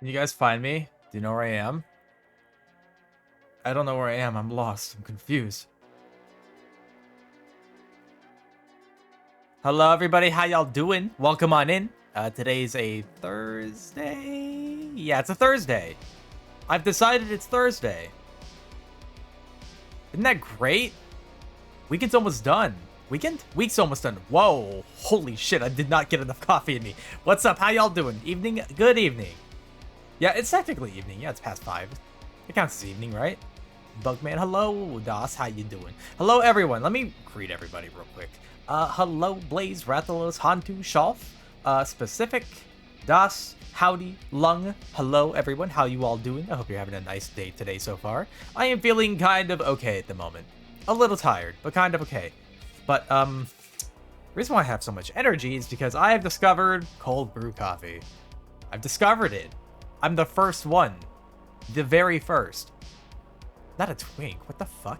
Can you guys find me? Do you know where I am? I don't know where I am. I'm lost. I'm confused. Hello, everybody. How y'all doing? Welcome on in. Today's a Thursday. Yeah, it's a Thursday. I've decided it's Thursday. Isn't that great? Weekend's almost done. Week's almost done. Whoa. Holy shit. I did not get enough coffee in me. What's up? How y'all doing? Evening? Good evening. Yeah, it's technically evening. Yeah, it's past 5. It counts as evening, right? Bugman, hello. Das, how you doing? Hello, everyone. Let me greet everybody real quick. Hello, Blaze, Rathalos, Hantu, Shalf, Specific, Das, Howdy, Lung. Hello, everyone. How you all doing? I hope you're having a nice day today so far. I am feeling kind of okay at the moment. A little tired, but kind of okay. But, the reason why I have so much energy is because I have discovered cold brew coffee. I've discovered it. I'm the first one. The very first. Not a twink. What the fuck?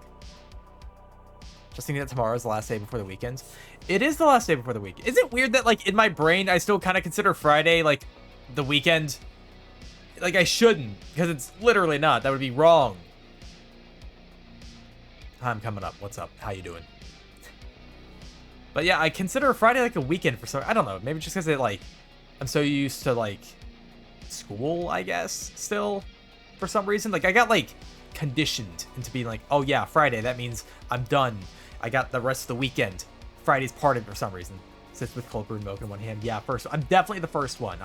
Just thinking that tomorrow is the last day before the weekend. It is the last day before the weekend. Is it weird that, like, in my brain, I still kind of consider Friday, like, the weekend? Like, I shouldn't, because it's literally not. That would be wrong. I'm coming up. What's up? How you doing? But yeah, I consider Friday, like, a weekend for some... I don't know. Maybe just because, I'm so used to, like, school, I guess, still, for some reason. Like, I got, like, conditioned into being like, oh yeah, Friday, that means I'm done. I got the rest of the weekend. Friday's parted for some reason. Sits with cold brew milk in one hand. Yeah, first. I'm definitely the first one.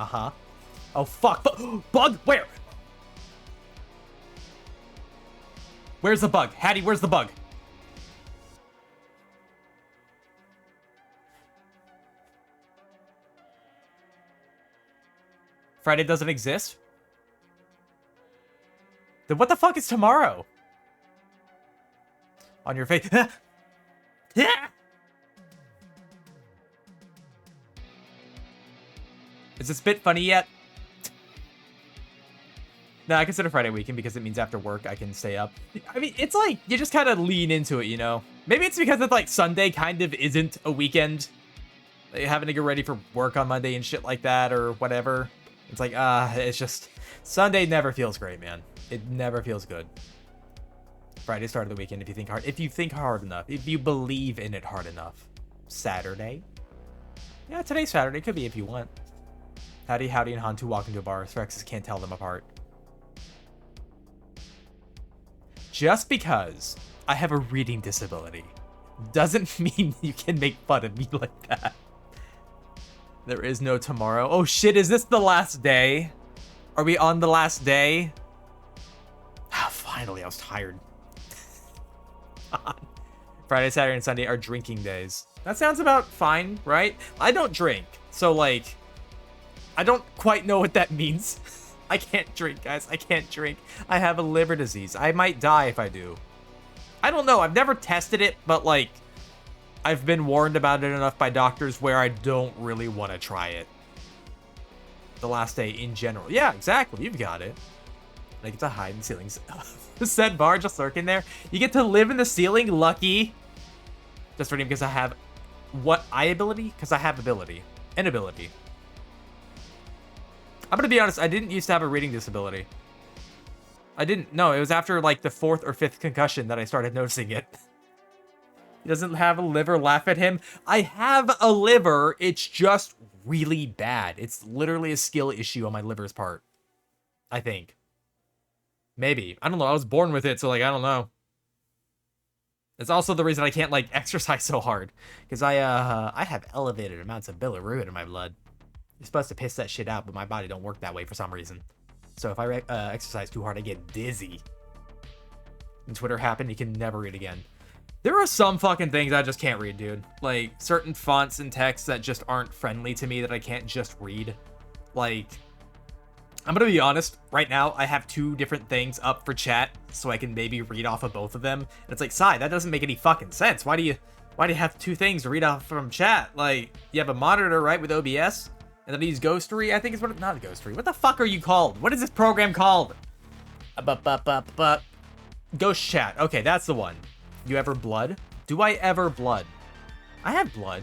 Oh, fuck. Bug? Where? Where's the bug? Hattie, where's the bug? Friday doesn't exist? Then what the fuck is tomorrow? On your face. Is this bit funny yet? No, I consider Friday weekend because it means after work I can stay up. I mean, it's like, you just kind of lean into it, you know? Maybe it's because it's like Sunday kind of isn't a weekend. Like, having to get ready for work on Monday and shit like that or whatever. It's like, it's just... Sunday never feels great, man. It never feels good. Friday, start of the weekend, if you think hard. If you think hard enough. If you believe in it hard enough. Saturday? Yeah, today's Saturday. Could be if you want. Howdy, and Hantu walk into a bar. Sphrexes can't tell them apart. Just because I have a reading disability doesn't mean you can make fun of me like that. There is no tomorrow. Oh shit, is this the last day? Are we on the last day? Finally, I was tired. Friday, Saturday, and Sunday are drinking days. That sounds about fine, right? I don't drink, so like, I don't quite know what that means. I can't drink, guys. I can't drink. I have a liver disease. I might die if I do. I don't know. I've never tested it, but like, I've been warned about it enough by doctors where I don't really want to try it. The last day in general. Yeah, exactly. You've got it. I get to hide in ceilings. Said bar just lurking there. You get to live in the ceiling. Lucky. Just for him because I have what ability? Because I have ability. An ability. I'm gonna be honest. I didn't used to have a reading disability. I didn't. No, it was after like the 4th or 5th concussion that I started noticing it. He doesn't have a liver. Laugh at him. I have a liver. It's just really bad. It's literally a skill issue on my liver's part. I think. Maybe. I don't know. I was born with it, so like, I don't know. It's also the reason I can't like exercise so hard. Because I have elevated amounts of bilirubin in my blood. You're supposed to piss that shit out, but my body don't work that way for some reason. So if I exercise too hard, I get dizzy. When Twitter happened, you can never read again. There are some fucking things I just can't read, dude. Like, certain fonts and texts that just aren't friendly to me that I can't just read. Like, I'm gonna be honest, right now, I have 2 different things up for chat, so I can maybe read off of both of them. And it's like, Sai, that doesn't make any fucking sense. Why do you have 2 things to read off from chat? Like, you have a monitor, right, with OBS? And then I use Ghostery, I think is what not Ghostery. What the fuck are you called? What is this program called? Ghost chat. Okay, that's the one. You ever blood? Do I ever blood? I have blood.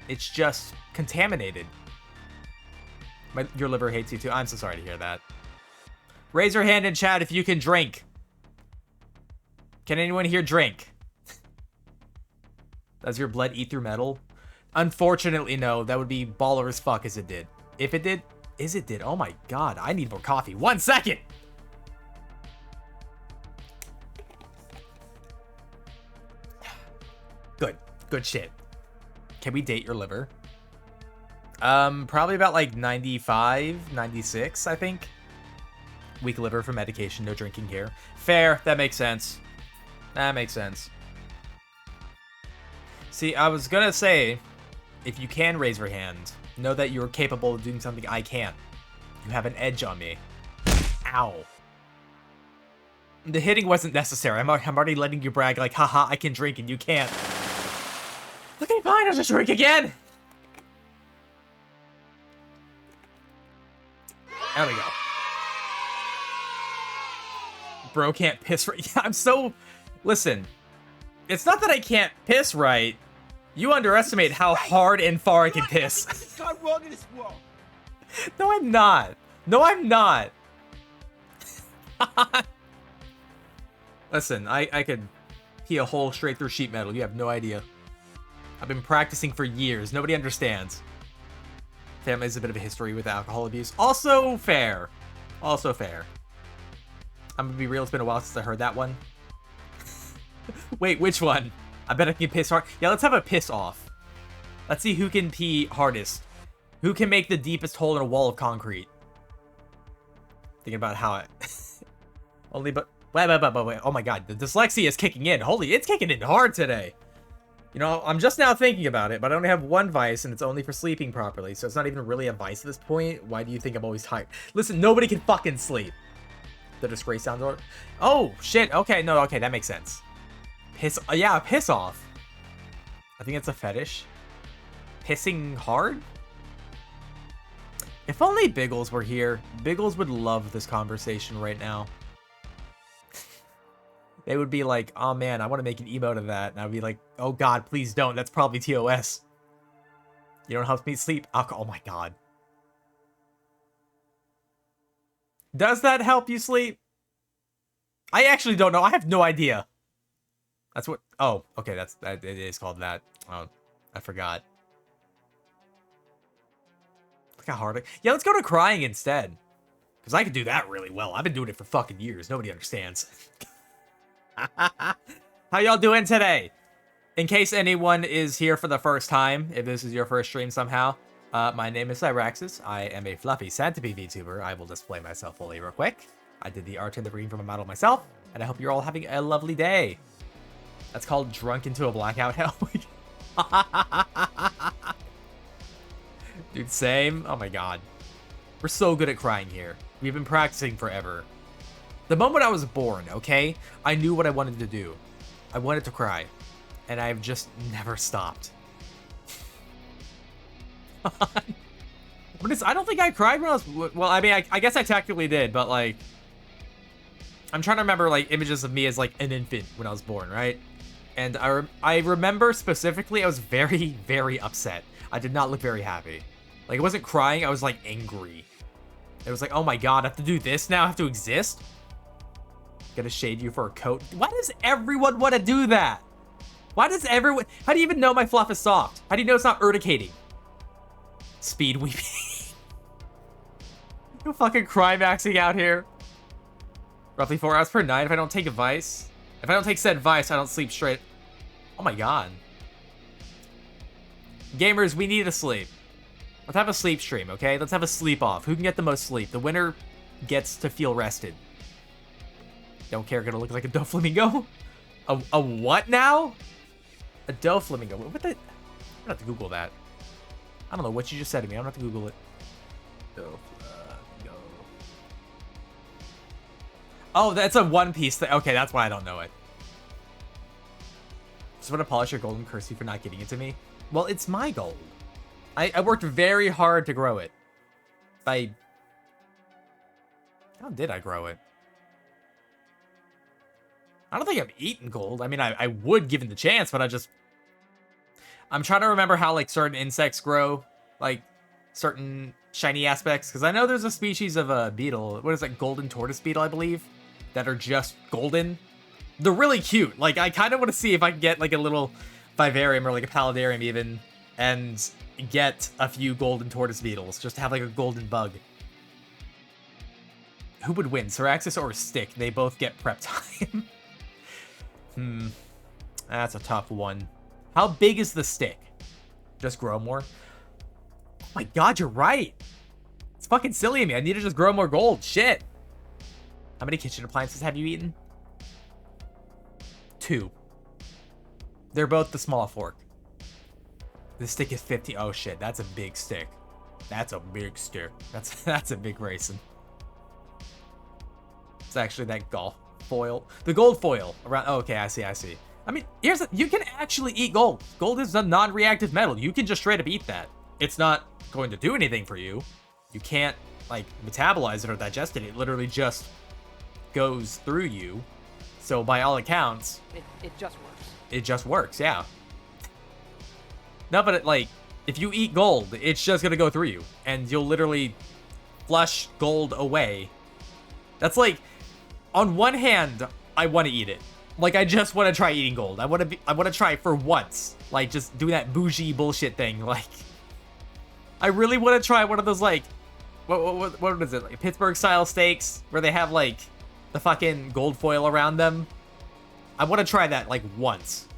It's just contaminated. Your liver hates you too. I'm so sorry to hear that. Raise your hand in chat if you can drink. Can anyone here drink? Does your blood eat through metal? Unfortunately, no. That would be baller as fuck as it did. If it did, it did. Oh my god, I need more coffee. 1 second! Good. Good shit. Can we date your liver? Probably about like 95, 96, I think. Weak liver for medication, no drinking here. Fair, that makes sense. That makes sense. See, I was gonna say, if you can raise your hand, know that you're capable of doing something I can't. You have an edge on me. Ow. The hitting wasn't necessary. I'm already letting you brag like, haha, I can drink and you can't. Okay, fine, I'll just drink again. There we go. Bro can't piss right. Yeah, I'm so... Listen, it's not that I can't piss right. You underestimate how hard and far I can piss. No, I'm not. No, I'm not. Listen, I could pee a hole straight through sheet metal. You have no idea. I've been practicing for years. Nobody understands. Family has a bit of a history with alcohol abuse. Also fair. Also fair. I'm gonna be real, it's been a while since I heard that one. Wait, which one? I bet I can piss hard. Yeah, let's have a piss off. Let's see who can pee hardest. Who can make the deepest hole in a wall of concrete? Thinking about how it... Only but... Wait. Oh my god, the dyslexia is kicking in. Holy, it's kicking in hard today. You know, I'm just now thinking about it, but I only have one vice, and it's only for sleeping properly, so it's not even really a vice at this point. Why do you think I'm always tired? Listen, nobody can fucking sleep. The disgrace sounds... Oh, shit. Okay, no, okay, that makes sense. Piss... yeah, piss off. I think it's a fetish. Pissing hard? If only Biggles were here. Biggles would love this conversation right now. They would be like, oh man, I want to make an emote of that. And I'd be like, oh god, please don't. That's probably TOS. You don't help me sleep. Oh my god. Does that help you sleep? I actually don't know. I have no idea. That's what... Oh, okay, it is called that. Oh, I forgot. Look how hard yeah, let's go to crying instead. Because I can do that really well. I've been doing it for fucking years. Nobody understands. How y'all doing today? In case anyone is here for the first time, if this is your first stream somehow, my name is Cyraxis. I am a fluffy Centipede VTuber. I will display myself fully real quick. I did the art and the green from a model myself, and I hope you're all having a lovely day. That's called drunk into a blackout. Hell, dude, same. Oh my god, we're so good at crying here. We've been practicing forever. The moment I was born, okay, I knew what I wanted to do. I wanted to cry, and I've just never stopped. I don't think I cried when I was... Well, I mean, I guess I technically did, but, like... I'm trying to remember, like, images of me as, like, an infant when I was born, right? And I remember specifically I was very, very upset. I did not look very happy. Like, I wasn't crying, I was, like, angry. It was like, oh my god, I have to do this now? I have to exist? Gonna shade you for a coat. Why does everyone want to do that? Why does everyone... How do you even know my fluff is soft? How do you know it's not urticating? Speed weeping. You fucking climaxing out here. Roughly 4 hours per night if I don't take a vice. If I don't take said vice, I don't sleep straight. Oh my god. Gamers, we need to sleep. Let's have a sleep stream, okay? Let's have a sleep off. Who can get the most sleep? The winner gets to feel rested. Don't care, gonna look like a Doflamingo? A what now? A Doflamingo. What the... I'm gonna have to Google that. I don't know what you just said to me. I'm gonna have to Google it. Doflamingo. Oh, that's a One Piece thing. Okay, that's why I don't know it. Just want to polish your golden curse you for not giving it to me. Well, it's my gold. I worked very hard to grow it. How did I grow it? I don't think I've eaten gold. I mean, I would given the chance, but I'm trying to remember how, like, certain insects grow. Like, certain shiny aspects, because I know there's a species of a beetle. What is it? Golden tortoise beetle, I believe, that are just golden. They're really cute. Like, I kind of want to see if I can get like a little vivarium or like a paludarium even, and get a few golden tortoise beetles, just to have like a golden bug. Who would win, Siraxis or Stick? They both get prep time. That's a tough one. How big is the Stick? Just grow more? Oh my god, you're right. It's fucking silly of me. I need to just grow more gold. Shit. How many kitchen appliances have you eaten? 2. They're both the small fork. The Stick is 50. Oh shit, that's a big stick. That's a big stick. That's a big raisin. It's actually that golf foil. The gold foil around. Oh, okay, I see. I mean, you can actually eat gold. Gold is a non-reactive metal. You can just straight up eat that. It's not going to do anything for you. You can't like metabolize it or digest it. It literally just goes through you. So by all accounts, it just works. It just works, yeah. No, but like, if you eat gold, it's just gonna go through you, and you'll literally flush gold away. That's like, on one hand, I want to eat it. Like, I just want to try eating gold. I want to try for once, like, just doing that bougie bullshit thing. Like, I really want to try one of those, like, what is it, like Pittsburgh style steaks where they have like the fucking gold foil around them. I want to try that like once.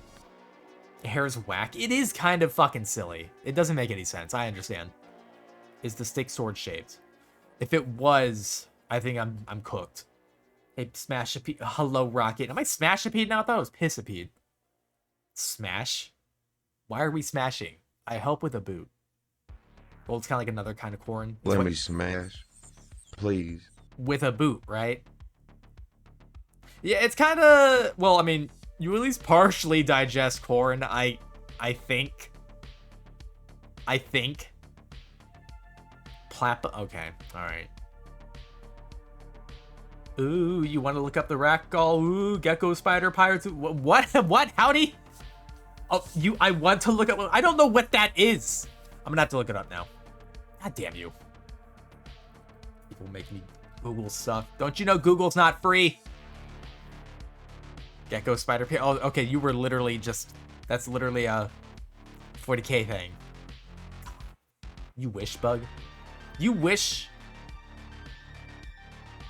Hair's whack. It is kind of fucking silly. It doesn't make any sense. I understand. Is the stick sword shaped? If it was, I think I'm cooked. Hey, Smashipede. Hello, Rocket. Am I Smashipede now? I thought it was Pissipede. Smash? Why are we smashing? I help with a boot. Well, it's kind of like another kind of corn. Let me smash, please. With a boot, right? Yeah, it's kind of... Well, I mean, you at least partially digest corn, I think. Okay, alright. Ooh, you want to look up the Ragdoll? Ooh, Gecko Spider Pirates. What? What? Howdy? Oh, I want to look up... I don't know what that is. I'm gonna have to look it up now. God damn you. People make me Google stuff. Don't you know Google's not free? Gecko Spider... Oh, okay, you were literally just... That's literally a 40k thing. You wish, Bug? You wish...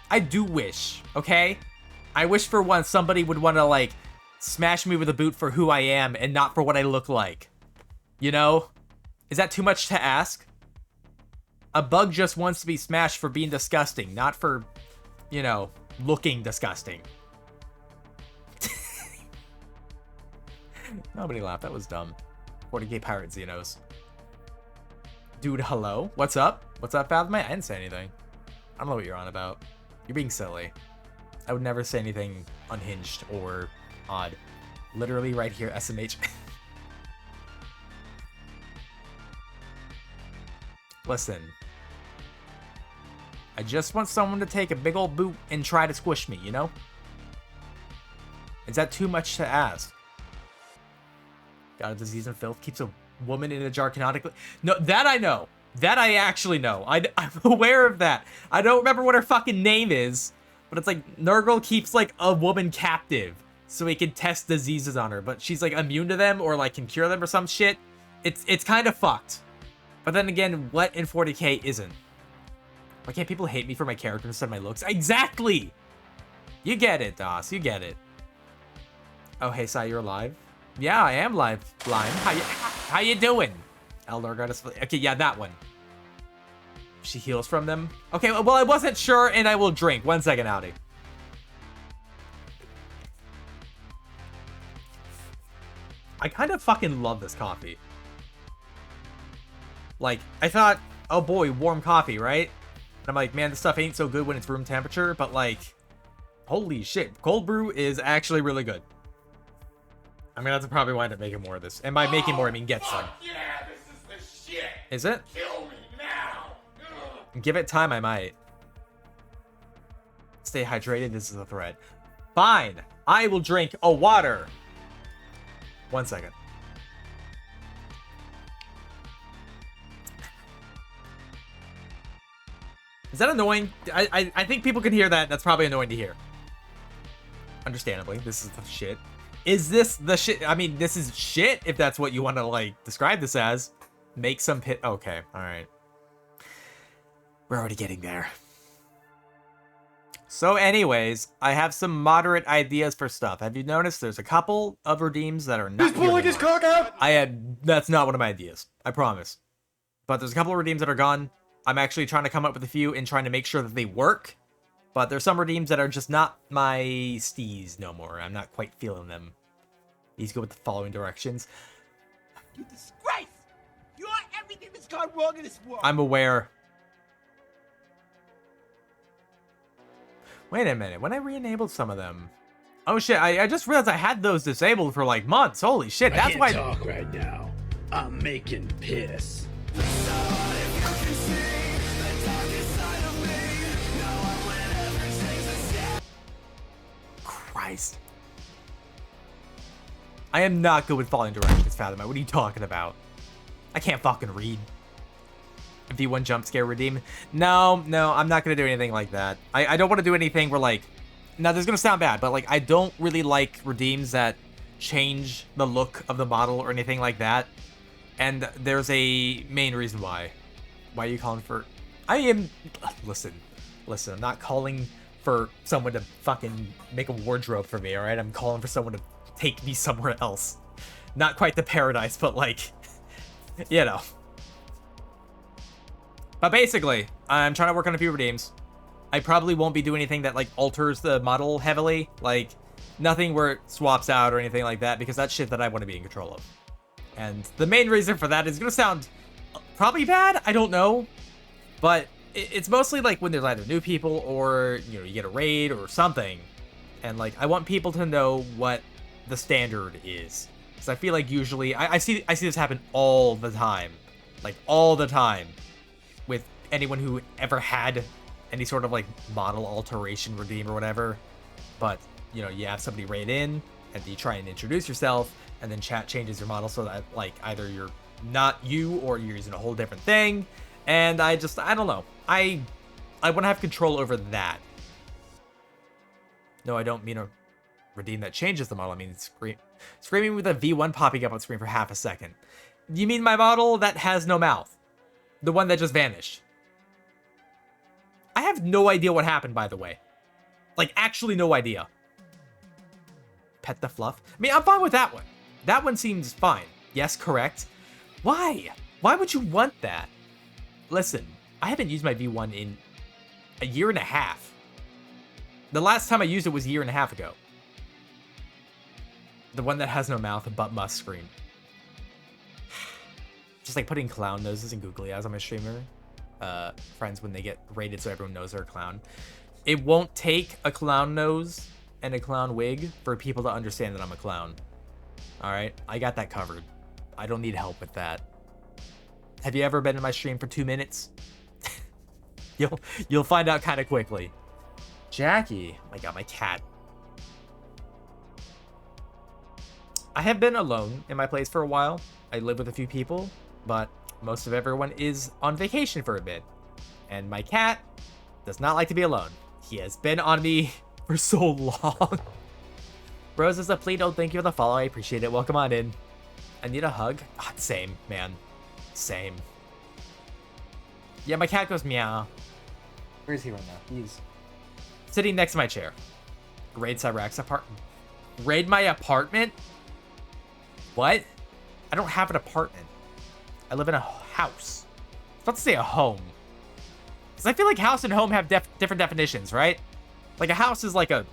I do wish, okay? I wish for once somebody would want to, like, smash me with a boot for who I am and not for what I look like. You know? Is that too much to ask? A bug just wants to be smashed for being disgusting, not for, you know, looking disgusting. Nobody laughed. That was dumb. 40k Pirate Xenos. Dude, hello? What's up? What's up, Fathomite? I didn't say anything. I don't know what you're on about. You're being silly. I would never say anything unhinged or odd. Literally right here, SMH. Listen. I just want someone to take a big old boot and try to squish me, you know? Is that too much to ask? God of Disease and Filth keeps a woman in a jar canonically. No, that I know. That I actually know. I'm aware of that. I don't remember what her fucking name is, but it's like Nurgle keeps like a woman captive so he can test diseases on her, but she's like immune to them or like can cure them or some shit. It's kind of fucked. But then again, what in 40k isn't? Why can't people hate me for my character instead of my looks? Exactly! You get it, Doss. You get it. Oh, hey, Sai, you're alive? Yeah, I am live, Lime. How you doing? Eldar got us. Okay, yeah, that one. She heals from them. Okay, well, I wasn't sure, and I will drink. 1 second, Audi. I kind of fucking love this coffee. Like, I thought, oh boy, warm coffee, right? And I'm like, man, this stuff ain't so good when it's room temperature, but like, holy shit, cold brew is actually really good. I'm gonna have to probably wind up making more of this. And by making more, I mean get some. Yeah, this is the shit. Is it? Kill me now. Give it time, I might. Stay hydrated, this is a threat. Fine, I will drink a water. 1 second. Is that annoying? I think people can hear that. That's probably annoying to hear. Understandably, this is the shit. Is this the shit? I mean, this is shit if that's what you want to, like, describe this as. Make some pit. Okay, alright. We're already getting there. So anyways, I have some moderate ideas for stuff. Have you noticed there's a couple of redeems that are not He's pulling his cock out! that's not one of my ideas. I promise. But there's a couple of redeems that are gone. I'm actually trying to come up with a few and trying to make sure that they work. But there's some redeems that are just not my steez no more. I'm not quite feeling them. These go with the following directions. You disgrace! You are everything that's gone wrong in this world! I'm aware. Wait a minute, when I re-enabled some of them... Oh shit, I just realized I had those disabled for like months. Holy shit, I that's can't why... talk right now. I'm making piss. Christ. I am not good with following directions, Fathom. What are you talking about? I can't fucking read. V1 jump scare redeem. No, I'm not gonna do anything like that. I don't want to do anything where, like... Now, this is gonna sound bad, but, like, I don't really like redeems that change the look of the model or anything like that. And there's a main reason why. Why are you calling for... I am... Listen, I'm not calling for someone to fucking make a wardrobe for me, alright? I'm calling for someone to take me somewhere else. Not quite the paradise, but, like... You know. But basically, I'm trying to work on a few redeems. I probably won't be doing anything that, like, alters the model heavily. Like, nothing where it swaps out or anything like that, because that's shit that I want to be in control of. And the main reason for that is going to sound probably bad, I don't know. But it's mostly, like, when there's either new people or, you know, you get a raid or something. And, like, I want people to know what the standard is. Because I feel like usually, I see this happen all the time. Like, all the time. With anyone who ever had any sort of, like, model alteration redeem or whatever. But, you know, you have somebody raid in, and you try and introduce yourself, and then chat changes your model so that, like, either you're not you or you're using a whole different thing. And I don't know. I want to have control over that. No, I don't mean a redeem that changes the model. I mean screaming with a V1 popping up on screen for half a second. You mean my model that has no mouth? The one that just vanished. I have no idea what happened, by the way. Like, actually no idea. Pet the fluff? I mean, I'm fine with that one. That one seems fine. Yes, correct. Why? Why would you want that? Listen, I haven't used my V1 in a year and a half. The last time I used it was a year and a half ago. The one that has no mouth but must scream. Just like putting clown noses and googly eyes on my streamer friends when they get rated so everyone knows they're a clown. It won't take a clown nose and a clown wig for people to understand that I'm a clown. Alright? I got that covered. I don't need help with that. Have you ever been in my stream for 2 minutes? You'll find out kind of quickly. Jackie. Oh my god, my cat. I have been alone in my place for a while. I live with a few people, but most of everyone is on vacation for a bit. And my cat does not like to be alone. He has been on me for so long. Rose is a plea. Oh, thank you for the follow. I appreciate it. Welcome on in. I need a hug. Oh, same, man. Same. Yeah, my cat goes meow. Where is he right now? He's sitting next to my chair. Raid Cyrax's apartment. Raid my apartment? What? I don't have an apartment. I live in a house. I was about to say a home. Because I feel like house and home have different definitions, right? Like a house is like a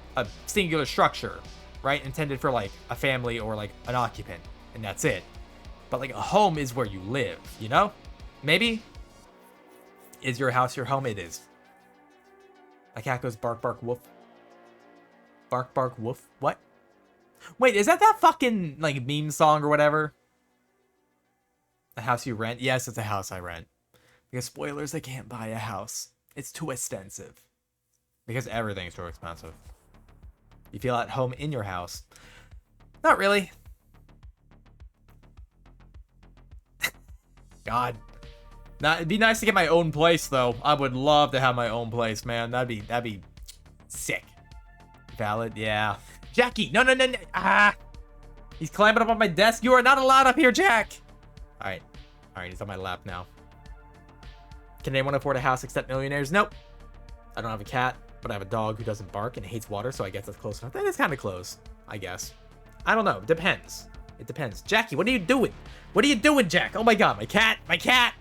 singular structure, right? Intended for like a family or like an occupant, and that's it. But like a home is where you live, you know? Maybe? Is your house your home? It is. My cat goes bark, bark, woof. Bark, bark, woof. What? Wait, is that fucking like meme song or whatever? A house you rent? Yes, it's a house I rent. Because spoilers, I can't buy a house. It's too expensive. Because everything's too expensive. You feel at home in your house. Not really. God. Now, it'd be nice to get my own place, though. I would love to have my own place, man. That'd be sick. Valid, yeah. Jackie, no. Ah! He's climbing up on my desk. You are not allowed up here, Jack. All right, he's on my lap now. Can anyone afford a house except millionaires? Nope. I don't have a cat, but I have a dog who doesn't bark and hates water, so I guess that's close enough. That is kind of close, I guess. I don't know. It depends. It depends. Jackie, what are you doing? What are you doing, Jack? Oh my god, my cat! My cat!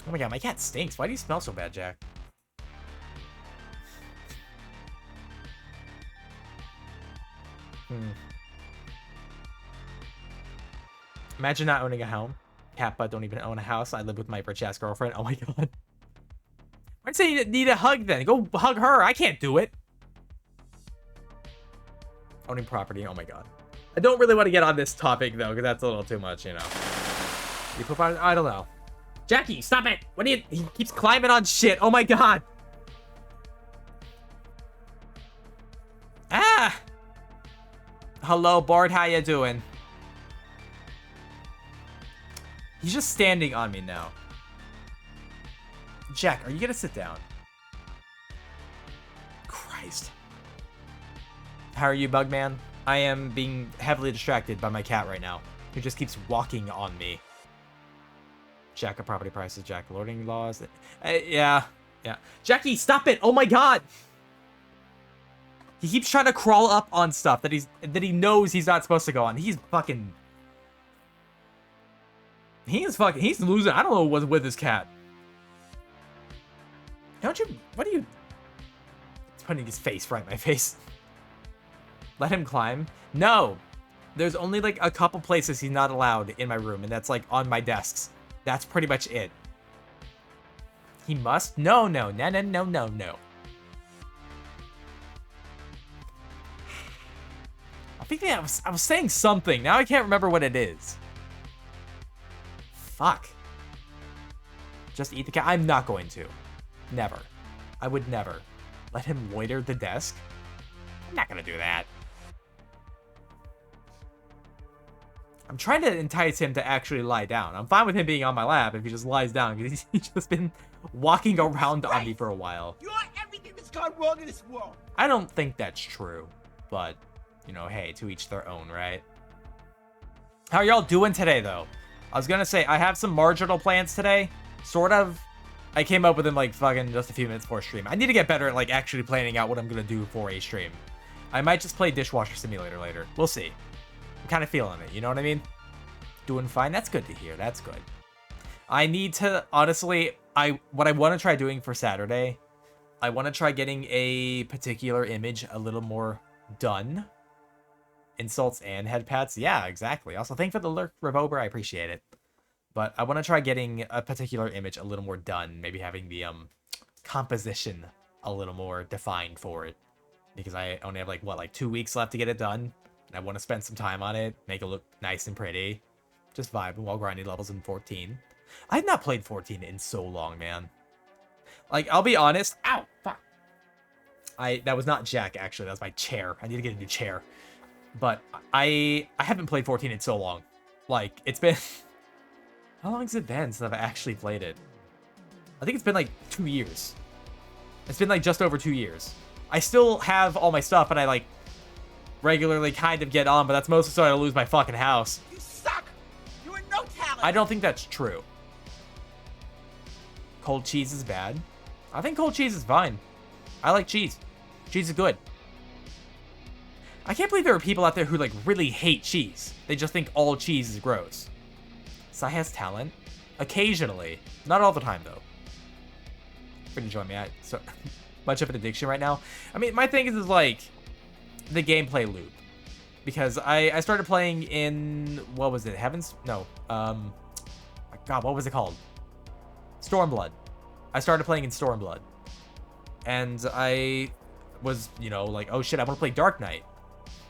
Oh my god, my cat stinks. Why do you smell so bad, Jack? Imagine not owning a home. Cat but don't even own a house. I live with my rich ass girlfriend. Oh my god. I'd say you need a hug then. Go hug her. I can't do it. Owning property. Oh my god. I don't really want to get on this topic though, because that's a little too much, you know. You put on, I don't know. Jackie, stop it. What do you? He keeps climbing on shit. Oh my god. Ah. Hello, Bart. How you doing? He's just standing on me now. Jack, are you gonna sit down? Christ. How are you, Bugman? I am being heavily distracted by my cat right now, who just keeps walking on me. Jack of property prices, Jack lording laws. Yeah. Jackie, stop it! Oh my god! He keeps trying to crawl up on stuff that he knows he's not supposed to go on. He's losing. I don't know what's with this cat. What are you? He's putting his face right in my face. Let him climb. No, there's only like a couple places he's not allowed in my room, and that's like on my desks. That's pretty much it. He must? No. I think I was saying something. Now I can't remember what it is. Fuck. Just eat the cat. I'm not going to. Never. I would never. Let him loiter the desk. I'm not gonna do that. I'm trying to entice him to actually lie down. I'm fine with him being on my lap if he just lies down, because he's just been walking around on me for a while. You are everything that's gone wrong in this world. I don't think that's true, but, you know, hey, to each their own, right? How are y'all doing today, though? I was gonna say, I have some marginal plans today. Sort of. I came up with them, like, fucking just a few minutes before stream. I need to get better at, like, actually planning out what I'm gonna do for a stream. I might just play Dishwasher Simulator later. We'll see. I'm kind of feeling it, you know what I mean? Doing fine. That's good to hear. That's good. I need to, honestly, what I want to try doing for Saturday, I want to try getting a particular image a little more done. Insults and head pats. Yeah, exactly. Also, thank you for the lurk, Revober. I appreciate it. But I want to try getting a particular image a little more done. Maybe having the composition a little more defined for it. Because I only have, like 2 weeks left to get it done. And I want to spend some time on it. Make it look nice and pretty. Just vibing while grinding levels in 14. I have not played 14 in so long, man. Like, I'll be honest. Ow! Fuck. That was not Jack, actually. That was my chair. I need to get a new chair. But I haven't played 14 in so long. Like, it's been... How long has it been since I've actually played it? I think it's been like 2 years. It's been like just over 2 years. I still have all my stuff, and I like regularly kind of get on, but that's mostly so I don't lose my fucking house. You suck. You are no talent. I don't think that's true. Cold cheese is bad. I think cold cheese is fine. I like cheese. Cheese is good. I can't believe there are people out there who like really hate cheese. They just think all cheese is gross. Sai has talent. Occasionally. Not all the time, though. Pretty enjoying me. So much of an addiction right now. I mean, my thing is like the gameplay loop. Because I started playing in, what was it? Heavens? No. My God, what was it called? Stormblood. I started playing in Stormblood. And I was, you know, like, oh shit, I want to play Dark Knight.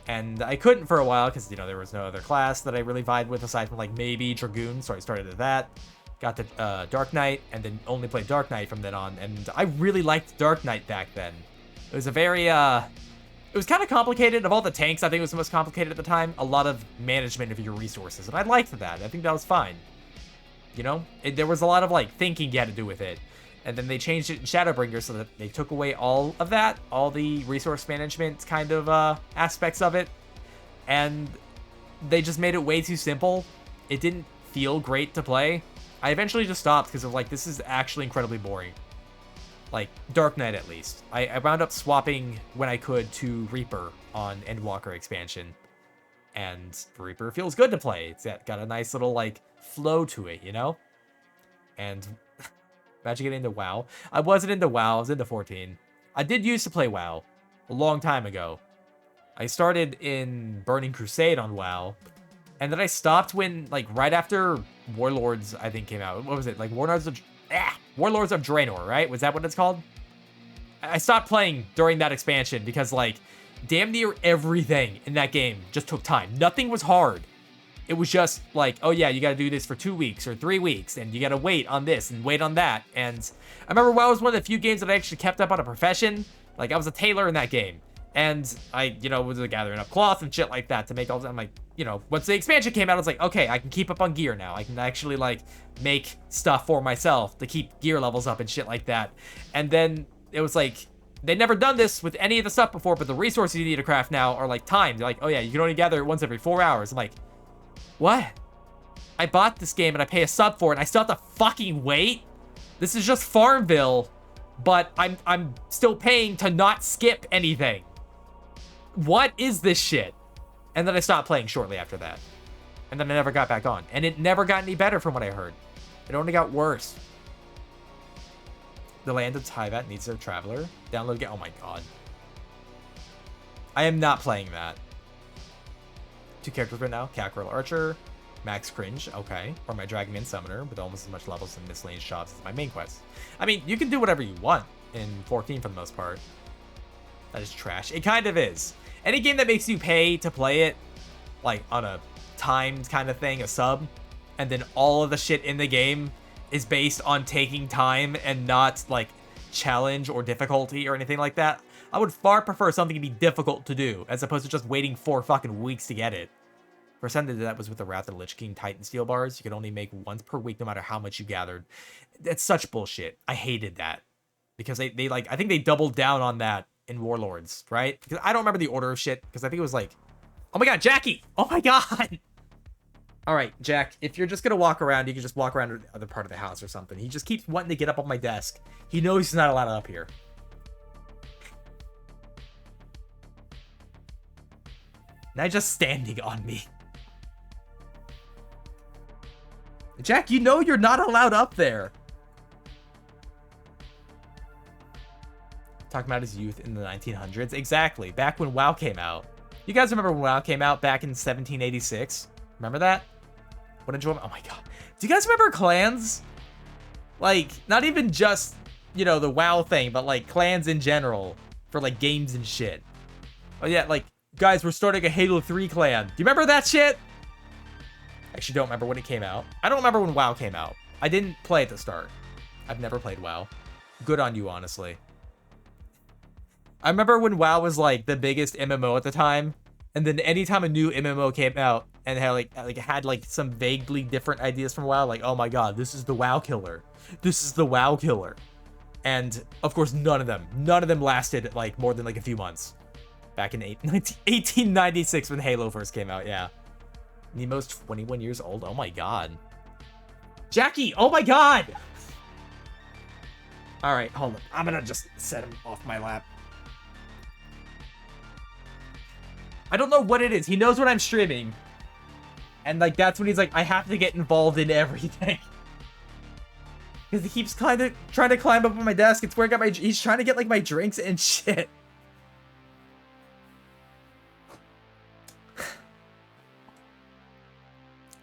And I couldn't for a while because, you know, there was no other class that I really vibed with aside from, like, maybe Dragoon. So I started at that. Got to Dark Knight and then only played Dark Knight from then on. And I really liked Dark Knight back then. It was a very It was kind of complicated. Of all the tanks, I think it was the most complicated at the time. A lot of management of your resources, and I liked that. I think that was fine. You know, there was a lot of like thinking you had to do with it. And then they changed it in Shadowbringers so that they took away all of that, all the resource management kind of aspects of it. And they just made it way too simple. It didn't feel great to play. I eventually just stopped because of like, this is actually incredibly boring. Like, Dark Knight at least. I wound up swapping when I could to Reaper on Endwalker expansion. And Reaper feels good to play. It's got a nice little like flow to it, you know? And imagine getting into WoW. I wasn't into WoW, I was into 14. I did used to play WoW a long time ago. I started in Burning Crusade on WoW, and then I stopped when, like, right after Warlords, I think, came out. What was it? Like, Warlords of Draenor, right? Was that what it's called? I stopped playing during that expansion because, like, damn near everything in that game just took time. Nothing was hard. It was just like, oh yeah, you gotta do this for 2 weeks or 3 weeks, and you gotta wait on this and wait on that. And I remember WoW was one of the few games that I actually kept up on a profession. Like, I was a tailor in that game. And I, you know, was gathering up cloth and shit like that to make all. I'm like, you know, once the expansion came out, I was like, okay, I can keep up on gear now. I can actually, like, make stuff for myself to keep gear levels up and shit like that. And then it was like, they'd never done this with any of the stuff before, but the resources you need to craft now are, like, timed. They're like, oh yeah, you can only gather it once every 4 hours. I'm like, what? I bought this game and I pay a sub for it and I still have to fucking wait? This is just Farmville, but I'm still paying to not skip anything. What is this shit? And then I stopped playing shortly after that. And then I never got back on. And it never got any better from what I heard. It only got worse. The Land of Tyvat needs a traveler. Download again. Oh my god. I am not playing that. 2 characters right now. Cackrell Archer. Max Cringe. Okay. Or my Dragonman Summoner with almost as much levels and miscellaneous shops as my main quest. I mean, you can do whatever you want in 14 for the most part. That is trash. It kind of is. Any game that makes you pay to play it, like on a timed kind of thing, a sub, and then all of the shit in the game is based on taking time and not like challenge or difficulty or anything like that, I would far prefer something to be difficult to do as opposed to just waiting 4 fucking weeks to get it. First time they did that was with the Wrath of the Lich King Titan Steel bars. You could only make once per week no matter how much you gathered. That's such bullshit. I hated that. Because they like, I think they doubled down on that in Warlords, right? Because I don't remember the order of shit, because I think it was like, oh my god, Jackie! Oh my god! Alright, Jack, if you're just gonna walk around, you can just walk around to the other part of the house or something. He just keeps wanting to get up on my desk. He knows he's not allowed up here. Now just standing on me. Jack, you know you're not allowed up there. Talking about his youth in the 1900s. Exactly. Back when WoW came out. You guys remember when WoW came out back in 1786? Remember that? What enjoyment? Oh my god. Do you guys remember clans? Like, not even just, you know, the WoW thing, but like clans in general for like games and shit. Oh yeah, like, guys, we're starting a Halo 3 clan. Do you remember that shit? I actually don't remember when it came out. I don't remember when WoW came out. I didn't play at the start. I've never played WoW. Good on you, honestly. I remember when WoW was like the biggest MMO at the time, and then anytime a new MMO came out and had like some vaguely different ideas from WoW, like, oh my god, this is the WoW killer. This is the WoW killer. And of course, none of them lasted like more than like a few months. Back in 1896 when Halo first came out, yeah. Nemo's 21 years old. Oh my god. Jackie, oh my god! Alright, hold on. I'm gonna just set him off my lap. I don't know what it is. He knows what I'm streaming. And like, that's when he's like, I have to get involved in everything. Because he keeps kind of trying to climb up on my desk. It's where I got my, he's trying to get like my drinks and shit.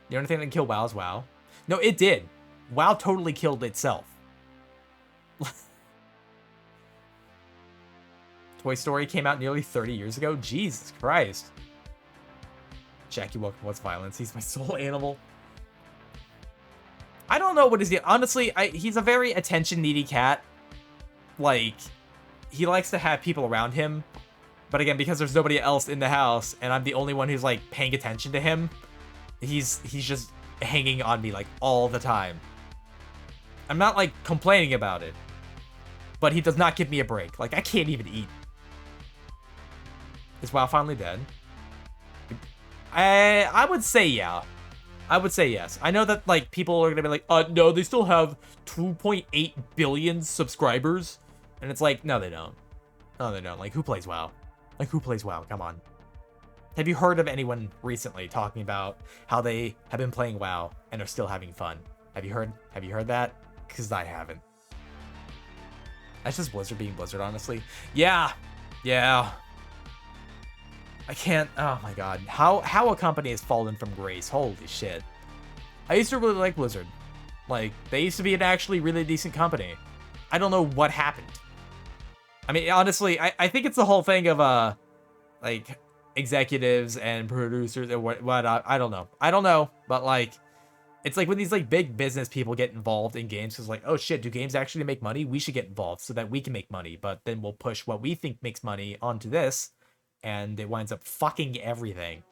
The only thing that can kill WoW is WoW. No, it did. WoW totally killed itself. Toy Story came out nearly 30 years ago. Jesus Christ. Jackie, welcome. What's violence? He's my soul animal. I don't know what is the... Honestly, he's a very attention-needy cat. Like, he likes to have people around him. But again, because there's nobody else in the house and I'm the only one who's like paying attention to him, he's just hanging on me like all the time. I'm not like complaining about it, but he does not give me a break. Like I can't even eat. Is WoW finally dead? I would say yeah. I would say yes. I know that like people are gonna be like, no, they still have 2.8 billion subscribers, and it's like, no, they don't. No, they don't. Like, who plays WoW? Like, who plays WoW? Come on. Have you heard of anyone recently talking about how they have been playing WoW and are still having fun? Have you heard that? Because I haven't. That's just Blizzard being Blizzard, honestly. Yeah. I can't. Oh my god. How a company has fallen from grace. Holy shit. I used to really like Blizzard. Like, they used to be an actually really decent company. I don't know what happened. I mean, honestly, I think it's the whole thing of, like, executives and producers and what I don't know. I don't know, but, like, it's like when these, like, big business people get involved in games, because, like, oh, shit, do games actually make money? We should get involved so that we can make money, but then we'll push what we think makes money onto this, and it winds up fucking everything.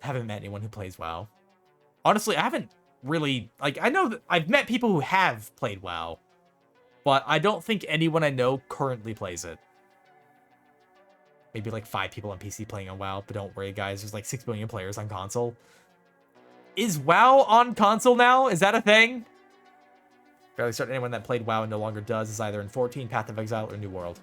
Haven't met anyone who plays WoW. Honestly, I haven't really, like, I know that I've met people who have played WoW, but I don't think anyone I know currently plays it. Maybe like 5 people on PC playing on WoW, but don't worry, guys. There's like 6 billion players on console. Is WoW on console now? Is that a thing? Barely certain anyone that played WoW and no longer does is either in 14, Path of Exile, or New World.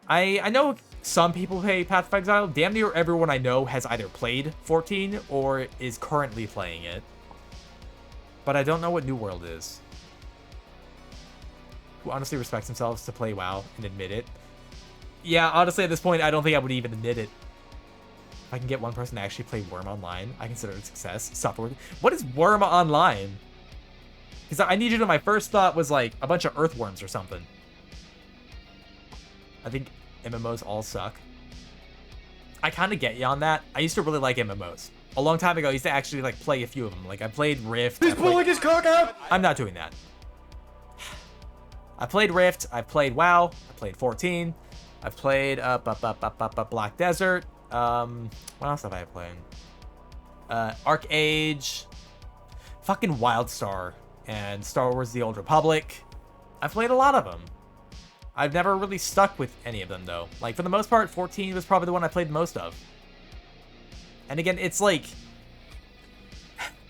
I know some people play Path of Exile. Damn near everyone I know has either played 14 or is currently playing it. But I don't know what New World is. Who honestly respects themselves to play WoW and admit it. Yeah, honestly, at this point, I don't think I would even admit it. If I can get one person to actually play Worm Online, I consider it a success. Suffer. What is Worm Online? Because I need you to, my first thought was like a bunch of earthworms or something. I think MMOs all suck. I kind of get you on that. I used to really like MMOs. A long time ago, I used to actually like play a few of them. Like I played Rift. He's pulling his cock out! I'm not doing that. I played Rift. I played WoW. I played 14. I've played Black Desert. What else have I played? Arcade, fucking WildStar, and Star Wars: The Old Republic. I've played a lot of them. I've never really stuck with any of them though. Like for the most part, 14 was probably the one I played most of. And again, it's like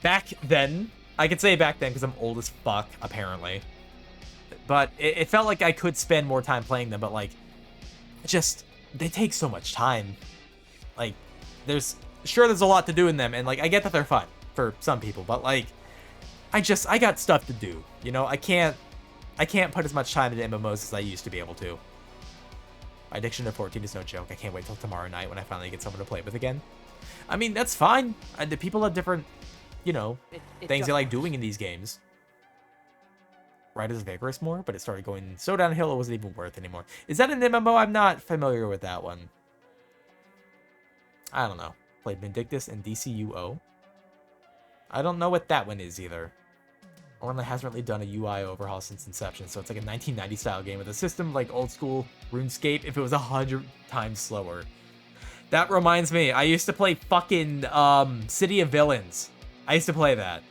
back then. I could say back then because I'm old as fuck, apparently. But it felt like I could spend more time playing them, but like, just, they take so much time. Like, there's a lot to do in them, and like, I get that they're fun for some people, but like, I got stuff to do, you know? I can't put as much time into MMOs as I used to be able to. My addiction to 14 is no joke. I can't wait till tomorrow night when I finally get someone to play with again. I mean, that's fine. The people have different, you know, things they like doing in these games. Right as Vigorous more, but it started going so downhill it wasn't even worth anymore. Is that an MMO? I'm not familiar with that one. I don't know. Played Vindictus and DCUO. I don't know what that one is either. One that hasn't really done a UI overhaul since inception, so it's like a 1990 style game with a system like old school RuneScape if it was 100 times slower. That reminds me, I used to play fucking City of Villains. I used to play that.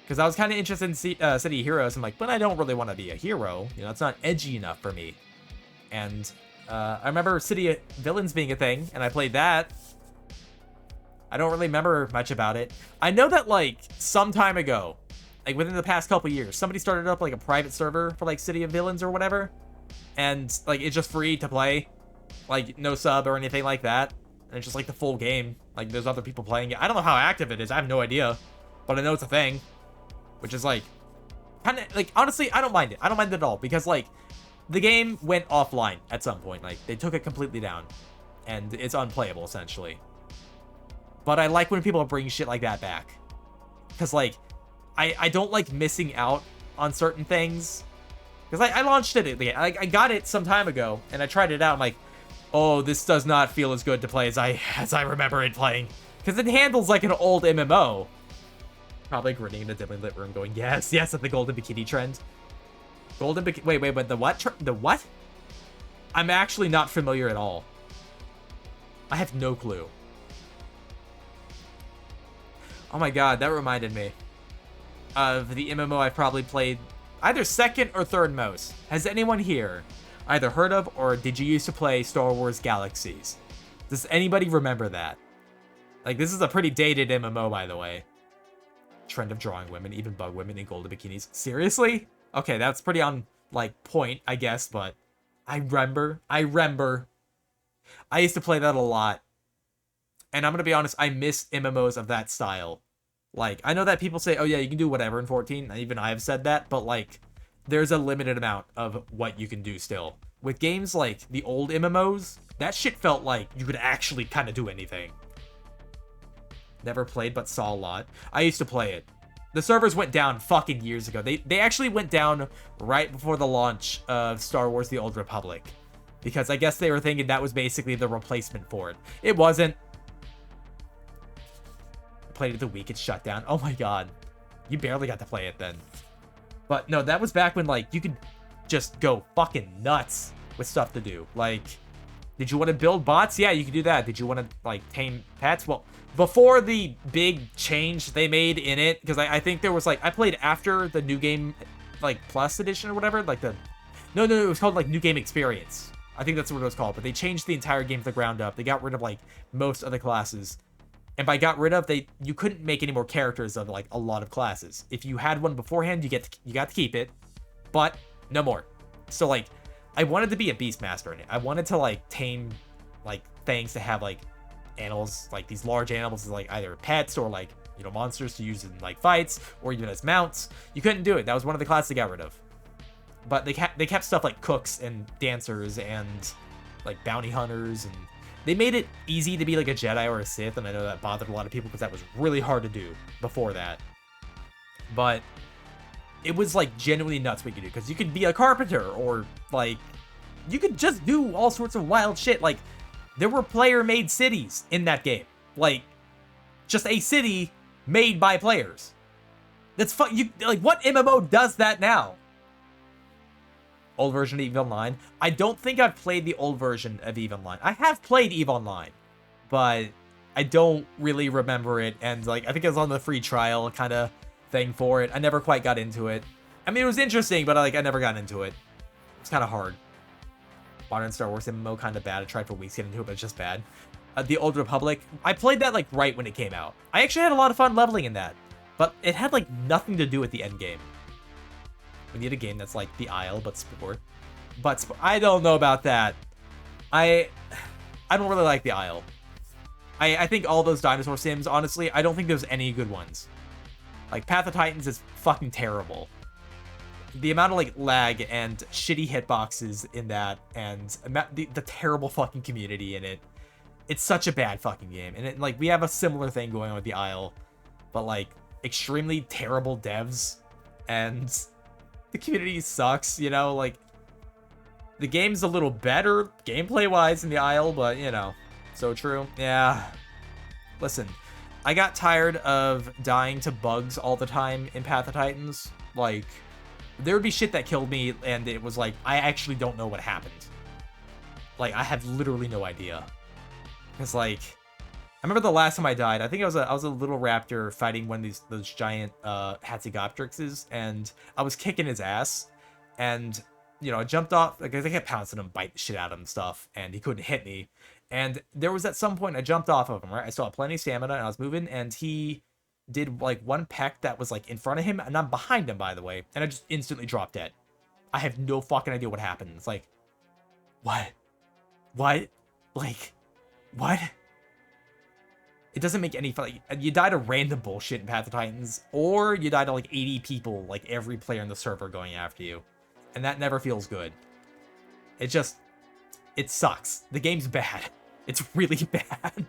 Because I was kind of interested in City of Heroes. I'm like, but I don't really want to be a hero. You know, it's not edgy enough for me. And I remember City of Villains being a thing, and I played that. I don't really remember much about it. I know that, like, some time ago, like, within the past couple years, somebody started up, like, a private server for, like, City of Villains or whatever. And, like, it's just free to play. Like, no sub or anything like that. And it's just, like, the full game. Like, there's other people playing it. I don't know how active it is. I have no idea. But I know it's a thing. Which is like, kind of, like, honestly, I don't mind it. I don't mind it at all. Because, like, the game went offline at some point. Like, they took it completely down. And it's unplayable, essentially. But I like when people bring shit like that back. Because, like, I don't like missing out on certain things. Because I launched it. I got it some time ago. And I tried it out. I'm like, oh, this does not feel as good to play as I remember it playing. Because it handles like an old MMO. Probably grinning in a dimly lit room going, yes, yes, at the golden bikini trend. Golden bikini, wait, but the what? The what? I'm actually not familiar at all. I have no clue. Oh my god, that reminded me of the MMO I've probably played either second or third most. Has anyone here either heard of or did you used to play Star Wars Galaxies? Does anybody remember that? Like, this is a pretty dated MMO, by the way. Trend of drawing women, even bug women in golden bikinis. Seriously? Okay, that's pretty on, like, point, I guess, but I remember. I used to play that a lot. And I'm gonna be honest, I miss MMOs of that style. Like, I know that people say, oh yeah, you can do whatever in 14. Even I have said that, but like, there's a limited amount of what you can do still. With games like the old MMOs, that shit felt like you could actually kind of do anything. Never played, but saw a lot. I used to play it. The servers went down fucking years ago. They actually went down right before the launch of Star Wars The Old Republic. Because I guess they were thinking that was basically the replacement for it. It wasn't. Played it the week it shut down. Oh my god. You barely got to play it then. But no, that was back when, like, you could just go fucking nuts with stuff to do. Like, did you want to build bots? Yeah, you could do that. Did you want to, like, tame pets? Well, before the big change they made in it, because I think there was, like, I played after the New Game, like, Plus edition or whatever, like the... No, it was called, like, New Game Experience. I think that's what it was called, but they changed the entire game from the ground up. They got rid of, like, most of the classes. And by got rid of, you couldn't make any more characters of, like, a lot of classes. If you had one beforehand, you got to keep it, but no more. So, like, I wanted to be a Beastmaster in it. I wanted to, like, tame, like, things to have, like, animals, like, these large animals as, like, either pets or, like, you know, monsters to use in, like, fights, or even as mounts. You couldn't do it. That was one of the classes they got rid of. But they kept stuff like cooks and dancers and, like, bounty hunters, and they made it easy to be, like, a Jedi or a Sith, and I know that bothered a lot of people because that was really hard to do before that. But it was, like, genuinely nuts what you could do, because you could be a carpenter, or, like, you could just do all sorts of wild shit. Like, there were player-made cities in that game. Like, just a city made by players. That's like, what MMO does that now? Old version of EVE Online. I don't think I've played the old version of EVE Online. I have played EVE Online, but I don't really remember it. And, like, I think it was on the free trial kind of thing for it. I never quite got into it. I mean, it was interesting, but, like, I never got into it. It's kind of hard. Modern Star Wars MMO, kind of bad. I tried for weeks to get into it, but it's just bad. The Old Republic. I played that, like, right when it came out. I actually had a lot of fun leveling in that, but it had, like, nothing to do with the end game. We need a game that's like The Isle, but sport. I don't know about that. I don't really like The Isle. I think all those dinosaur sims, honestly, I don't think there's any good ones. Like, Path of Titans is fucking terrible. The amount of, like, lag and shitty hitboxes in that, and the terrible fucking community in it. It's such a bad fucking game. And, like, we have a similar thing going on with The Isle, but, like, extremely terrible devs, and the community sucks, you know? Like, the game's a little better gameplay-wise in The Isle, but, you know, so true. Yeah. Listen, I got tired of dying to bugs all the time in Path of Titans. Like, there would be shit that killed me, and it was like, I actually don't know what happened. Like, I have literally no idea. It's like, I remember the last time I died, I think I was a little raptor fighting one of those giant Hatzegopteryxes, and I was kicking his ass, and, you know, I jumped off, like, I kept pouncing him, biting the shit out of him and stuff, and he couldn't hit me. And there was at some point I jumped off of him, right? I still had plenty of stamina, and I was moving, and he did, like, one peck that was, like, in front of him, and I'm behind him, by the way, and I just instantly dropped dead. I have no fucking idea what happened. It's like, what? What? Like, what? It doesn't make any fun. Like, you die to random bullshit in Path of Titans, or you die to, like, 80 people, like, every player in the server going after you. And that never feels good. It just, it sucks. The game's bad. It's really bad.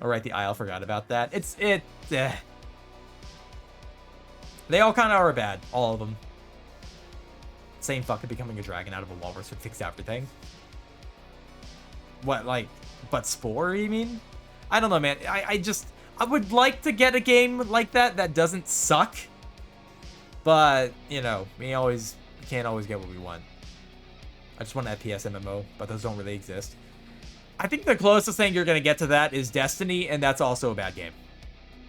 Alright, The Isle, forgot about that. They all kind of are bad, all of them. Same fucking becoming a dragon out of a walrus would fix everything. What, like, but Spore, you mean? I don't know, man. I would like to get a game like that doesn't suck. But, you know, we can't always get what we want. I just want an FPS MMO, but those don't really exist. I think the closest thing you're going to get to that is Destiny, and that's also a bad game.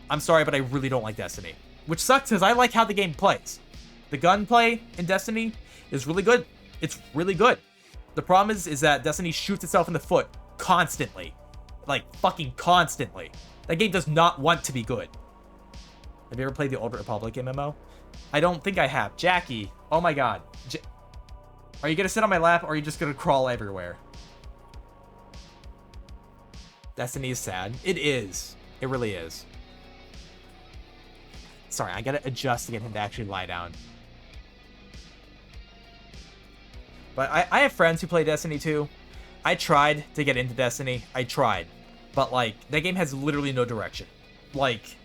I'm sorry, but I really don't like Destiny. Which sucks, because I like how the game plays. The gunplay in Destiny is really good. It's really good. The problem is that Destiny shoots itself in the foot constantly. Like, fucking constantly. That game does not want to be good. Have you ever played the Old Republic MMO? I don't think I have. Jackie, oh my god. Are you going to sit on my lap, or are you just going to crawl everywhere? Destiny is sad. It is. It really is. Sorry, I gotta adjust to get him to actually lie down. But I have friends who play Destiny too. I tried to get into Destiny. I tried. But, like, that game has literally no direction. Like,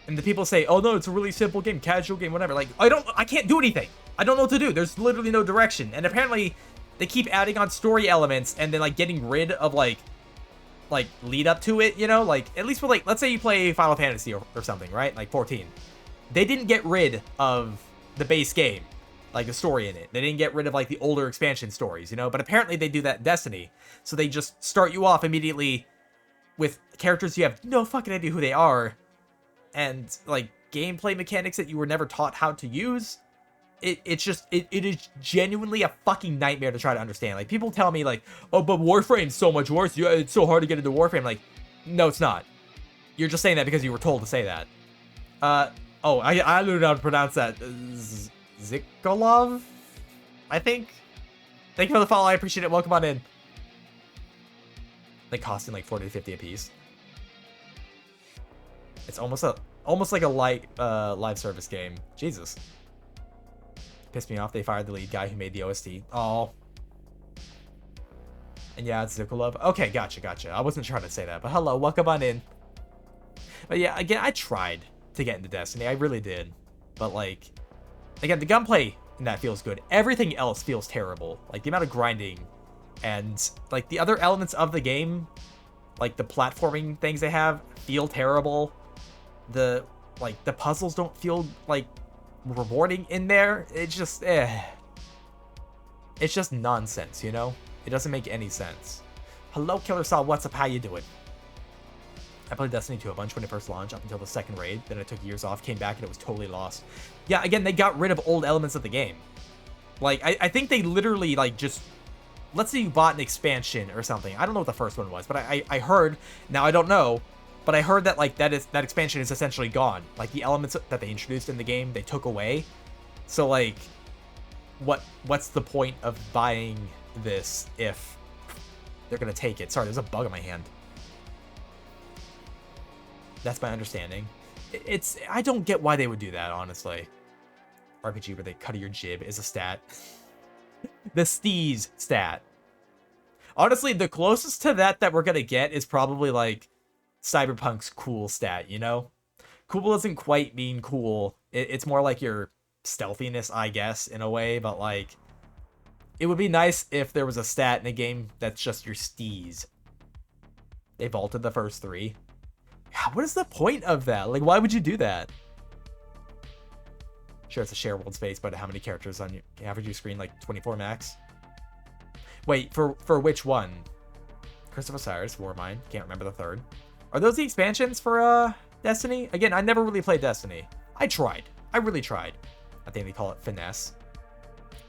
and the people say, oh no, it's a really simple game, casual game, whatever. Like, I can't do anything. I don't know what to do. There's literally no direction. And apparently, they keep adding on story elements and then, like, getting rid of, like lead up to it, you know? Like, at least with, like, let's say you play Final Fantasy or something, right? Like 14. They didn't get rid of the base game, like the story in it. They didn't get rid of, like, the older expansion stories, you know? But apparently they do that in Destiny. So they just start you off immediately with characters you have no fucking idea who they are, and, like, gameplay mechanics that you were never taught how to use. It is genuinely a fucking nightmare to try to understand. Like, people tell me, like, oh, but Warframe's so much worse. It's so hard to get into Warframe. Like, no, it's not. You're just saying that because you were told to say that. Oh, I don't know how to pronounce that. Zikolov? I think? Thank you for the follow. I appreciate it. Welcome on in. They costing like 40 to 50 a piece. It's almost like a live service game. Jesus. Pissed me off. They fired the lead guy who made the OST. Oh. And yeah, it's Zikolov. Okay, gotcha. I wasn't trying to say that, but hello, welcome on in. But yeah, again, I tried to get into Destiny. I really did. But, like, again, the gunplay in that feels good. Everything else feels terrible. Like, the amount of grinding and, like, the other elements of the game, like the platforming things they have, feel terrible. The puzzles don't feel, like, rewarding in there. It's just it's just nonsense, you know? It doesn't make any sense. Hello, Killer Saw, what's up? How you doing? I played Destiny 2 a bunch when it first launched up until the second raid. Then I took years off, came back, and it was totally lost. Yeah, again, they got rid of old elements of the game. Like, I think they literally, like, just... Let's say you bought an expansion or something. I don't know what the first one was, but I heard... Now, I don't know, but I heard that, like, that expansion is essentially gone. Like, the elements that they introduced in the game, they took away. So, like, what's the point of buying this if they're gonna take it? Sorry, there's a bug in my hand. That's my understanding. I don't get why they would do that, honestly. RPG where they cut your jib is a stat. The Steez stat. Honestly, the closest to that we're gonna get is probably, like, Cyberpunk's cool stat, you know? Cool doesn't quite mean cool. It's more like your stealthiness, I guess, in a way, but, like, it would be nice if there was a stat in a game that's just your steez. They vaulted the first 3. What is the point of that? Like, why would you do that? Sure, it's a share world space, but how many characters on your average screen? Like 24 max? Wait, for which one? Curse of Osiris, Warmind. Can't remember the third. Are those the expansions for Destiny? Again, I never really played Destiny. I tried. I really tried. I think they call it finesse.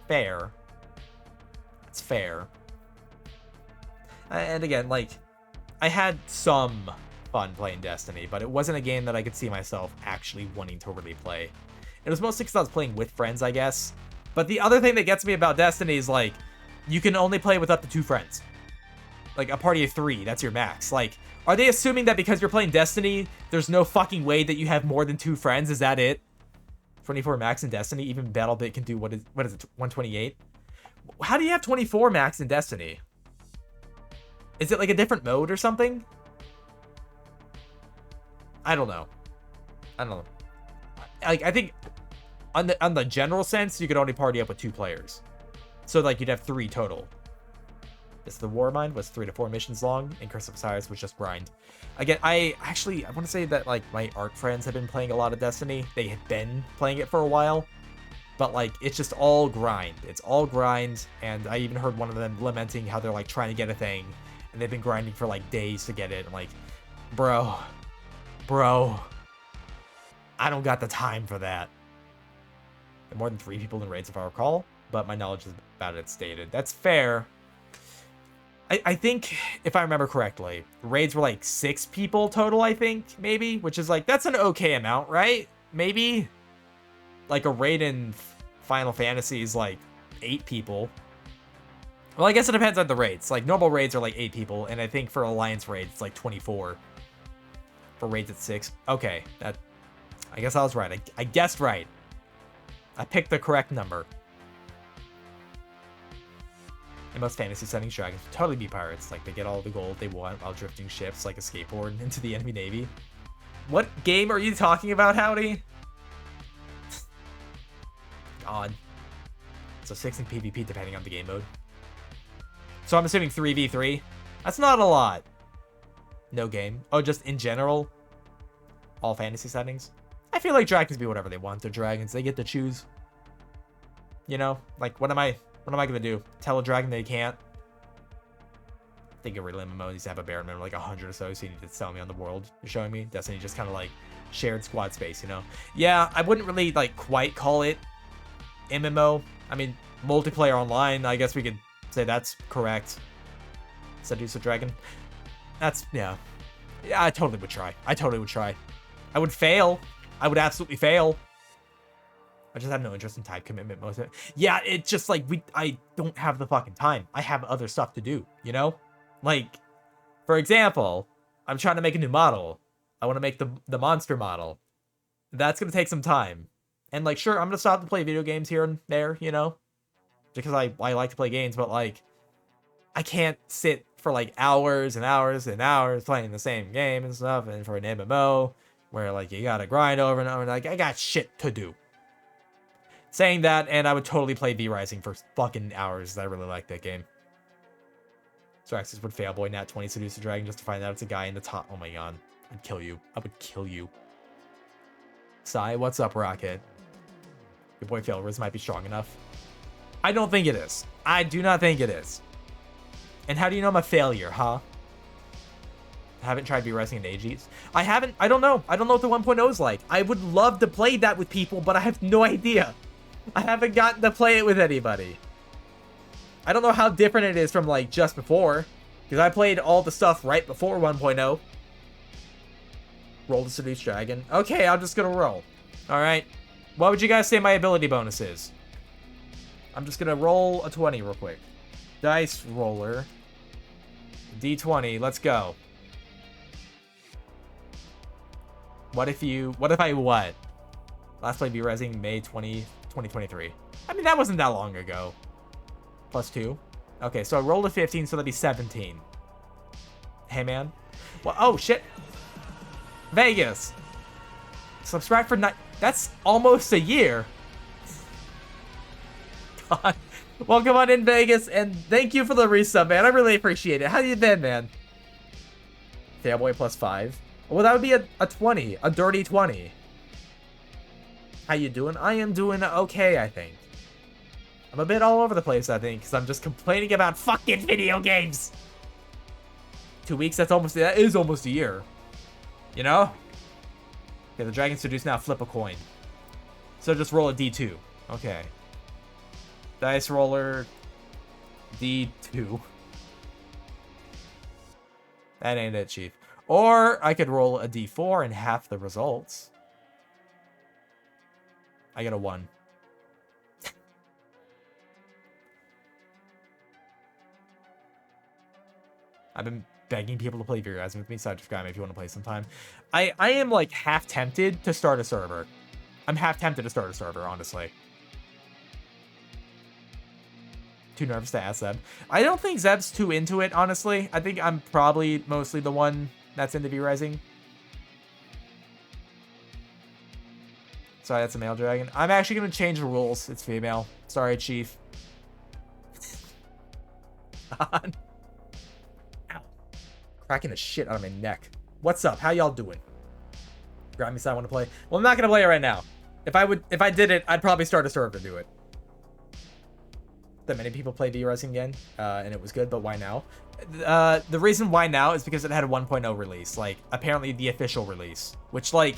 Fair. It's fair. And again, like, I had some fun playing Destiny, but it wasn't a game that I could see myself actually wanting to really play. It was mostly because I was playing with friends, I guess. But the other thing that gets me about Destiny is, like, you can only play with up to 2 friends. Like, a party of 3, that's your max. Like, are they assuming that because you're playing Destiny, there's no fucking way that you have more than 2 friends? Is that it? 24 max in Destiny? Even BattleBit can do, what is it, 128? How do you have 24 max in Destiny? Is it like a different mode or something? I don't know. Like, I think on the general sense, you could only party up with 2 players. So, like, you'd have 3 total. The Warmind was 3 to 4 missions long, and Curse of Osiris was just grind. Again, I want to say that, like, my art friends have been playing a lot of Destiny. They had been playing it for a while. But like, it's just all grind. It's all grind. And I even heard one of them lamenting how they're like trying to get a thing, and they've been grinding for like days to get it. I'm like, bro, I don't got the time for that. There are more than 3 people in raids if I recall, but my knowledge is about it stated. That's fair. I think, if I remember correctly, raids were like 6 people total, I think, maybe, which is like, that's an okay amount, right? Maybe? Like a raid in Final Fantasy is like 8 people. Well, I guess it depends on the raids. Like, normal raids are like 8 people, and I think for Alliance raids, it's like 24. For raids at 6. Okay, I guess I was right. I guessed right. I picked the correct number. In most fantasy settings, dragons would totally be pirates. Like, they get all the gold they want while drifting ships like a skateboard into the enemy navy. What game are you talking about, Howdy? God. So 6 in PvP depending on the game mode. So I'm assuming 3v3. That's not a lot. No game. Oh, just in general? All fantasy settings? I feel like dragons be whatever they want. They're dragons. They get to choose. You know? Like, what am I gonna do? Tell a dragon they can't? I think every MMO needs to have a bare minimum, like 100 or so you need to tell me on the world you're showing me. Destiny just kind of like shared squad space, you know? Yeah, I wouldn't really like quite call it MMO. I mean, multiplayer online, I guess we could say that's correct. Seduce a dragon. That's, yeah. Yeah, I totally would try. I would fail. I would absolutely fail. I just have no interest in time commitment most of it. Yeah, it's just like, I don't have the fucking time. I have other stuff to do, you know? Like, for example, I'm trying to make a new model. I want to make the monster model. That's going to take some time. And like, sure, I'm going to stop to play video games here and there, you know? Because I like to play games, but like, I can't sit for like hours and hours and hours playing the same game and stuff. And for an MMO, where like, you got to grind over and over, and like, I got shit to do. Saying that, and I would totally play V-Rising for fucking hours. I really like that game. Straxus would fail boy nat 20 seduce a dragon just to find out it's a guy in the top. Oh my god. I'd kill you. I would kill you. Sai, what's up, Rocket? Your boy fail Riz might be strong enough. I don't think it is. I do not think it is. And how do you know I'm a failure, huh? I haven't tried V-Rising in ages. I haven't. I don't know. I don't know what the 1.0 is like. I would love to play that with people, but I have no idea. I haven't gotten to play it with anybody. I don't know how different it is from like just before, because I played all the stuff right before 1.0. Roll to seduce dragon. Okay, I'm just gonna roll. All right. What would you guys say my ability bonus is? I'm just gonna roll a 20 real quick. Dice roller. D20. Let's go. What if I what? Last played V-Rising May 2023. I mean, that wasn't that long ago. +2. Okay, so I rolled a 15, so that'd be 17. Hey, man. Well, oh, shit. Vegas. Subscribe for that's almost a year. God. Welcome on in, Vegas, and thank you for the resub, man. I really appreciate it. How you been, man? Failboy +5. Well, that would be a 20. A dirty 20. How you doing? I am doing okay, I think. I'm a bit all over the place, I think, because I'm just complaining about fucking video games. 2 weeks, that is almost a year. You know? Okay, the dragon seduce now. Flip a coin. So just roll a D2. Okay. Dice roller. D2. That ain't it, Chief. Or I could roll a D4 and half the results. I got a 1. I've been begging people to play V-Rising with me, so subscribe if you want to play sometime. I am like half tempted to start a server. I'm half tempted to start a server, honestly. Too nervous to ask Zeb. I don't think Zeb's too into it, honestly. I think I'm probably mostly the one that's into V-Rising. Sorry, that's a male dragon. I'm actually going to change the rules. It's female. Sorry, Chief. Ow. Cracking the shit out of my neck. What's up? How y'all doing? Grab me so I want to play. Well, I'm not going to play it right now. If I did it, I'd probably start a server to do it. That many people play V-Rising again, and it was good, but why now? The reason why now is because it had a 1.0 release, like, apparently the official release, which, like,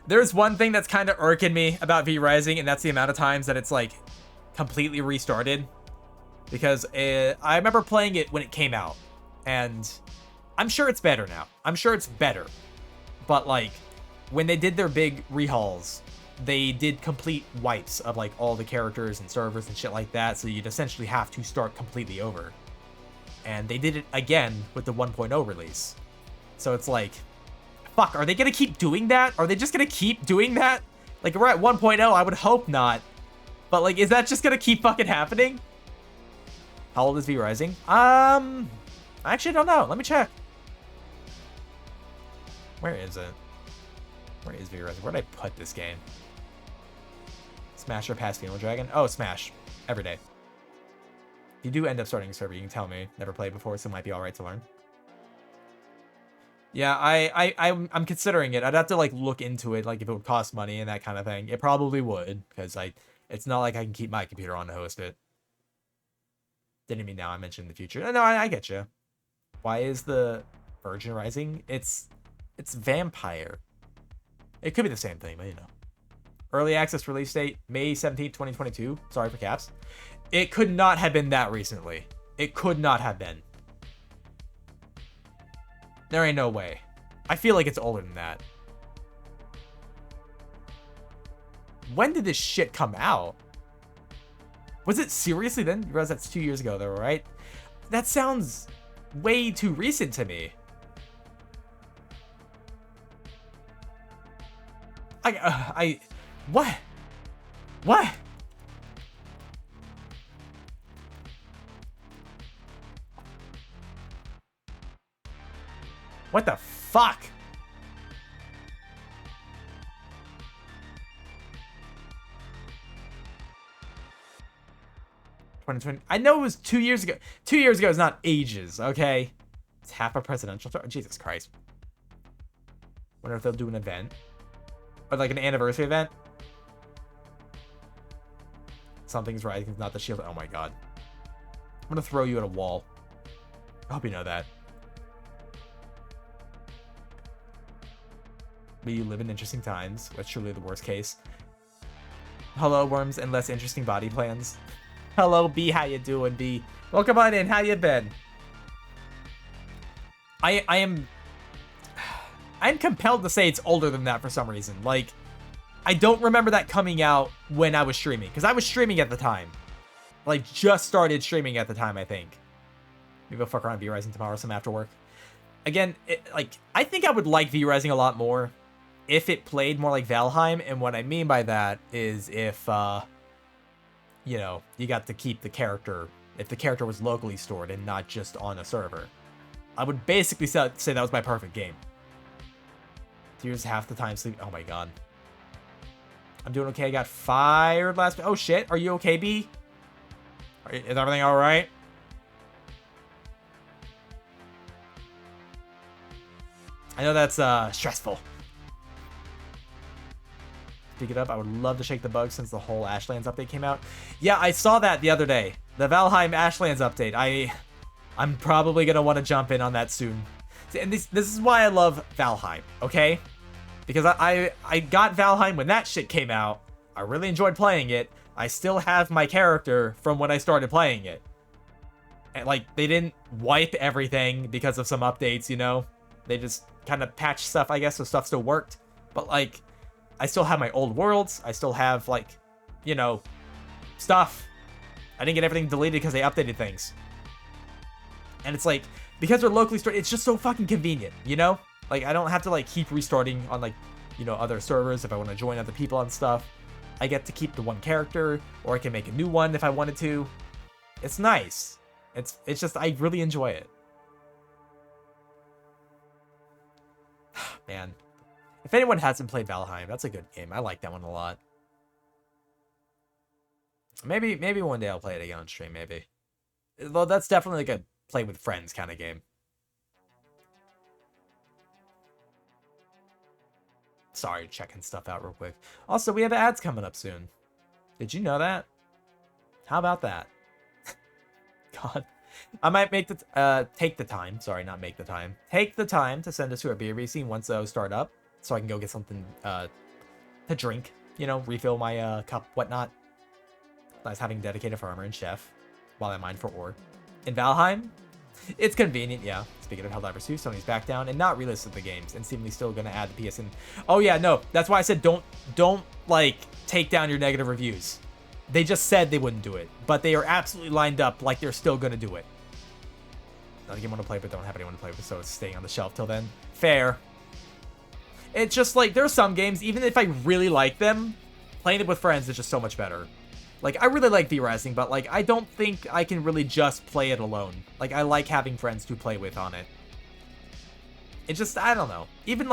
there's one thing that's kind of irking me about V-Rising, and that's the amount of times that it's, like, completely restarted. Because I remember playing it when it came out, and I'm sure it's better now. I'm sure it's better. But, like, when they did their big rehauls, they did complete wipes of, like, all the characters and servers and shit like that, so you'd essentially have to start completely over. And they did it again with the 1.0 release. So it's like, fuck, are they gonna keep doing that? Are they just gonna keep doing that? Like, we're at 1.0, I would hope not. But, like, is that just gonna keep fucking happening? How old is V-Rising? I actually don't know. Let me check. Where is it? Where is V-Rising? Where did I put this game? Smash or pass Female Dragon? Oh, Smash. Every day. If you do end up starting a server, you can tell me. Never played before, so it might be alright to learn. Yeah, I'm considering it. I'd have to, like, look into it, like, if it would cost money and that kind of thing. It probably would, because, like, it's not like I can keep my computer on to host it. Didn't mean now, I mentioned in the future. No, I get you. Why is the Virgin Rising? It's Vampire. It could be the same thing, but you know. Early access release date, May 17th, 2022. Sorry for caps. It could not have been that recently. It could not have been. There ain't no way. I feel like it's older than that. When did this shit come out? Was it seriously then? You realize that's 2 years ago though, right? That sounds way too recent to me. What? What? What the fuck? I know it was 2 years ago. 2 years ago is not ages, okay? It's half a presidential term. Jesus Christ. Wonder if they'll do an event. Or like an anniversary event. Something's right. It's not the shield. Oh my god. I'm gonna throw you at a wall. I hope you know that. But you live in interesting times. That's truly the worst case. Hello, worms and less interesting body plans. Hello, B. How you doing, B? Welcome on in. How you been? I'm compelled to say it's older than that for some reason. Like, I don't remember that coming out when I was streaming. Because I was streaming at the time. Like, just started streaming at the time, I think. Maybe I'll fuck around V-Rising tomorrow, some after work. Again, I think I would like V-Rising a lot more if it played more like Valheim. And what I mean by that is if, you know, you got to keep the character, if the character was locally stored and not just on a server. I would basically say that was my perfect game. Here's half the time sleep. Oh my god. I'm doing okay. I got fired last. Oh shit. Are you okay, B? Is everything alright? I know that's stressful. Pick it up. I would love to shake the bug since the whole Ashlands update came out. Yeah, I saw that the other day. The Valheim Ashlands update. I'm probably gonna want to jump in on that soon. And this is why I love Valheim, okay? Because I got Valheim when that shit came out. I really enjoyed playing it. I still have my character from when I started playing it. And like, they didn't wipe everything because of some updates, you know? They just kind of patched stuff, I guess, so stuff still worked. But like, I still have my old worlds. I still have like, you know, stuff. I didn't get everything deleted because they updated things. And it's like, because they're locally stored, it's just so fucking convenient, you know? Like, I don't have to like keep restarting on like, you know, other servers if I want to join other people and stuff. I get to keep the one character, or I can make a new one if I wanted to. It's nice. It's just, I really enjoy it. Man. If anyone hasn't played Valheim, that's a good game. I like that one a lot. Maybe one day I'll play it again on stream, maybe. Well, that's definitely like a play with friends kind of game. Sorry, checking stuff out real quick. Also, we have ads coming up soon. Did you know that? How about that? God. I might make the take the time. Sorry, not make the time. Take the time to send us to our BRB scene once those start up, so I can go get something to drink. You know, refill my cup, whatnot. Nice having dedicated farmer and chef while I mine for ore. In Valheim, it's convenient, yeah. Speaking of Helldivers 2, Sony's back down and not relisted the games, and seemingly still gonna add the PSN. Oh yeah, no, that's why I said don't like take down your negative reviews. They just said they wouldn't do it, but they are absolutely lined up like they're still gonna do it. Not a game I want to play, but don't have anyone to play with, so it's staying on the shelf till then. Fair. It's just like, there are some games, even if I really like them, playing it with friends is just so much better. Like, I really like V-Rising, but like, I don't think I can really just play it alone. Like, I like having friends to play with on it. It just, I don't know. Even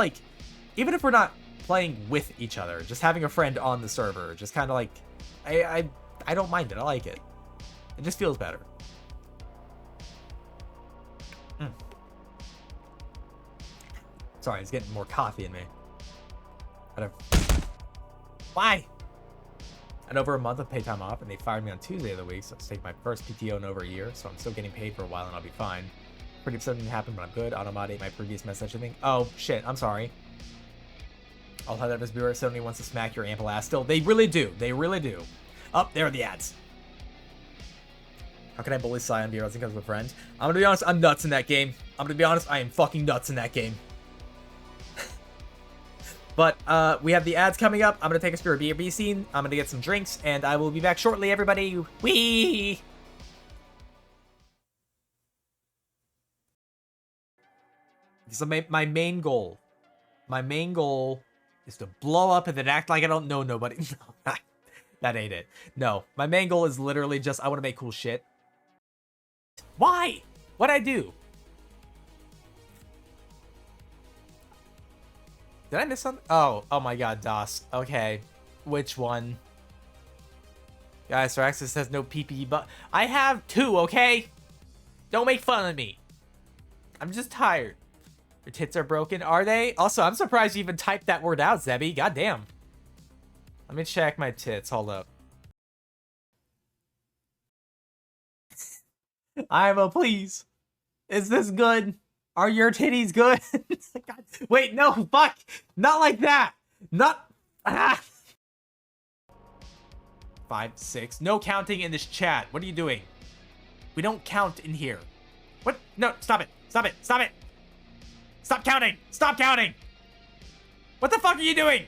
if we're not playing with each other, just having a friend on the server, just kind of like, I don't mind it. I like it. It just feels better. Sorry, it's getting more coffee in me. Why? And over a month of pay time off, and they fired me on Tuesday of the week, so it's taking my first PTO in over a year, so I'm still getting paid for a while and I'll be fine. Pretty upset didn't happen, but I'm good. Automod ate my previous message, I think. Oh, shit, I'm sorry. All Helldivers viewer suddenly wants to smack your ample ass still. They really do. They really do. Oh, there are the ads. How can I bully Sion because of a friend? I'm gonna be honest, I'm nuts in that game. I'm gonna be honest, I am fucking nuts in that game. But we have the ads coming up. I'm gonna take us to a BRB scene. I'm gonna get some drinks, and I will be back shortly, everybody. Whee! So my main goal is to blow up and then act like I don't know nobody. No, that ain't it. No, my main goal is literally just I want to make cool shit. Why? What'd I do? Did I miss something? Oh my god, DOS. Okay. Which one? Guys, Saraxis has no PPE, but I have two, okay? Don't make fun of me. I'm just tired. Your tits are broken, are they? Also, I'm surprised you even typed that word out, Zebby. Goddamn. Let me check my tits. Hold up. Imo, please. Is this good? Are your titties good? God. Wait, no, fuck. Not like that. Not. Ah. 5, 6. No counting in this chat. What are you doing? We don't count in here. What? No, stop it. Stop it. Stop it. Stop counting. Stop counting. What the fuck are you doing?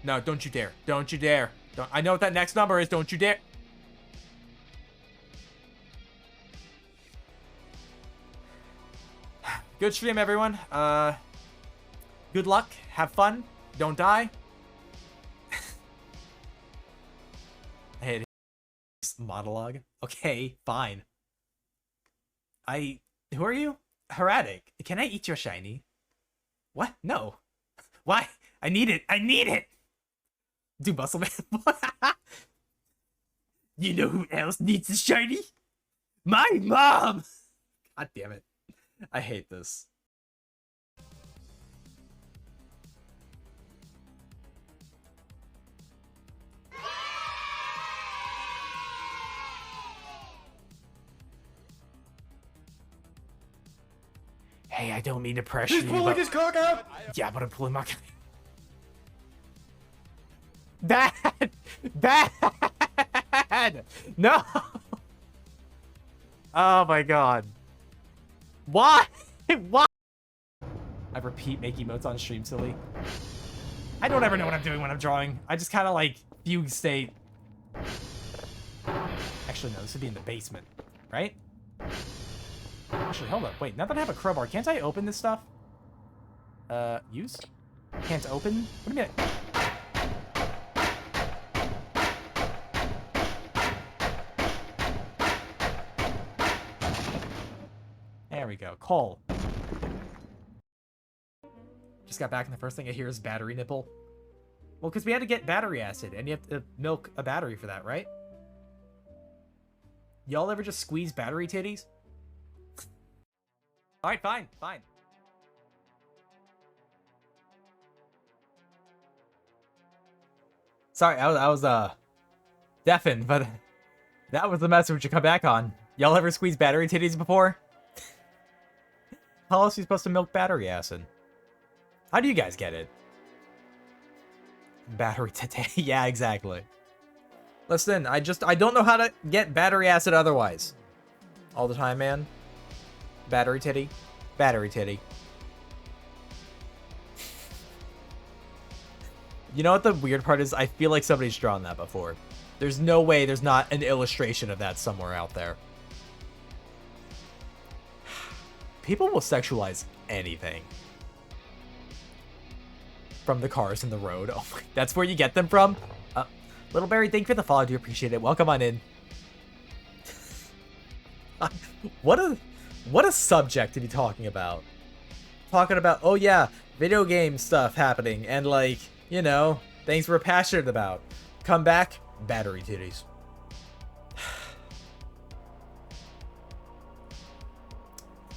No, don't you dare. Don't you dare. Don't. I know what that next number is. Don't you dare. Good stream, everyone. Good luck. Have fun. Don't die. Hey, monologue. Okay, fine. Who are you? Heradic. Can I eat your shiny? What? No. Why? I need it. I need it. Do Muscle Man. You know who else needs a shiny? My mom. God damn it. I hate this. Hey, I don't mean to pressure you, Pulling but... his cock out! Yeah, but I'm pulling my... Bad! Bad! No! Oh my god. Why? Why? I repeat make emotes on stream, silly. I don't ever know what I'm doing when I'm drawing. I just kind of like fugue state. Actually, no, this would be in the basement, right? Actually, hold up. Wait, now that I have a crowbar, can't I open this stuff? Use? Can't open? What do you mean? There we go. Call. Just got back and the first thing I hear is battery nipple. Well, because we had to get battery acid, and you have to milk a battery for that, right? Y'all ever just squeeze battery titties? Alright, fine, fine. Sorry, I was deafened, but that was the message to come back on. Y'all ever squeeze battery titties before? How else are you supposed to milk battery acid? How do you guys get it? Battery titty. Yeah, exactly. Listen, I don't know how to get battery acid otherwise. All the time, man. Battery titty. Battery titty. You know what the weird part is? I feel like somebody's drawn that before. There's no way there's not an illustration of that somewhere out there. People will sexualize anything. From the cars in the road. Oh my, that's where you get them from? Little Barry, thank you for the follow. I do appreciate it. Welcome on in. What a subject to be talking about. Talking about, oh yeah, video game stuff happening and like, you know, things we're passionate about. Come back, battery titties.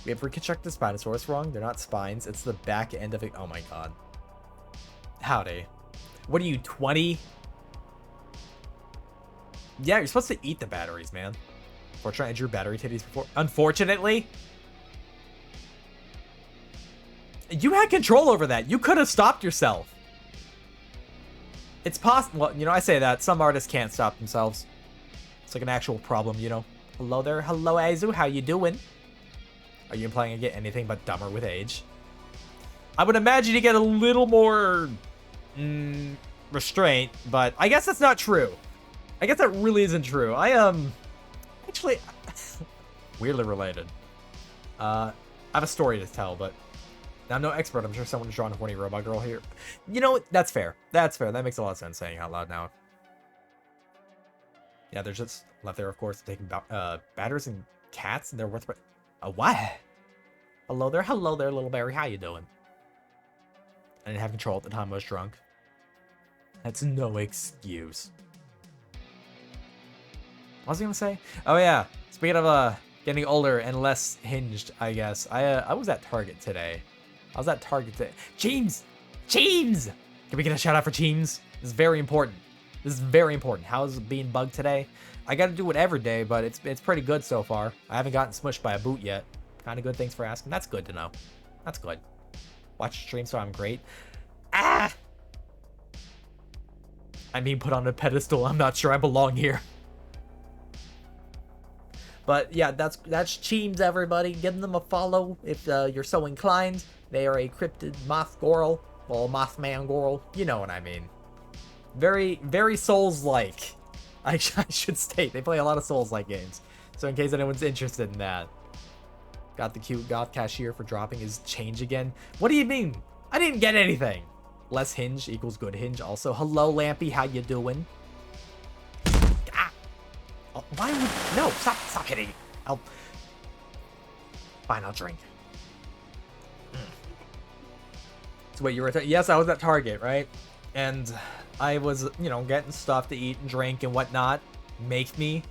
We have reconstructed the Spinosaurus wrong. They're not spines. It's the back end of it. Oh my god. Howdy. What are you, 20? Yeah, you're supposed to eat the batteries, man. Fortunately, I drew battery titties before. Unfortunately. You had control over that. You could have stopped yourself. It's possible. Well, you know, I say that. Some artists can't stop themselves. It's like an actual problem, you know. Hello there. Hello, Azu. How you doing? Are you implying I get anything but dumber with age? I would imagine you get a little more restraint, but I guess that's not true. I guess that really isn't true. I actually weirdly related. I have a story to tell, but I'm no expert. I'm sure someone's drawn a horny robot girl here. You know, that's fair. That's fair. That makes a lot of sense saying out loud now. Yeah, there's just left there, of course, taking batters and cats, and they're worth. What? Hello there, little Barry. How you doing? I didn't have control at the time I was drunk. That's no excuse. What was I gonna say? Oh yeah, speaking of getting older and less hinged, I guess. I was at Target today. I was at Target today. Cheems! Cheems! Can we get a shout out for Cheems? This is very important. This is very important. How's it being bugged today? I gotta do it every day, but it's pretty good so far. I haven't gotten smushed by a boot yet. Kinda good, thanks for asking. That's good to know. That's good. Watch stream so I'm great. Ah! I'm being put on a pedestal. I'm not sure I belong here. But yeah, that's Cheems, everybody. Give them a follow if you're so inclined. They are a cryptid moth goral. Well, Mothman goral. You know what I mean. Very, very Souls-like. I should state. They play a lot of Souls-like games. So in case anyone's interested in that. Got the cute goth cashier for dropping his change again. What do you mean? I didn't get anything. Less hinge equals good hinge also. Hello, Lampy. How you doing? Ah. Oh, why would... No, stop hitting. Fine, I'll drink. So wait, you were at... Yes, I was at Target, right? And I was, you know, getting stuff to eat and drink and whatnot. Make me.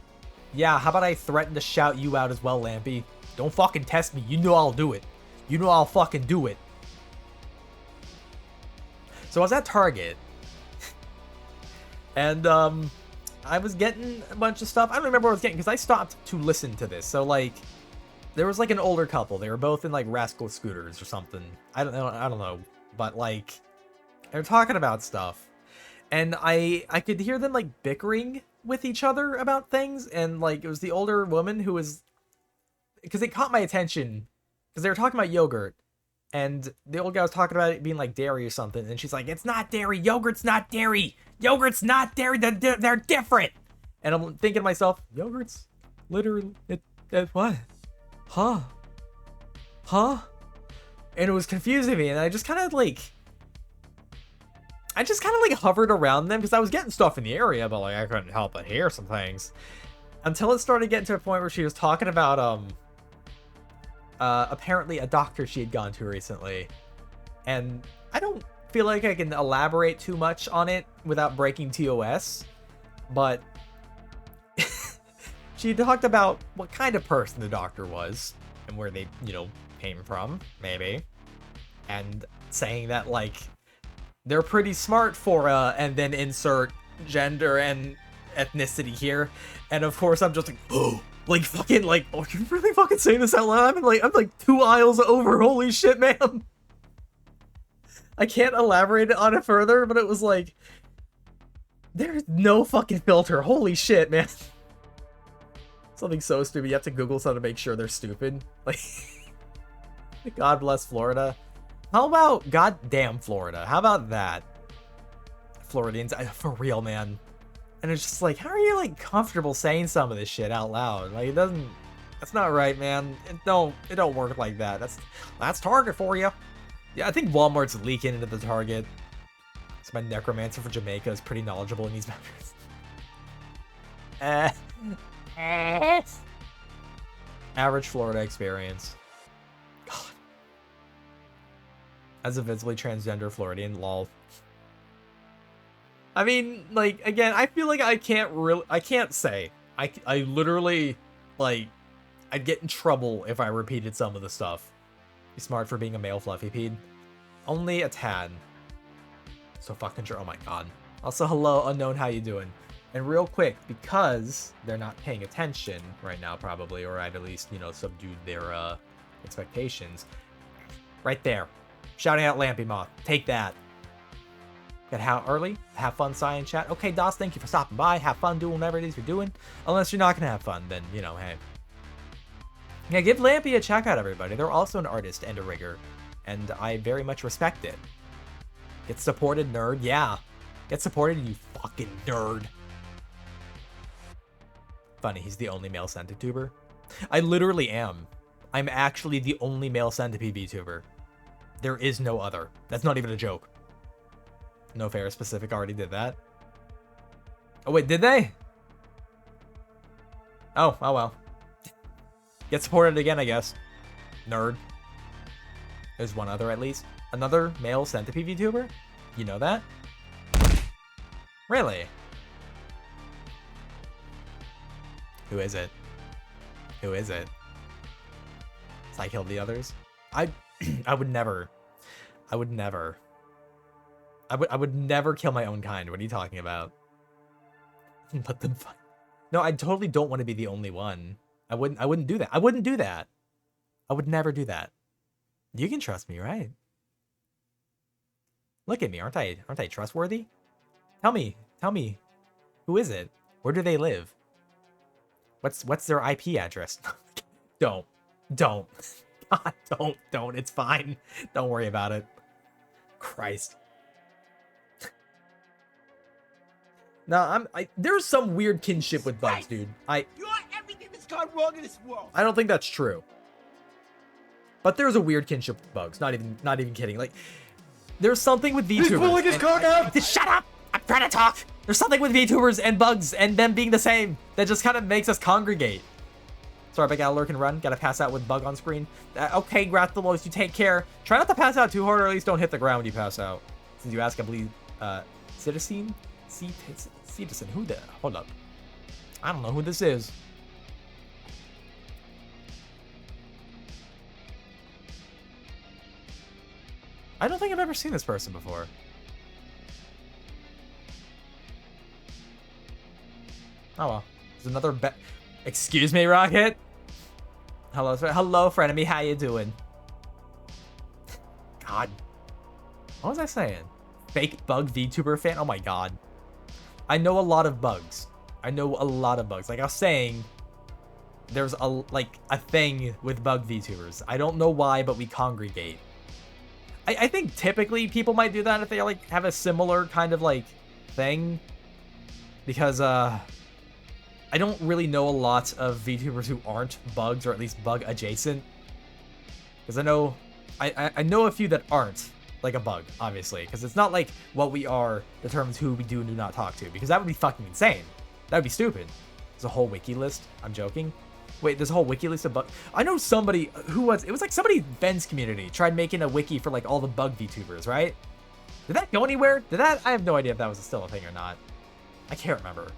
Yeah, how about I threaten to shout you out as well, Lampy? Don't fucking test me. You know I'll do it. You know I'll fucking do it. So I was at Target. And, I was getting a bunch of stuff. I don't remember what I was getting because I stopped to listen to this. So, like, there was, like, an older couple. They were both in, like, Rascal scooters or something. I don't know. But, like, they're talking about stuff. And I could hear them, like, bickering with each other about things. And, like, it was the older woman who was... Because it caught my attention. Because they were talking about yogurt. And the old guy was talking about it being, like, dairy or something. And she's like, it's not dairy. Yogurt's not dairy. Yogurt's not dairy. They're different. And I'm thinking to myself, yogurt's literally... what? Huh? And it was confusing me. And I just kind of, like... hovered around them because I was getting stuff in the area, but like I couldn't help but hear some things. Until it started getting to a point where she was talking about apparently a doctor she had gone to recently. And I don't feel like I can elaborate too much on it without breaking TOS, but she talked about what kind of person the doctor was and where they, you know, came from, maybe. And saying that like they're pretty smart for and then insert gender and ethnicity here, and of course I'm just like, oh, like fucking like, oh, you really fucking saying this out loud? I'm like 2 aisles over. Holy shit, man. I can't elaborate on it further, but it was like, there's no fucking filter. Holy shit, man. Something so stupid. You have to Google something to make sure they're stupid. Like, God bless Florida. How about goddamn Florida? How about that? Floridians, for real, man. And it's just like, how are you like comfortable saying some of this shit out loud? Like, it doesn't. That's not right, man. It don't work like that. That's Target for you. Yeah, I think Walmart's leaking into the Target. So my necromancer for Jamaica is pretty knowledgeable in these matters. Average Florida experience. God. As a visibly transgender Floridian, lol. I mean, like, again, I feel like I can't say. I literally, like, I'd get in trouble if I repeated some of the stuff. Be smart for being a male fluffy pede. Only a tad. So fucking sure. Oh my god. Also, hello, unknown, how you doing? And real quick, because they're not paying attention right now, probably, or I've at least, you know, subdued their expectations. Right there. Shouting out Lampy Moth. Take that. Got how early? Have fun, Sai in chat. Okay, Das, thank you for stopping by. Have fun doing whatever it is you're doing. Unless you're not going to have fun, then, you know, hey. Yeah, give Lampy a check out, everybody. They're also an artist and a rigger. And I very much respect it. Get supported, nerd. Yeah. Get supported, you fucking nerd. Funny, he's the only male centituber. I literally am. I'm actually the only male centipede VTuber. There is no other. That's not even a joke. No Fair Specific already did that. Oh wait, did they? Oh well. Get supported again, I guess. Nerd. There's one other at least. Another male centipede VTuber? You know that? Really? Who is it? Who is it? So I killed the others? I would never. I would never kill my own kind. What are you talking about? Let them fight. No, I totally don't want to be the only one. I wouldn't do that. I wouldn't do that. I would never do that. You can trust me, right? Look at me. Aren't I trustworthy? Tell me. Who is it? Where do they live? What's their IP address? Don't. God, don't. It's fine. Don't worry about it. Christ. No, there's some weird kinship with bugs, dude. You're everything that's gone wrong in this world. I don't think that's true. But there's a weird kinship with bugs. Not even kidding. Like, there's something with VTubers. He's pulling his cock out. Shut up! I'm trying to talk. There's something with VTubers and bugs and them being the same that just kind of makes us congregate. Sorry, but I gotta lurk and run. Gotta pass out with bug on screen. Okay, Grathelos, you take care. Try not to pass out too hard, or at least don't hit the ground when you pass out. Since you ask, I believe, Citizen? Citizen, who the? Hold up. I don't know who this is. I don't think I've ever seen this person before. Oh well. There's another Excuse me, Rocket? Hello, frenemy, how you doing? God. What was I saying? Fake bug VTuber fan? Oh my god. I know a lot of bugs. Like I was saying, there's a thing with bug VTubers. I don't know why, but we congregate. I think typically people might do that if they like have a similar kind of like thing. Because I don't really know a lot of VTubers who aren't bugs, or at least bug adjacent. Because I know a few that aren't like a bug, obviously. Because it's not like what we are determines who we do and do not talk to. Because that would be fucking insane. That would be stupid. There's a whole wiki list. I'm joking. Wait, there's a whole wiki list of bugs. I know somebody who was, it was like somebody in Ben's community tried making a wiki for like all the bug VTubers, right? Did that go anywhere? I have no idea if that was still a thing or not. I can't remember.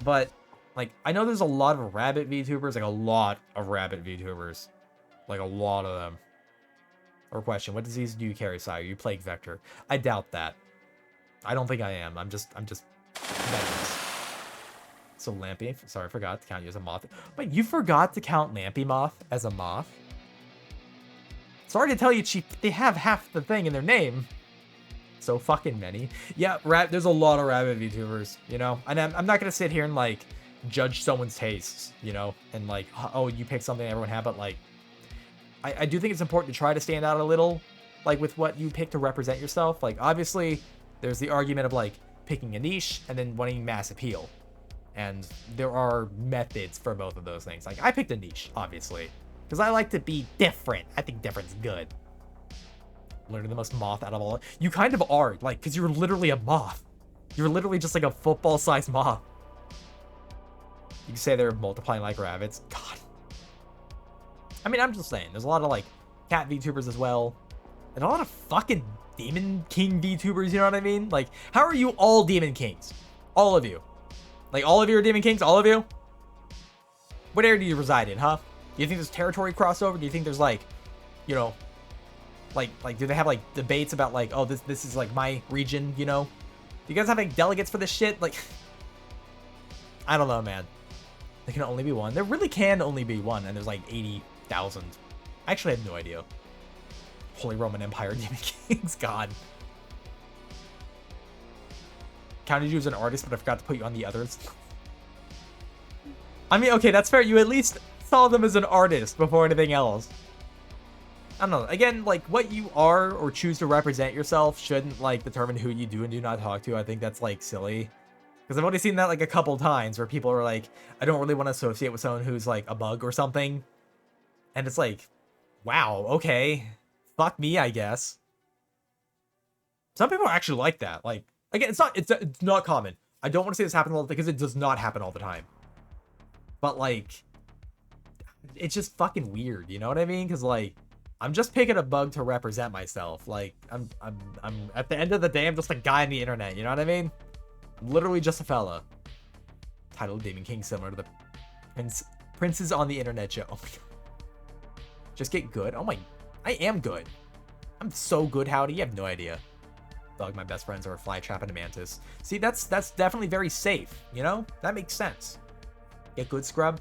But like, I know there's a lot of rabbit VTubers, like a lot of rabbit VTubers. Like a lot of them. Or question, what disease do you carry, Sire? You plague vector. I doubt that. I don't think I am. I'm just venomous. So Lampy, sorry, I forgot to count you as a moth. Wait, you forgot to count Lampy Moth as a moth? Sorry to tell you, Chief, they have half the thing in their name. So fucking many. Yeah, there's a lot of rabbit VTubers, you know? And I'm not gonna sit here and, like, judge someone's tastes, you know? And, like, oh, you picked something everyone had, but, like, I do think it's important to try to stand out a little, like, with what you pick to represent yourself. Like, obviously, there's the argument of, like, picking a niche and then wanting mass appeal. And there are methods for both of those things. Like, I picked a niche, obviously, because I like to be different. I think different's good. Literally the most moth out of all. You kind of are, like, because you're literally a moth. You're literally just like a football-sized moth. You can say they're multiplying like rabbits. God. I mean, I'm just saying. There's a lot of, like, cat VTubers as well. And a lot of fucking Demon King VTubers, you know what I mean? Like, how are you all Demon Kings? All of you. Like, all of you are Demon Kings? All of you? What area do you reside in, huh? Do you think there's territory crossover? Do you think there's, like, you know, like, do they have, like, debates about, like, oh, this is, like, my region, you know? Do you guys have, like, delegates for this shit? Like, I don't know, man. There can only be one. There really can only be one, and there's, like, 80,000. I actually have no idea. Holy Roman Empire Demon Kings, God. Counted you as an artist, but I forgot to put you on the others. I mean, okay, that's fair. You at least saw them as an artist before anything else. I don't know. Again, like, what you are or choose to represent yourself shouldn't, like, determine who you do and do not talk to. I think that's, like, silly. Because I've only seen that, like, a couple times where people are like, I don't really want to associate with someone who's, like, a bug or something. And it's like, wow, okay. Fuck me, I guess. Some people are actually like that. Like, again, it's not common. I don't want to say this happens all the time because it does not happen all the time. But, like, it's just fucking weird, you know what I mean? Because, like, I'm just picking a bug to represent myself. Like, I'm at the end of the day, I'm just a guy on the internet, you know what I mean? I'm literally just a fella. Title Demon King, similar to the Princes on the Internet show. Oh my God. Just get good. Oh my, I am good. I'm so good, Howdy. You have no idea. Dog, my best friends are a flytrap and a mantis. See, that's definitely very safe, you know? That makes sense. Get good, scrub.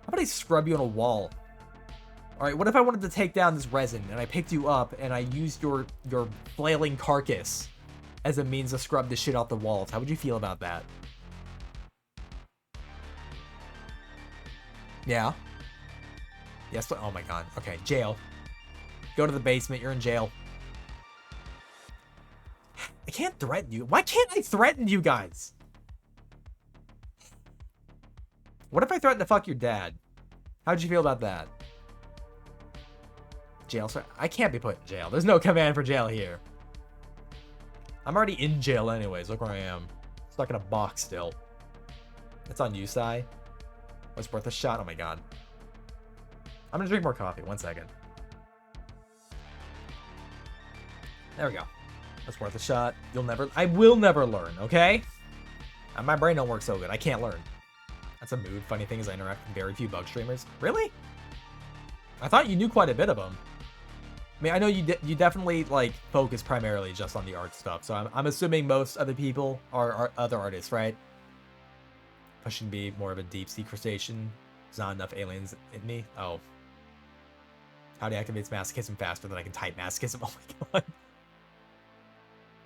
How about I scrub you on a wall? Alright, what if I wanted to take down this resin and I picked you up and I used your flailing carcass as a means to scrub the shit off the walls? How would you feel about that? Yeah. Yes, oh my god. Okay, jail. Go to the basement, you're in jail. I can't threaten you. Why can't I threaten you guys? What if I threatened to fuck your dad? How'd you feel about that? Jail, sir? I can't be put in jail. There's no command for jail here. I'm already in jail anyways. Look where I am. Stuck in a box still. It's on you, Sai. Was worth a shot? Oh my god. I'm gonna drink more coffee. 1 second. There we go. That's worth a shot. I will never learn, okay? My brain don't work so good. I can't learn. That's a mood. Funny thing is I interact with very few bug streamers. Really? I thought you knew quite a bit of them. I mean, I know you definitely, like, focus primarily just on the art stuff, so I'm assuming most other people are other artists, right? Pushing be more of a deep sea crustacean. There's not enough aliens in me. Oh. Howdy activates masochism faster than I can type masochism. Oh my god.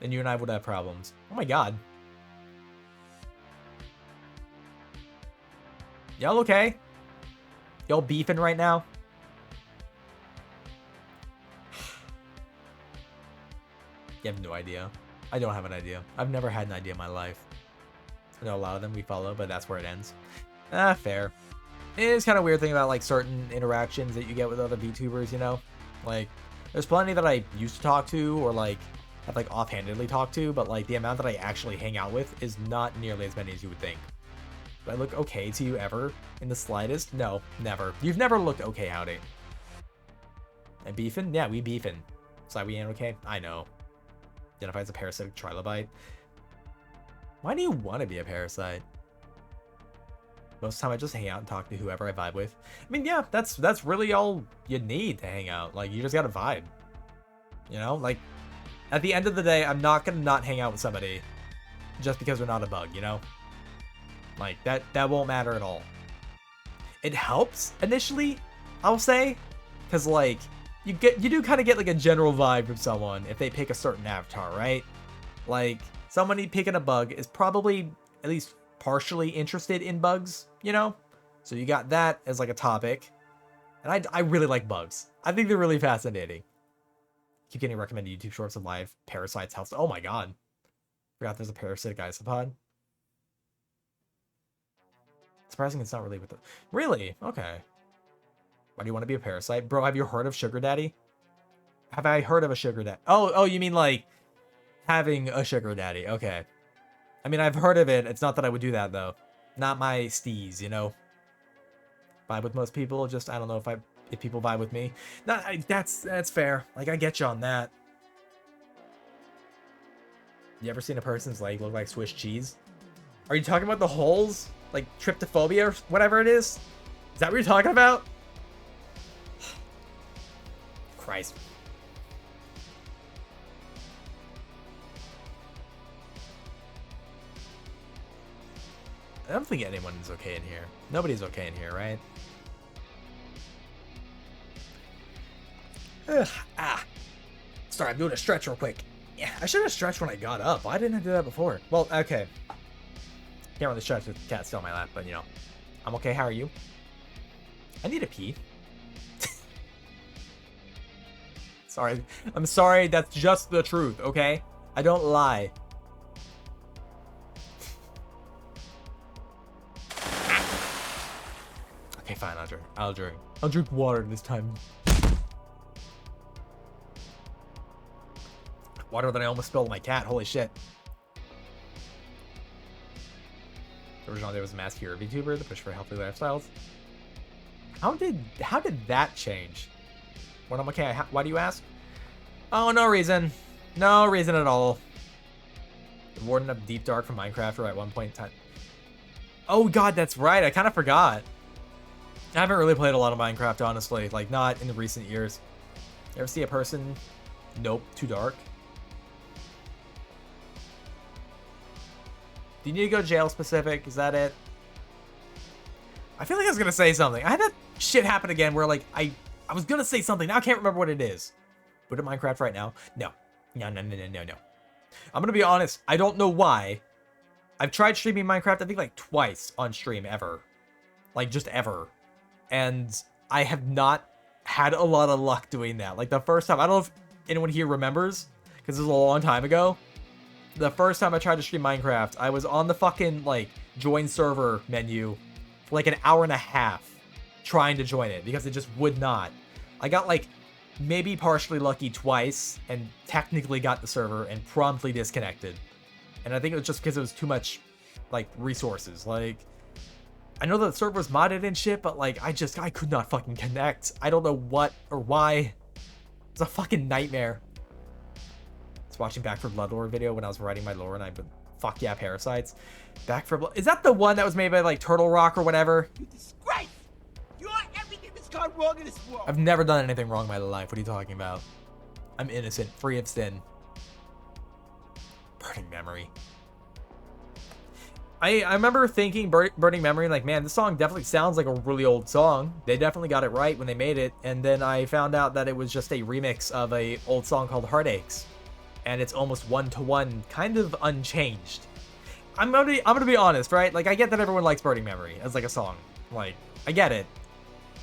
Then you and I would have problems. Oh my god. Y'all okay? Y'all beefing right now? You have no idea. I don't have an idea. I've never had an idea in my life. I know a lot of them we follow, but that's where it ends. Ah, fair. It is kind of weird thing about, like, certain interactions that you get with other VTubers, you know? Like, there's plenty that I used to talk to or, like, have, like, offhandedly talked to, but, like, the amount that I actually hang out with is not nearly as many as you would think. Do I look okay to you ever? In the slightest? No, never. You've never looked okay, Howdy. And beefing? Yeah, we beefing. So we ain't okay? I know. Identified as a parasitic trilobite. Why do you want to be a parasite? Most of the time I just hang out and talk to whoever I vibe with. I mean, yeah, that's really all you need to hang out. Like, you just gotta vibe. You know? Like, at the end of the day, I'm not gonna not hang out with somebody just because they're not a bug, you know? Like, that won't matter at all. It helps initially, I'll say, because, like, you do kind of get, like, a general vibe from someone if they pick a certain avatar, right? Like, somebody picking a bug is probably at least partially interested in bugs, you know? So you got that as, like, a topic. And I really like bugs. I think they're really fascinating. Keep getting recommended YouTube shorts of live parasites health. Oh my god. Forgot there's a parasitic isopod. Surprising it's not really with the... Really? Okay. Why do you want to be a parasite? Bro, have you heard of sugar daddy? Have I heard of a sugar daddy? Oh, you mean like having a sugar daddy. Okay. I mean, I've heard of it. It's not that I would do that though. Not my steez, you know? Vibe with most people. Just, I don't know if people vibe with me. No, that's fair. Like, I get you on that. You ever seen a person's leg look like Swiss cheese? Are you talking about the holes? Like tryptophobia or whatever it is? Is that what you're talking about? Christ. I don't think anyone is okay in here. Nobody's okay in here, right? Ugh, sorry, I'm doing a stretch real quick. Yeah, I should have stretched when I got up. Why didn't I do that before? Well, okay. Can't really stretch with the cat still on my lap, but you know. I'm okay, how are you? I need a pee. Sorry. I'm sorry, that's just the truth, okay? I don't lie. Okay, fine, I'll drink. I'll drink water this time. Water that I almost spilled on my cat, holy shit. Originally there was a mass hero VTuber, the push for healthy lifestyles. How did that change? When I'm okay, why do you ask? Oh, no reason. No reason at all. The Warden of Deep Dark from Minecraft at one point in time. Oh god, that's right, I kind of forgot. I haven't really played a lot of Minecraft, honestly. Like, not in the recent years. You ever see a person? Nope, too dark. Do you need to go jail specific? Is that it? I feel like I was going to say something. I had that shit happen again where, like, I was going to say something. Now I can't remember what it is. Put it in Minecraft right now. No. No. I'm going to be honest. I don't know why. I've tried streaming Minecraft, I think, like, twice on stream ever. Like, just ever. And I have not had a lot of luck doing that. Like, the first time, I don't know if anyone here remembers, because it was a long time ago. The first time I tried to stream Minecraft, I was on the fucking, like, join server menu for, like, an hour and a half trying to join it, because it just would not. I got, like, maybe partially lucky twice, and technically got the server, and promptly disconnected. And I think it was just because it was too much, like, resources. Like, I know that the server was modded and shit, but, like, I could not fucking connect. I don't know what or why. It's a fucking nightmare. I was watching Back 4 Blood lore video when I was writing my lore, and I would, fuck yeah, parasites. Back 4 Blood, is that the one that was made by, like, Turtle Rock or whatever? You disgrace! You are everything that's gone wrong in this world! I've never done anything wrong in my life. What are you talking about? I'm innocent, free of sin. Burning Memory. I remember thinking Burning Memory, like, man, this song definitely sounds like a really old song. They definitely got it right when they made it. And then I found out that it was just a remix of a old song called Heartaches. And it's almost one-to-one, kind of unchanged. I'm gonna be honest, right? Like, I get that everyone likes Burning Memory as, like, a song. Like, I get it.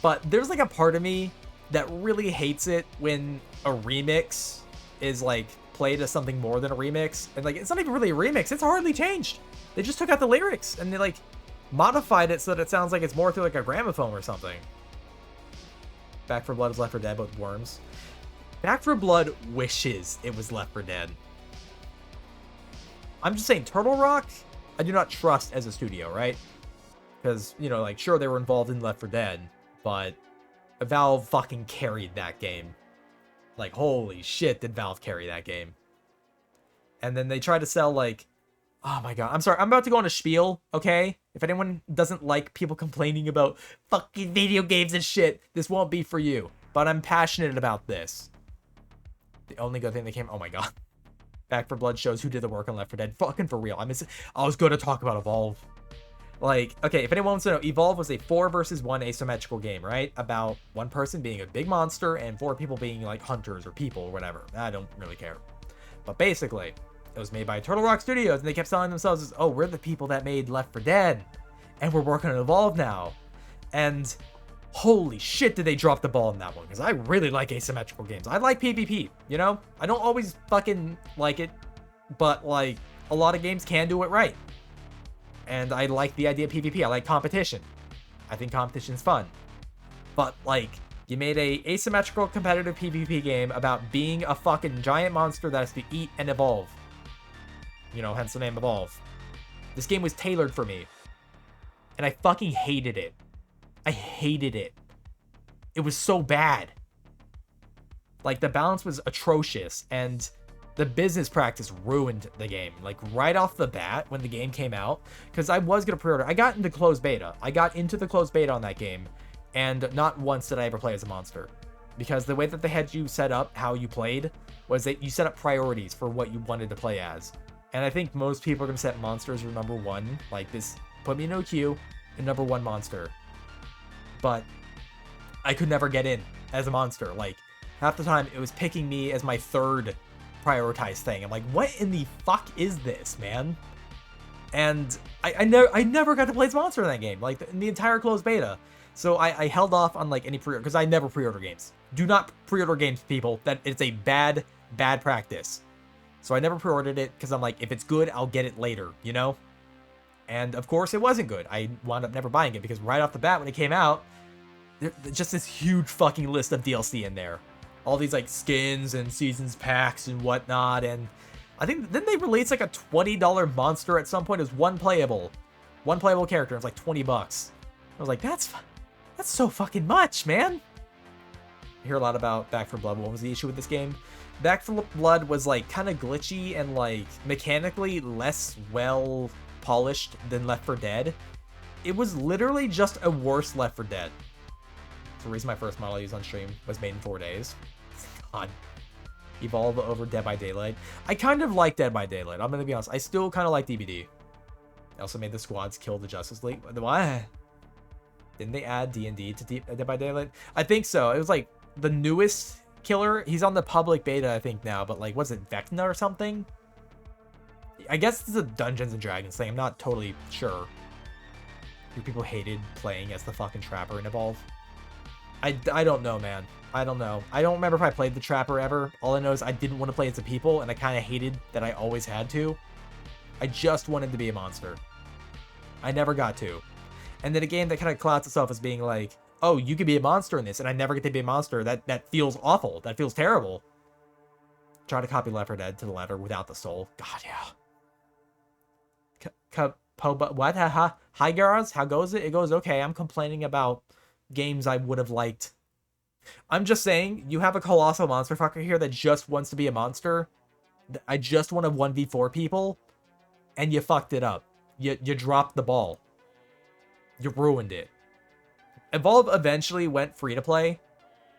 But there's, like, a part of me that really hates it when a remix is, like, played as something more than a remix. And, like, it's not even really a remix. It's hardly changed. They just took out the lyrics and they, like, modified it so that it sounds like it's more through, like, a gramophone or something. Back 4 Blood is Left 4 Dead, but with worms. Back 4 Blood wishes it was Left 4 Dead. I'm just saying, Turtle Rock, I do not trust as a studio, right? Because, you know, like, sure, they were involved in Left 4 Dead, but Valve fucking carried that game. Like, holy shit, did Valve carry that game. And then they tried to sell, like, oh my god, I'm sorry, I'm about to go on a spiel, okay? If anyone doesn't like people complaining about fucking video games and shit, this won't be for you. But I'm passionate about this. The only good thing that came, oh my god. Back 4 Blood shows who did the work on Left 4 Dead. Fucking for real. I was going to talk about Evolve. Like, okay, if anyone wants to know, Evolve was a 4 versus 1 asymmetrical game, right? About one person being a big monster and 4 people being like hunters or people or whatever. I don't really care. But basically, it was made by Turtle Rock Studios, and they kept selling themselves as, oh, we're the people that made Left 4 Dead, and we're working on Evolve now. And holy shit, did they drop the ball in that one, because I really like asymmetrical games. I like PvP, you know? I don't always fucking like it, but like, a lot of games can do it right. And I like the idea of PvP. I like competition. I think competition's fun. But like, you made a asymmetrical competitive PvP game about being a fucking giant monster that has to eat and evolve. You know, hence the name Evolve. This game was tailored for me. And I fucking hated it. I hated it. It was so bad. Like, the balance was atrocious, and the business practice ruined the game. Like, right off the bat, when the game came out, because I was going to pre-order. I got into closed beta. I got into the closed beta on that game, and not once did I ever play as a monster. Because the way that they had you set up how you played was that you set up priorities for what you wanted to play as. And I think most people are going to set monsters as number 1. Like, this, put me in a queue, and number 1 monster. But I could never get in as a monster. Like, half the time, it was picking me as my 3rd prioritized thing. I'm like, what in the fuck is this, man? And I never got to play as monster in that game, like in the entire closed beta. So I held off on like any pre-order, because I never pre-order games. Do not pre-order games, people. That it's a bad practice. So I never pre-ordered it, because I'm like, if it's good, I'll get it later, you know? And of course it wasn't good. I wound up never buying it, because right off the bat when it came out, there's just this huge fucking list of DLC in there. All these like skins and seasons packs and whatnot. And I think, didn't they release like a $20 monster at some point? It was one playable character. It was like $20. I was like, that's so fucking much, man. I hear a lot about Back 4 Blood. What was the issue with this game? Back 4 Blood was like kind of glitchy and like mechanically less well polished than Left 4 Dead. It was literally just a worse Left 4 Dead. The reason my first model I used on stream was made in 4 days. God. Evolve over Dead by Daylight. I kind of like Dead by Daylight. I'm gonna be honest. I still kind of like DBD. I also made the squads kill the Justice League. What? Didn't they add D&D to Dead by Daylight? I think so. It was like the newest killer. He's on the public beta, I think, now. But like, was it Vecna or something? I guess it's a Dungeons and Dragons thing. I'm not totally sure. People hated playing as the fucking Trapper in Evolve. I don't know, man. I don't know. I don't remember if I played the Trapper ever. All I know is I didn't want to play as a people, and I kind of hated that I always had to. I just wanted to be a monster. I never got to. And then a game that kind of clouts itself as being like, oh, you could be a monster in this, and I never get to be a monster. That feels awful. That feels terrible. Try to copy Left 4 Dead to the letter without the soul. God, yeah. What? Hi, girls. How goes it? It goes okay. I'm complaining about games I would have liked. I'm just saying, you have a colossal monster fucker here that just wants to be a monster. I just want to 1v4 people, and you fucked it up. You dropped the ball. You ruined it. Evolve eventually went free to play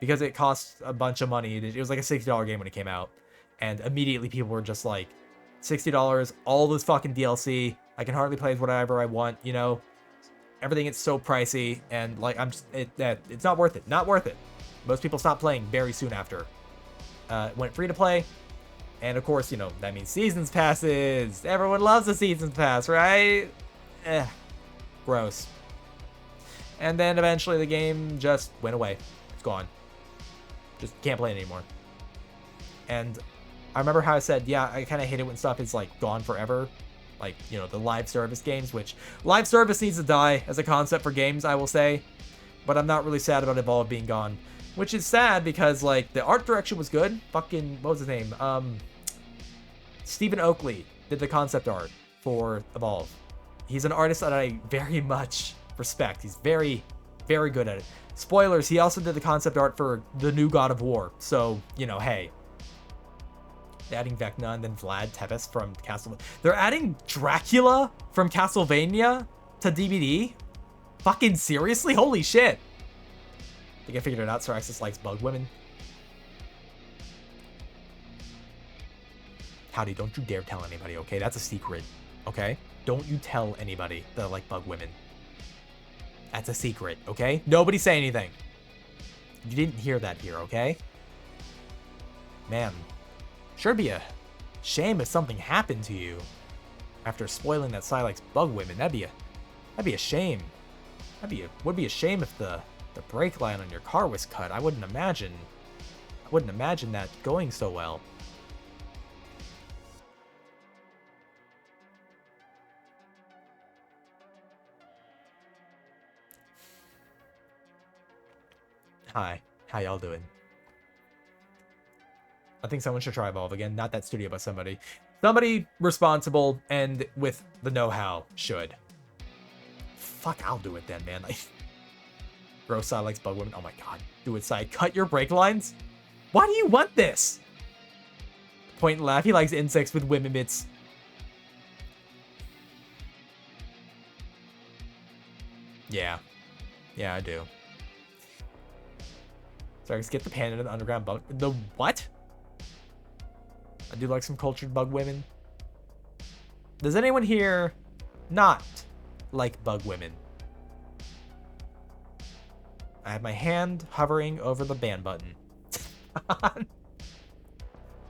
because it cost a bunch of money. It was like a $60 game when it came out, and immediately people were just like, $60, all this fucking DLC. I can hardly play as whatever I want, you know? Everything is so pricey, and like it's not worth it. Not worth it. Most people stopped playing very soon after. It went free to play, and of course, you know, that means seasons passes. Everyone loves a seasons pass, right? Gross. And then eventually the game just went away. It's gone. Just can't play it anymore. And I remember how I said, yeah, I kind of hate it when stuff is like gone forever. Like, you know, the live service games, which live service needs to die as a concept for games, I will say. But I'm not really sad about Evolve being gone, which is sad because like the art direction was good. Fucking, what was his name? Stephen Oakley did the concept art for Evolve. He's an artist that I very much respect. He's very, very good at it. Spoilers, he also did the concept art for the new God of War. So, you know, hey. Adding Vecna and then Vlad Tepes from Castlevania. They're adding Dracula from Castlevania to DBD? Fucking seriously? Holy shit. I think I figured it out. Saraxis likes bug women. Howdy, don't you dare tell anybody, okay? That's a secret, okay? Don't you tell anybody that I like bug women. That's a secret, okay? Nobody say anything. You didn't hear that here, okay? Man, sure be a shame if something happened to you after spoiling that Sai likes bug women. That'd be a shame. Would be a shame if the brake line on your car was cut. I wouldn't imagine that going so well. Hi, how y'all doing? I think someone should try Evolve again. Not that studio, but somebody. Somebody responsible and with the know-how should. Fuck, I'll do it then, man. Like, bro, Sai likes bug women. Oh my god. Do it, Sai. Cut your brake lines? Why do you want this? Point and laugh. He likes insects with women bits. Yeah. Yeah, I do. Sorry, let's get the panda and the underground bug. The what? I do like some cultured bug women. Does anyone here not like bug women? I have my hand hovering over the ban button.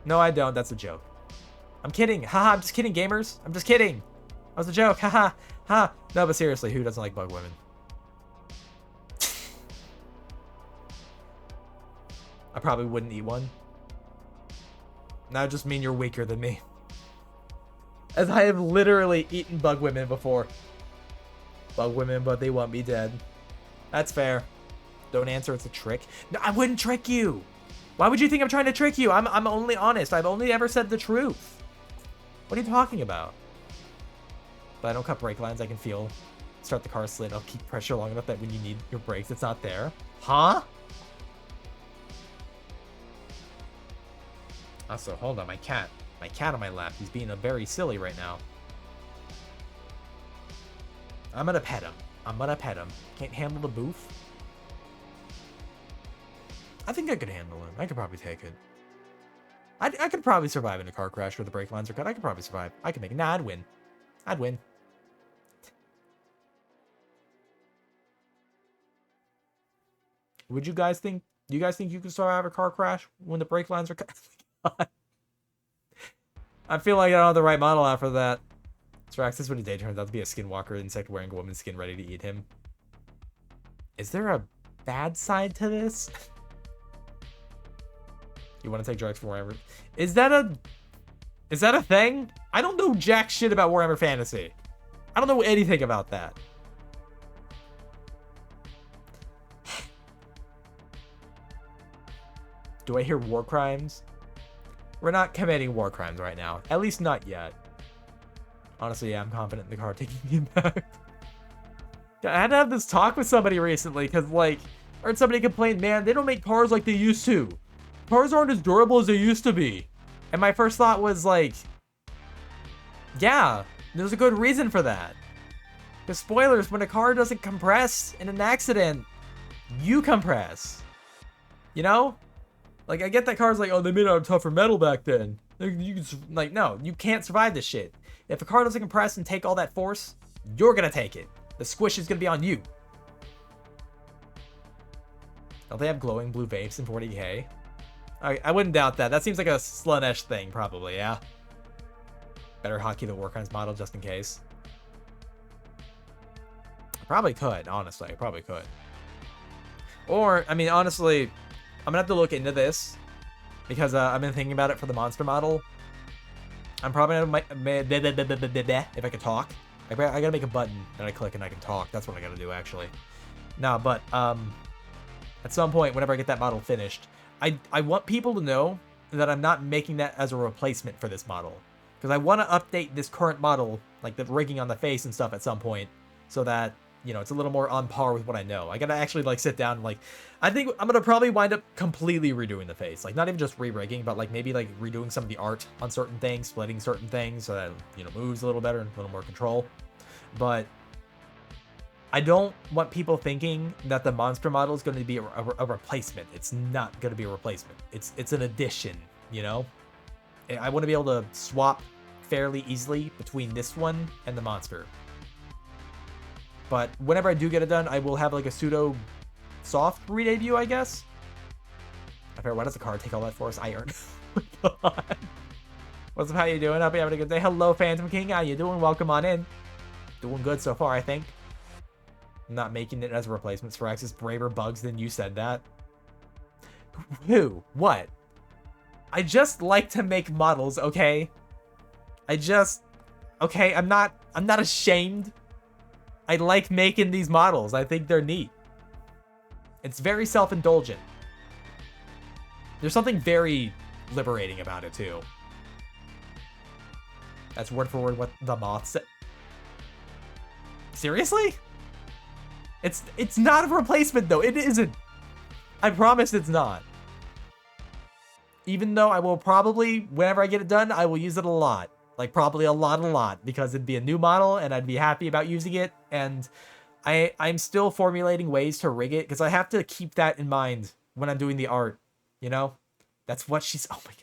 No, I don't. That's a joke. I'm kidding. Haha, I'm just kidding, gamers. I'm just kidding. That was a joke. Haha. Ha. No, but seriously, who doesn't like bug women? I probably wouldn't eat one. That would just mean you're weaker than me. As I have literally eaten bug women before. Bug women, but they want me dead. That's fair. Don't answer, it's a trick. No, I wouldn't trick you. Why would you think I'm trying to trick you? I'm only honest. I've only ever said the truth. What are you talking about? But I don't cut brake lines. I can start the car slid. I'll keep pressure long enough that when you need your brakes, it's not there. Huh? Also, hold on, my cat on my lap. He's being very silly right now. I'm gonna pet him. Can't handle the booth. I think I could handle him. I could probably take it. I could probably survive in a car crash where the brake lines are cut. I could probably survive. I could make it. Nah, I'd win. Would you guys think? Do you guys think you could survive a car crash when the brake lines are cut? I feel like I don't have the right model after that. Strax, this when his day turns out to be a skinwalker insect wearing a woman's skin ready to eat him. Is there a bad side to this? You want to take drugs for Warhammer? Is that a thing? I don't know jack shit about Warhammer Fantasy. I don't know anything about that. Do I hear war crimes? We're not committing war crimes right now. At least not yet. Honestly, yeah, I'm confident in the car taking the impact. I had to have this talk with somebody recently because, like, I heard somebody complain, man, they don't make cars like they used to. Cars aren't as durable as they used to be. And my first thought was, like, yeah, there's a good reason for that. Because spoilers, when a car doesn't compress in an accident, you compress. You know? Like, I get that cars like, oh, they made it out of tougher metal back then. You can, like, no, you can't survive this shit. If a car doesn't compress and take all that force, you're gonna take it. The squish is gonna be on you. Don't they have glowing blue vapes in 40K? I wouldn't doubt that. That seems like a Slaanesh thing, probably, yeah? Better hotkey the War Crimes model just in case. I probably could, honestly. I probably could. Or, I mean, honestly, I'm gonna have to look into this because I've been thinking about it for the monster model. I'm probably gonna if I could talk. I gotta make a button that I click and I can talk. That's what I gotta do actually. No, but at some point, whenever I get that model finished, I want people to know that I'm not making that as a replacement for this model because I want to update this current model, like the rigging on the face and stuff, at some point, so that, you know, it's a little more on par with what I know. I gotta actually, like, sit down and, like, I think I'm gonna probably wind up completely redoing the face. Like, not even just re-rigging, but, like, maybe, like, redoing some of the art on certain things, splitting certain things so that, you know, moves a little better and a little more control. But I don't want people thinking that the monster model is going to be a replacement. It's not going to be a replacement. It's an addition, you know? I want to be able to swap fairly easily between this one and the monster. But whenever I do get it done, I will have like a pseudo soft re-debut, I guess. I forget, why does the card take all that for us? Iron. Oh my God. What's up? How you doing? Hope you're having a good day. Hello, Phantom King. How you doing? Welcome on in. Doing good so far, I think. I'm not making it as replacements for Axis. Braver bugs than you said that. Who? What? I just like to make models, okay? Okay, I'm not ashamed. I like making these models. I think they're neat. It's very self-indulgent. There's something very liberating about it, too. That's word for word what the moth said. Seriously? It's not a replacement, though. It isn't. I promise it's not. Even though I will probably, whenever I get it done, I will use it a lot. Like, probably a lot, because it'd be a new model, and I'd be happy about using it, and I'm still formulating ways to rig it, because I have to keep that in mind when I'm doing the art, you know? That's what she's... Oh my God.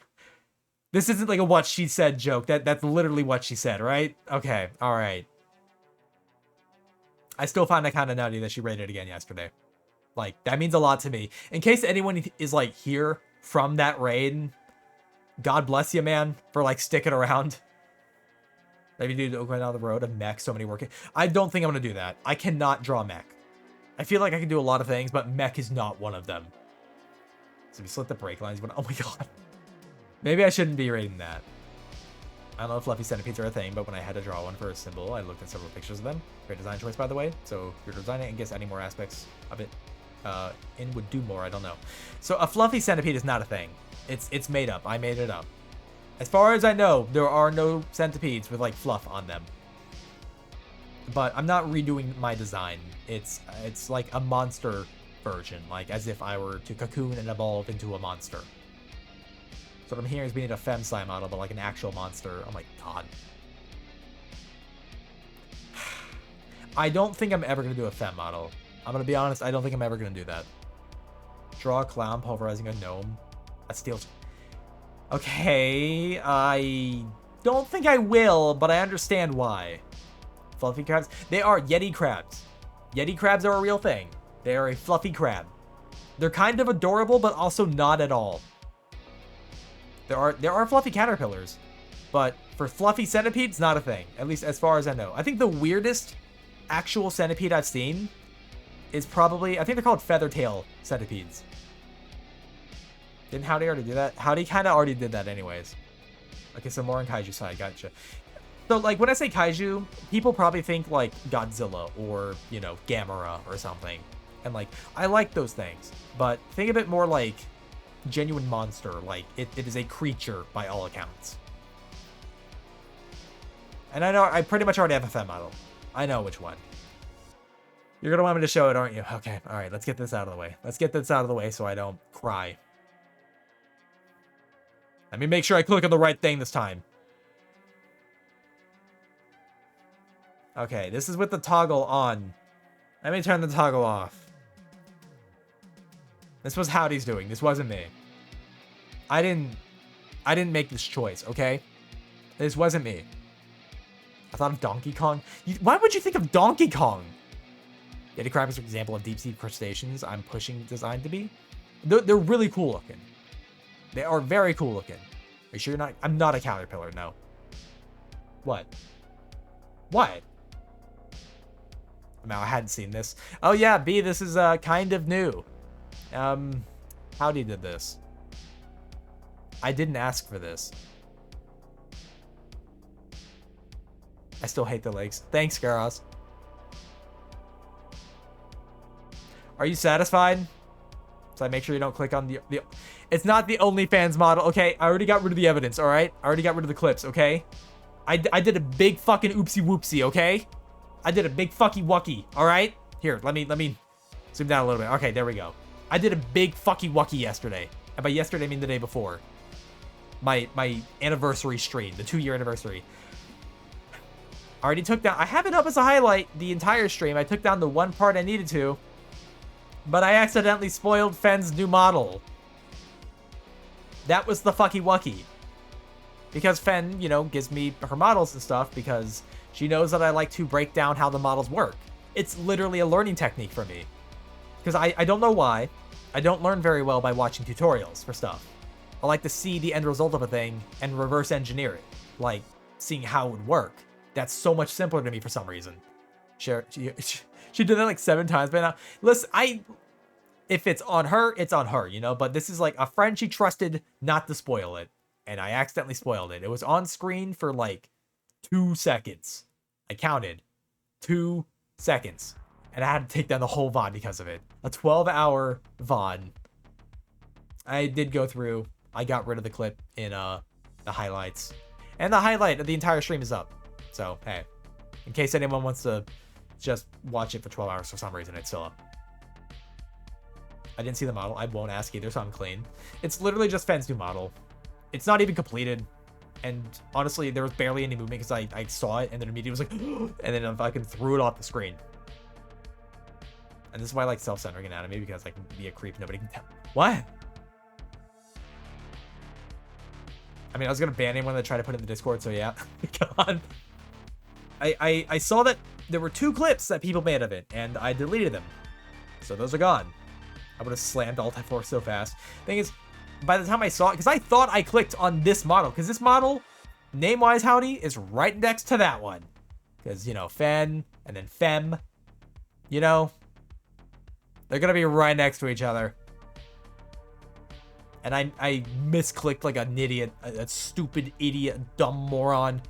This isn't like a what she said joke. That's literally what she said, right? Okay, alright. I still find that kind of nutty that she rated it again yesterday. Like, that means a lot to me. In case anyone is, like, here from that raid, God bless you, man, for, like, sticking around. Maybe do go down the road of mech, so many working. I don't think I'm going to do that. I cannot draw mech. I feel like I can do a lot of things, but mech is not one of them. So we slit the brake lines, but oh my God. Maybe I shouldn't be rating that. I don't know if fluffy centipedes are a thing, but when I had to draw one for a symbol, I looked at several pictures of them. Great design choice, by the way. So you're designing it and guess any more aspects of it in would do more. I don't know. So a fluffy centipede is not a thing. It's made up. I made it up. As far as I know, there are no centipedes with like fluff on them. But I'm not redoing my design. It's like a monster version, like as if I were to cocoon and evolve into a monster. So what I'm hearing is we need a femsci model, but like an actual monster. Oh my God. I don't think I'm ever going to do a fem model. I'm going to be honest, I don't think I'm ever going to do that. Draw a clown pulverizing a gnome. That steals... Okay, I don't think I will, but I understand why. Fluffy crabs? They are Yeti crabs. Yeti crabs are a real thing. They are a fluffy crab. They're kind of adorable, but also not at all. There are fluffy caterpillars, but for fluffy centipedes, not a thing. At least as far as I know. I think the weirdest actual centipede I've seen is probably, I think they're called feathertail centipedes. Didn't Howdy already do that? Howdy kind of already did that anyways. Okay, so more on kaiju side, gotcha. So, like, when I say kaiju, people probably think, like, Godzilla or, you know, Gamera or something. And, like, I like those things. But think of it more like genuine monster. Like, it is a creature by all accounts. And I know, I pretty much already have a fem model. I know which one. You're gonna want me to show it, aren't you? Okay, alright, let's get this out of the way. Let's get this out of the way so I don't cry. Let me make sure I click on the right thing this time. Okay, this is with the toggle on. Let me turn the toggle off. This was Howdy's doing. This wasn't me. I didn't make this choice, okay? This wasn't me. I thought of Donkey Kong. Why would you think of Donkey Kong? Yeti crab is an example of deep sea crustaceans I'm pushing design to be. They're really cool looking. They are very cool looking. Are you sure you're not? I'm not a caterpillar, no. What? What? No, I hadn't seen this. Oh yeah, B, this is kind of new. Howdy did this. I didn't ask for this. I still hate the legs. Thanks, Garos. Are you satisfied? So I make sure you don't click on the it's not the OnlyFans model, okay? I already got rid of the evidence, all right? I already got rid of the clips, okay? I did a big fucking oopsie whoopsie, okay? I did a big fucky wucky, all right? Here, let me zoom down a little bit. Okay, there we go. I did a big fucky wucky yesterday. And by yesterday, I mean the day before. My anniversary stream, the 2-year anniversary. I already took down, I have it up as a highlight the entire stream. I took down the one part I needed to. But I accidentally spoiled Fen's new model. That was the fucky wucky. Because Fen, you know, gives me her models and stuff because she knows that I like to break down how the models work. It's literally a learning technique for me. Because I don't know why. I don't learn very well by watching tutorials for stuff. I like to see the end result of a thing and reverse engineer it. Like, seeing how it would work. That's so much simpler to me for some reason. She did that like 7 times by now. Listen, if it's on her, it's on her, you know? But this is like a friend she trusted not to spoil it. And I accidentally spoiled it. It was on screen for like 2 seconds. I counted. 2 seconds. And I had to take down the whole VOD because of it. A 12-hour VOD. I did go through. I got rid of the clip in the highlights. And the highlight of the entire stream is up. So, hey. In case anyone wants to just watch it for 12 hours for some reason, it's still up. I didn't see the model. I won't ask either, so I'm clean. It's literally just Fen's new model. It's not even completed. And honestly, there was barely any movement because I saw it and then immediately was like, and then I fucking threw it off the screen. And this is why I like self-centering anatomy, because I can be a creep. Nobody can tell. What? I mean, I was going to ban anyone that tried to put it in the Discord, so yeah. God. I saw that there were 2 clips that people made of it, and I deleted them. So those are gone. I would have slammed Alt F4 so fast. Thing is, by the time I saw it, because I thought I clicked on this model, because this model, name-wise, howdy, is right next to that one. Because, you know, Fen, and then Fem, you know, they're going to be right next to each other. And I misclicked like an idiot, a stupid idiot, dumb moron.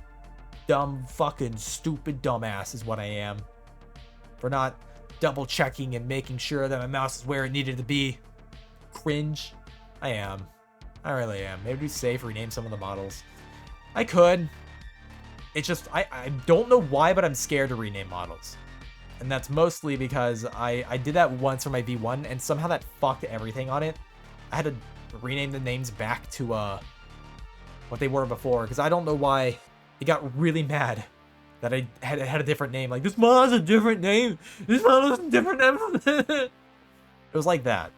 Dumb fucking stupid dumbass is what I am. For not double checking and making sure that my mouse is where it needed to be. Cringe. I am. I really am. Maybe be safe, rename some of the models. I could. It's just, I don't know why, but I'm scared to rename models. And that's mostly because I did that once for my V1 and somehow that fucked everything on it. I had to rename the names back to what they were before, because I don't know why it got really mad that I had a different name. Like, this model's a different name. This model's a different name. It was like that.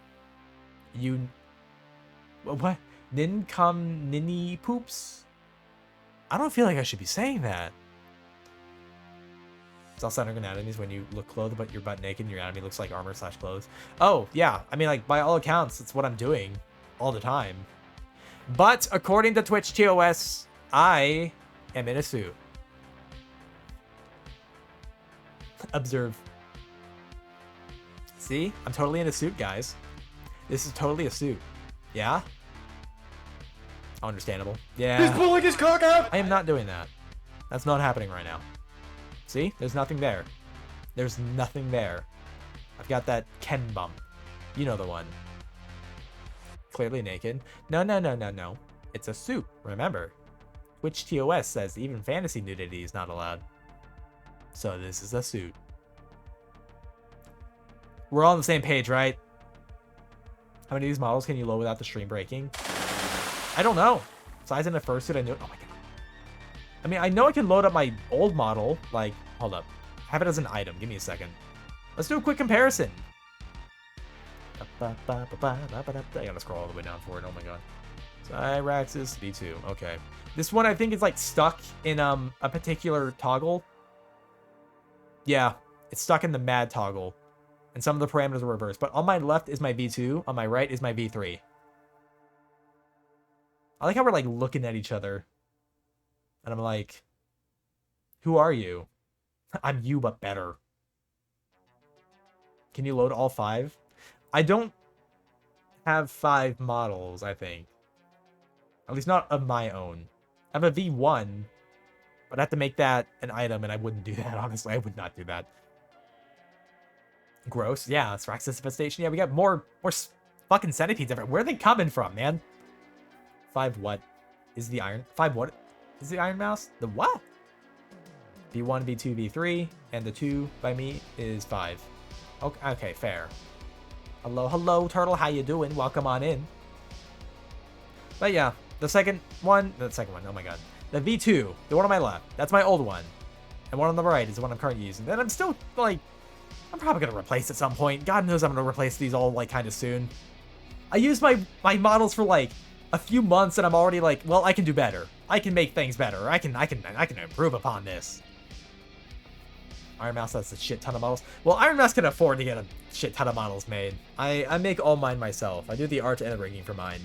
What? Ninny poops? I don't feel like I should be saying that. Self-centered anatomy is when you look clothed but you're butt naked and your anatomy looks like armor/clothes. Oh, yeah. I mean, like, by all accounts, that's what I'm doing all the time. But according to Twitch TOS, I am in a suit. Observe. See? I'm totally in a suit, guys. This is totally a suit. Yeah? Understandable. Yeah. He's pulling his cock out! I am not doing that. That's not happening right now. See? There's nothing there. There's nothing there. I've got that Ken bump. You know the one. Clearly naked. No. It's a suit, remember. Twitch TOS says even fantasy nudity is not allowed. So this is a suit. We're all on the same page, right? How many of these models can you load without the stream breaking? I don't know. Size in the fursuit, I knew. Oh my god. I mean, I know I can load up my old model. Like, hold up. Have it as an item. Give me a second. Let's do a quick comparison. I gotta scroll all the way down for it. Oh my god. Cyraxis V2. Okay. This one I think is like stuck in a particular toggle. Yeah, it's stuck in the mad toggle. And some of the parameters are reversed. But on my left is my V2. On my right is my V3. I like how we're like looking at each other. And I'm like, who are you? I'm you, but better. Can you load all 5? I don't have 5 models, I think. At least not of my own. I have a V1, but I have to make that an item, and I wouldn't do that, honestly. I would not do that. Gross. Yeah, it's Raxus infestation. Yeah, we got more fucking centipedes everywhere. Where are they coming from, man? 5 what? Is the iron? 5 what? Is the Iron Mouse? The what? V1, V2, V3, and the 2 by me is 5. Okay, fair. Hello, turtle. How you doing? Welcome on in. But yeah, the second one, oh my god. The V2, the one on my left, that's my old one. And one on the right is the one I'm currently using. Then I'm still, like, I'm probably going to replace at some point. God knows I'm going to replace these all, like, kind of soon. I use my models for, like, a few months and I'm already like, well, I can do better. I can make things better. I can improve upon this. Iron Mouse has a shit ton of models. Well, Iron Mouse can afford to get a shit ton of models made. I make all mine myself. I do the art and the rigging for mine.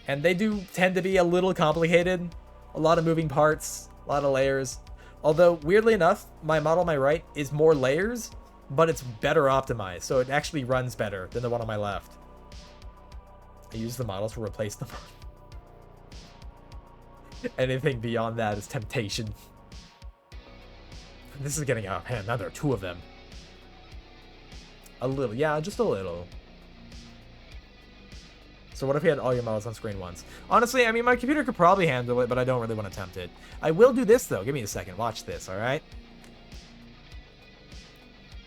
And they do tend to be a little complicated. A lot of moving parts, a lot of layers. Although, weirdly enough, my model on my right is more layers, but it's better optimized, so it actually runs better than the one on my left. I use the models to replace them. Anything beyond that is temptation. This is getting out of hand. Now there are 2 of them. A little. Yeah, just a little. So what if you had all your models on screen once? Honestly, I mean, my computer could probably handle it, but I don't really want to tempt it. I will do this, though. Give me a second. Watch this, alright?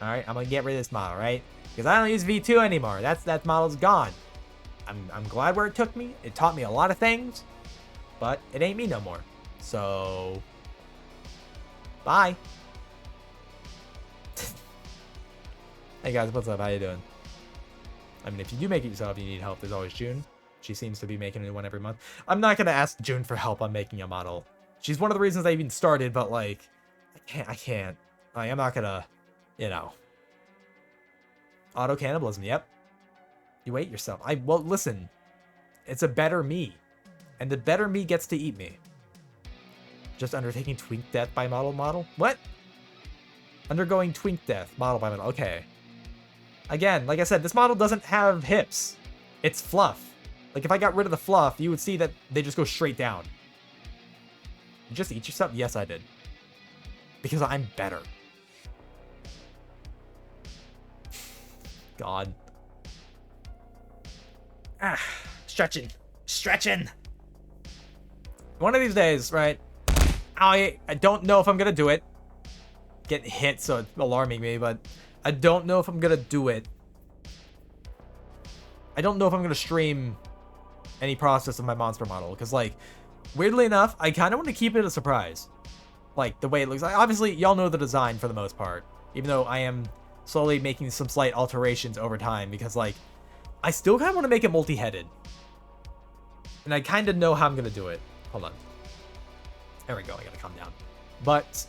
Alright, I'm going to get rid of this model, right? Because I don't use V2 anymore. That model's gone. I'm glad where it took me. It taught me a lot of things. But it ain't me no more. So... bye. Hey guys, what's up? How you doing? I mean, if you do make it yourself, you need help. There's always June. She seems to be making a new one every month. I'm not gonna ask June for help on making a model. She's one of the reasons I even started, but like, I can't. Like, I'm not gonna, you know. Auto cannibalism, yep. You ate yourself. Well, listen. It's a better me. And the better me gets to eat me. Just undertaking twink death by model? What? Undergoing twink death, model by model. Okay. Again, like I said, this model doesn't have hips. It's fluff. Like, if I got rid of the fluff, you would see that they just go straight down. You just eat yourself? Yes, I did. Because I'm better. God. Ah, stretching. Stretching! One of these days, right? I don't know if I'm gonna do it. Getting hit, so it's alarming me, but I don't know if I'm gonna do it. I don't know if I'm gonna stream any process of my monster model, because, like, weirdly enough, I kind of want to keep it a surprise. Like, the way it looks. Like, obviously, y'all know the design for the most part, even though I am slowly making some slight alterations over time, because, like, I still kind of want to make it multi-headed. And I kind of know how I'm gonna do it. Hold on. There we go, I gotta calm down. But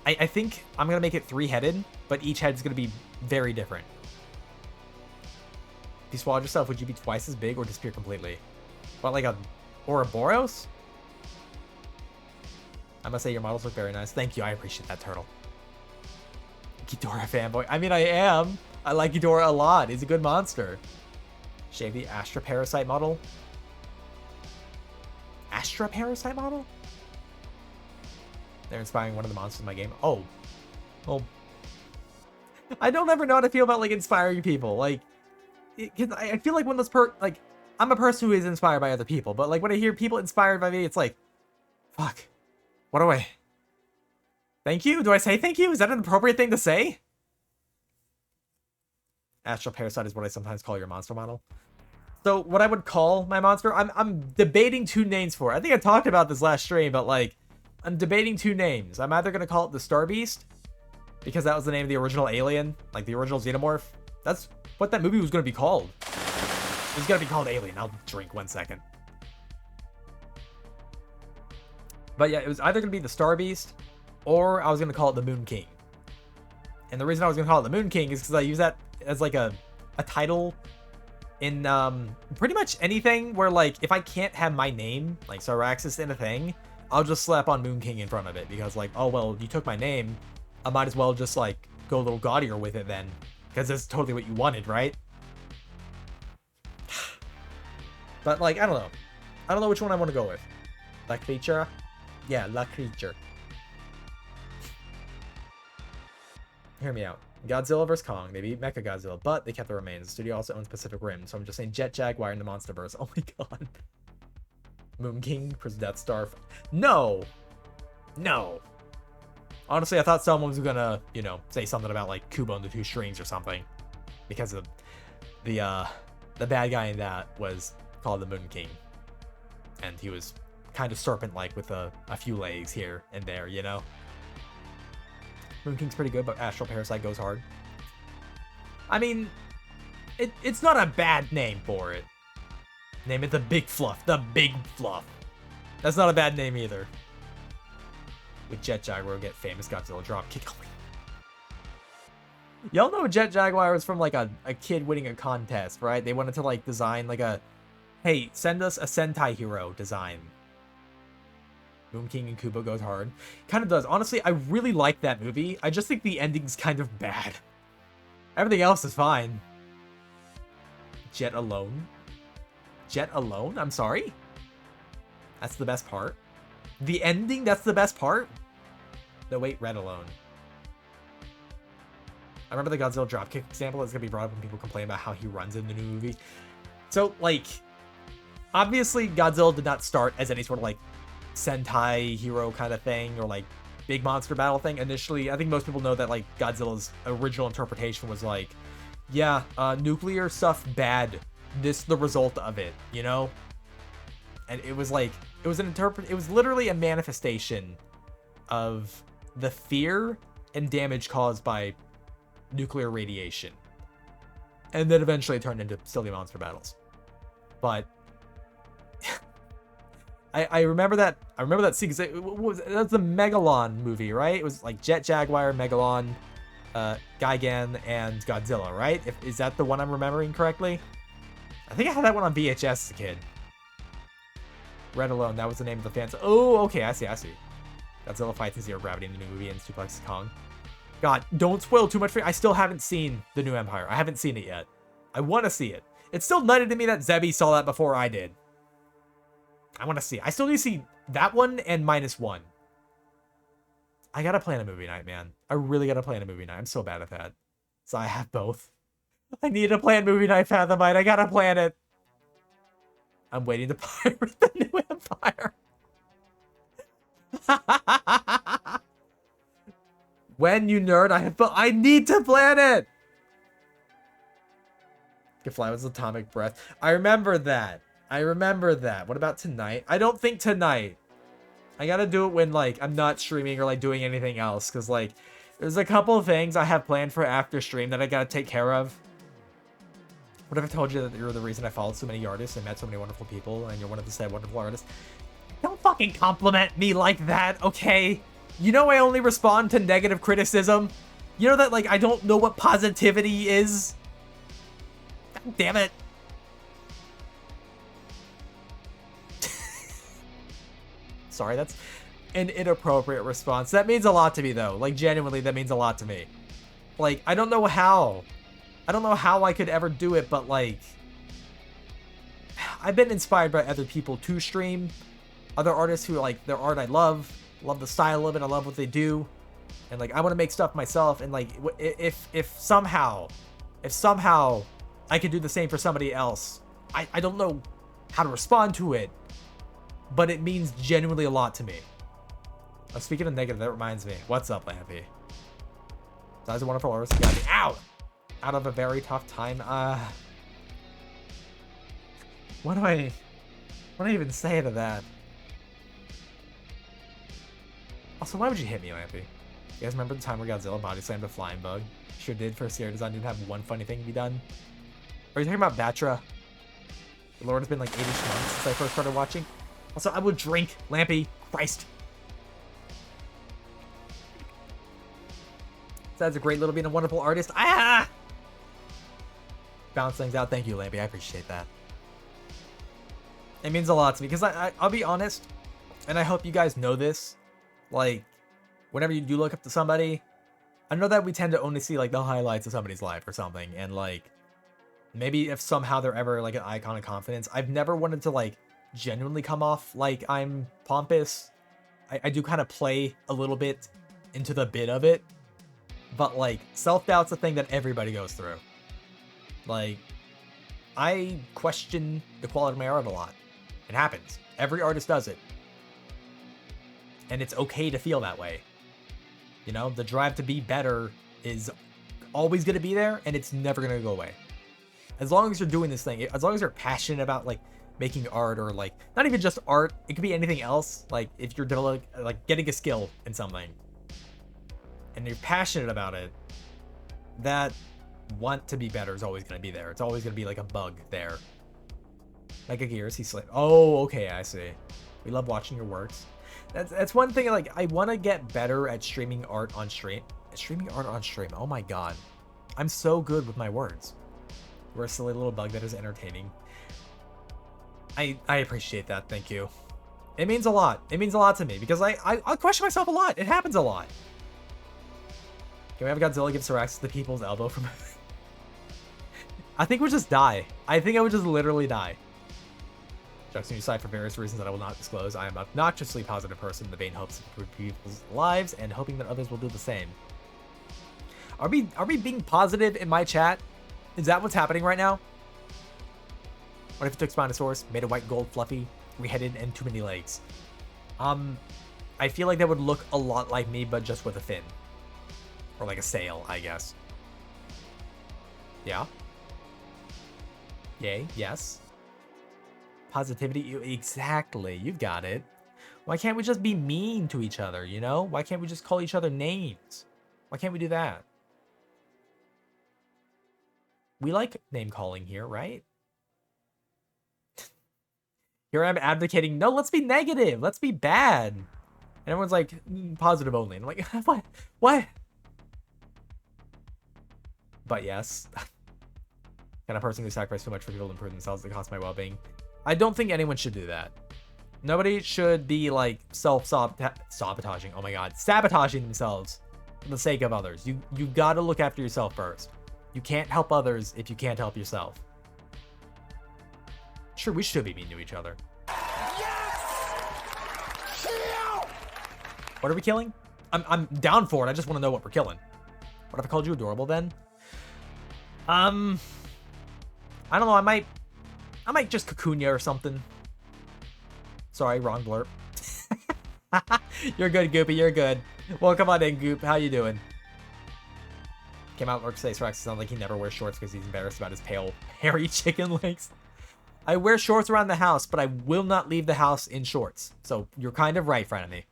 I think I'm gonna make it 3-headed, but each head's gonna be very different. If you swallowed yourself, would you be twice as big or disappear completely? What, like a Ouroboros? I must say your models look very nice. Thank you, I appreciate that, Turtle. Ghidorah fanboy. I mean, I am. I like Ghidorah a lot. He's a good monster. Shave the Astra Parasite model. Astra Parasite model? They're inspiring one of the monsters in my game. Oh. Well. I don't ever know how to feel about, like, inspiring people. Like, I feel like when those like, I'm a person who is inspired by other people, but, like, when I hear people inspired by me, it's like, fuck. What do I... Thank you? Do I say thank you? Is that an appropriate thing to say? Astral Parasite is what I sometimes call your monster model. So what I would call my monster, I'm debating 2 names for it. I think I talked about this last stream, but, like, I'm debating 2 names. I'm either going to call it the Star Beast, because that was the name of the original alien, like the original Xenomorph. That's what that movie was going to be called. It was going to be called Alien. I'll drink 1 second. But yeah, it was either going to be the Star Beast, or I was going to call it the Moon King. And the reason I was going to call it the Moon King is because I use that as, like, a title in pretty much anything where, like, if I can't have my name, like Cyraxis, in a thing, I'll just slap on Moon King in front of it, because, like, oh, well, you took my name, I might as well just, like, go a little gaudier with it then, because that's totally what you wanted, right? But, like, I don't know. I don't know which one I want to go with. La Creature? Yeah, La Creature. Hear me out. Godzilla vs. Kong. They beat Mechagodzilla, but they kept the remains. The studio also owns Pacific Rim, so I'm just saying Jet Jaguar in the Monsterverse. Oh my god. Moon King versus Death Star. No! No! Honestly, I thought someone was gonna, you know, say something about, like, Kubo and the Two Strings or something. Because of the bad guy in that was called the Moon King. And he was kind of serpent-like with a few legs here and there, you know? Moon King's pretty good, but Astral Parasite goes hard. I mean, it's not a bad name for it. Name it the Big Fluff. The Big Fluff. That's not a bad name either. With Jet Jaguar, we'll get famous Godzilla dropkick. Y'all know Jet Jaguar was from like a kid winning a contest, right? They wanted to like design like a, hey, send us a Sentai hero design. Boom King and Kubo goes hard. Kind of does. Honestly, I really like that movie. I just think the ending's kind of bad. Everything else is fine. Jet alone? Jet alone? I'm sorry? That's the best part? The ending? That's the best part? No, wait, Red alone. I remember the Godzilla dropkick example that's going to be brought up when people complain about how he runs in the new movie. So, like, obviously Godzilla did not start as any sort of, like, Sentai hero kind of thing or, like, big monster battle thing. Initially, I think most people know that, like, Godzilla's original interpretation was, like, yeah, nuclear stuff bad. This the result of it, you know? And it was, like, it was literally a manifestation of the fear and damage caused by nuclear radiation, and then eventually it turned into silly monster battles. But I remember that scene because that's the Megalon movie, right? It was like Jet Jaguar, Megalon, Gigan, and Godzilla, right? Is that the one I'm remembering correctly? I think I had that one on VHS as a kid. Red Alone, that was the name of the fans. Oh, okay, I see. Godzilla fights in Zero Gravity in the new movie and suplexes Kong. God, don't spoil too much for me. I still haven't seen The New Empire. I haven't seen it yet. I want to see it. It's still nutted to me that Zebby saw that before I did. I want to see it. I still need to see that one and -1. I gotta plan a movie night, man. I really gotta plan a movie night. I'm so bad at that. So I have both. I need to plan movie night, Fathomite. I gotta plan it. I'm waiting to pirate The New Empire. When, you nerd, I need to plan it. Can fly with atomic breath. I remember that. What about tonight? I don't think tonight. I gotta do it when, like, I'm not streaming or, like, doing anything else. Because, like, there's a couple of things I have planned for after stream that I gotta take care of. What if I told you that you're the reason I followed so many artists and met so many wonderful people, and you're one of the said wonderful artists? Don't fucking compliment me like that, okay? You know I only respond to negative criticism? You know that, like, I don't know what positivity is? God damn it. Sorry, that's an inappropriate response. That means a lot to me, though. Like, genuinely, that means a lot to me. Like, I don't know how. I don't know how I could ever do it, but, like, I've been inspired by other people to stream. Other artists who, like, their art I love the style of it, I love what they do, and, like, I want to make stuff myself, and, like, if somehow I could do the same for somebody else, I don't know how to respond to it, but it means genuinely a lot to me. Speaking of negative, that reminds me. What's up, Lampy? That's a wonderful artist. Got me out of a very tough time. What do I even say to that? Also, why would you hit me, Lampy? You guys remember the time where Godzilla body slammed a flying bug? Sure did. For a series design, didn't have one funny thing to be done. Are you talking about Batra? The Lord has been like 80 months since I first started watching. Also, I would drink, Lampy. Christ. That's a great little being a wonderful artist. Ah! Bounce things out. Thank you, Lampy. I appreciate that. It means a lot to me because I'll be honest, and I hope you guys know this. Like, whenever you do look up to somebody, I know that we tend to only see, like, the highlights of somebody's life or something, and, like, maybe if somehow they're ever, like, an icon of confidence, I've never wanted to, like, genuinely come off like I'm pompous. I do kind of play a little bit into the bit of it, but, like, self-doubt's a thing that everybody goes through. Like, I question the quality of my art a lot. It happens. Every artist does it. And it's okay to feel that way. You know, the drive to be better is always going to be there, and it's never going to go away. As long as you're doing this thing, as long as you're passionate about, like, making art, or, like, not even just art, it could be anything else. Like, if you're getting a skill in something, and you're passionate about it, that want to be better is always going to be there. It's always going to be like a bug there. Mega Gears, he's like, oh, okay, I see. We love watching your works. That's one thing, like, I want to get better at streaming art on stream. Streaming art on stream, oh my god. I'm so good with my words. We're a silly little bug that is entertaining. I appreciate that, thank you. It means a lot. It means a lot to me, because I question myself a lot. It happens a lot. Can we have Godzilla give Cyraxus the people's elbow from... I think we'll just die. I think I would just literally die. Jokes on aside, for various reasons that I will not disclose, I am an obnoxiously positive person in the vain hopes of improving people's lives and hoping that others will do the same. Are we being positive in my chat? Is that what's happening right now? What if it took Spinosaurus, made a white gold fluffy, three-headed, and too many legs? I feel like that would look a lot like me, but just with a fin. Or like a sail, I guess. Yeah? Yay, yes. Positivity, exactly, you got it. Why can't we just be mean to each other, you know? Why can't we just call each other names? Why can't we do that? We like name calling here, right? Here I'm advocating, no, let's be negative, let's be bad. And everyone's like, positive only. And I'm like, what? What? But yes. Kind of person who sacrificed so much for people to improve themselves that cost my well-being. I don't think anyone should do that. Nobody should be like sabotaging. Oh my god, sabotaging themselves for the sake of others. You gotta look after yourself first. You can't help others if you can't help yourself. Sure, we should be mean to each other. What are we killing? I'm down for it. I just want to know what we're killing. What if I called you adorable then? I don't know. I might just cocoon you or something. Sorry, wrong blurb. You're good, Goopy. You're good. Welcome on in, Goop. How you doing? Came out work today. Rex sounds like he never wears shorts because he's embarrassed about his pale, hairy chicken legs. I wear shorts around the house, but I will not leave the house in shorts. So you're kind of right, friend of me.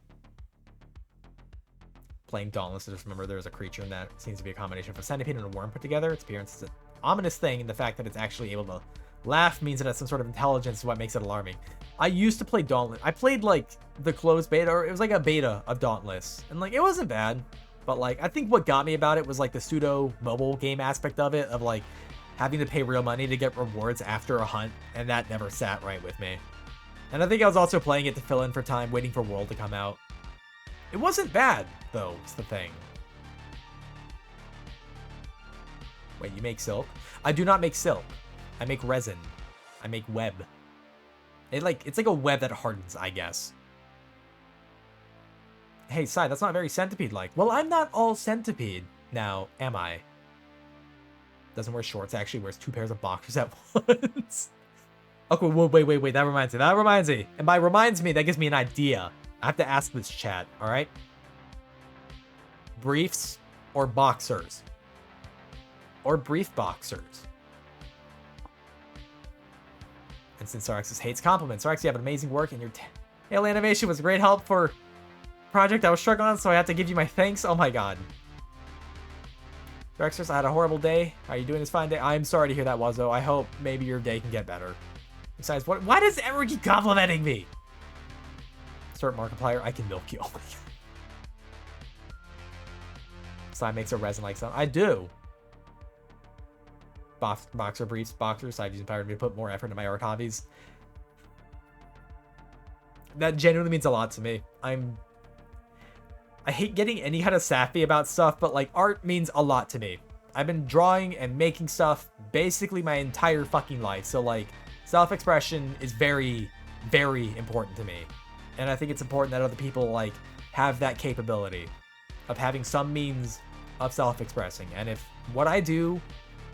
Playing Dauntless, I just remember there's a creature in that. It seems to be a combination of a centipede and a worm put together. Its appearance is an ominous thing, and the fact that it's actually able to laugh means it has some sort of intelligence, is what makes it alarming. I used to play Dauntless. I played like the closed beta, or it was like a beta of Dauntless, and like it wasn't bad. But like I think what got me about it was like the pseudo mobile game aspect of it, of like having to pay real money to get rewards after a hunt, and that never sat right with me. And I think I was also playing it to fill in for time, waiting for World to come out. It wasn't bad, though, is the thing. Wait, you make silk? I do not make silk. I make resin. I make web. It's like a web that hardens, I guess. Hey, Sai, that's not very centipede-like. Well, I'm not all centipede now, am I? Doesn't wear shorts, actually wears 2 pairs of boxers at once. Okay, wait, that reminds me. And by reminds me, that gives me an idea. I have to ask this chat, alright? Briefs or boxers? Or brief boxers? And since Cyraxus hates compliments, Cyraxus, you have an amazing work, and your tail animation was a great help for project I was struggling on, so I have to give you my thanks. Oh my god. Cyraxus, I had a horrible day. How are you doing this fine day? I'm sorry to hear that, Wazo. I hope maybe your day can get better. Besides, why does everyone keep complimenting me? Start Markiplier, I can milk you. Oh my god. Slime makes a resin like some. I do. Boxer briefs, boxers. I've inspired me to put more effort into my art hobbies. That genuinely means a lot to me. I hate getting any kind of sappy about stuff, but like art means a lot to me. I've been drawing and making stuff basically my entire fucking life. So like self-expression is very, very important to me. And I think it's important that other people like have that capability of having some means of self-expressing. And if what I do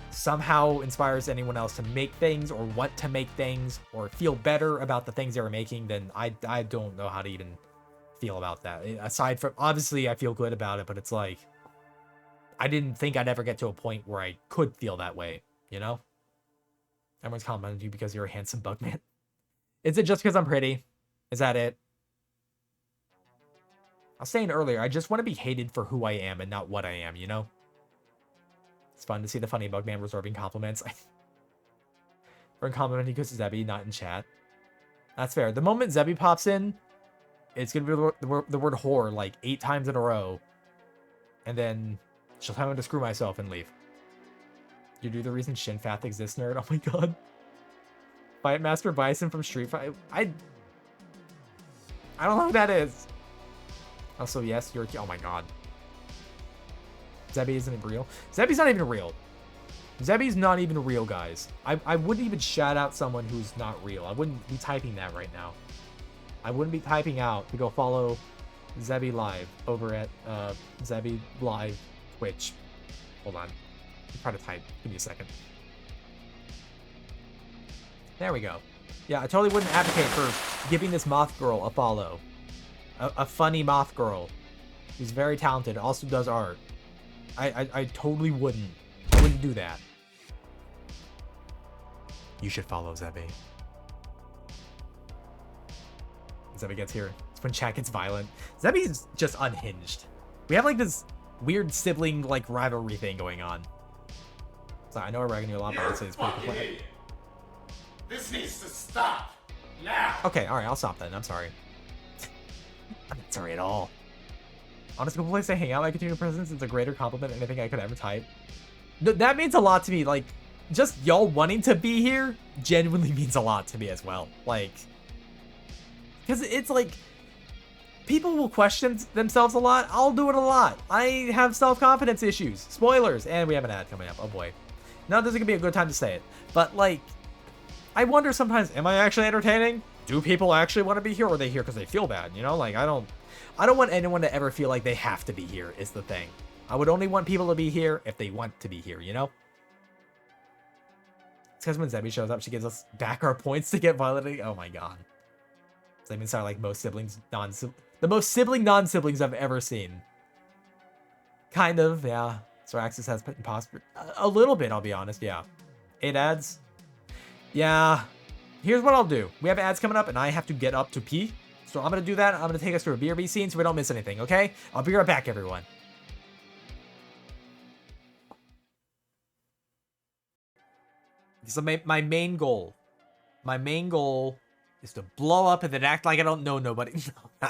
somehow inspires anyone else to make things or want to make things or feel better about the things they were making, then I don't know how to even feel about that. Aside from, obviously I feel good about it, but it's like, I didn't think I'd ever get to a point where I could feel that way, you know? Everyone's complimenting you because you're a handsome bug man. Is it just because I'm pretty? Is that it? I was saying earlier, I just want to be hated for who I am and not what I am, you know? It's fun to see the funny Bugman resorbing compliments. We're in complimenting because Zebby, not in chat. That's fair. The moment Zebby pops in, it's gonna be the word whore like 8 times in a row. And then she'll tell me to screw myself and leave. You do the reason Shinfath exists, nerd? Oh my god. Fight Master Bison from Street Fighter. I don't know who that is. Also, yes, you're... Oh my god. Zebby isn't real. Zebby's not even real. Zebby's not even real, guys. I wouldn't even shout out someone who's not real. I wouldn't be typing that right now. I wouldn't be typing out to go follow Zebby Live over at Zebby Live Twitch. Hold on. I'm trying to type. Give me a second. There we go. Yeah, I totally wouldn't advocate for giving this moth girl a follow. A funny moth girl who's very talented, also does art. I totally wouldn't. I wouldn't do that. You should follow Zebby. Zebby gets here. It's when chat gets violent. Zebby's just unhinged. We have like this weird sibling like rivalry thing going on. So I know we're ragging you a lot, but I'd say it's pretty Fucking cool. idiot. This needs to stop now. Okay, alright, I'll stop then. I'm sorry. I'm not sorry at all. Honest, a place to hang out, my continued presence is a greater compliment than anything I could ever type. That means a lot to me. Like, just y'all wanting to be here genuinely means a lot to me as well. Like, because it's like, people will question themselves a lot. I'll do it a lot. I have self-confidence issues. Spoilers. And we have an ad coming up. Oh boy. Now this is going to be a good time to say it. But like, I wonder sometimes, am I actually entertaining? Do people actually want to be here, or are they here because they feel bad? You know, like I don't want anyone to ever feel like they have to be here is the thing. I would only want people to be here if they want to be here, you know? It's because when Zebby shows up, she gives us back our points to get violated. Oh my god. Zebby sound like most siblings, the most sibling non-siblings I've ever seen. Kind of, yeah. So Axis has imposter. A little bit, I'll be honest, yeah. 8 ads. Yeah. Here's what I'll do. We have ads coming up, and I have to get up to pee. So I'm going to do that. I'm going to take us through a BRB scene so we don't miss anything, okay? I'll be right back, everyone. So my main goal is to blow up and then act like I don't know nobody. No,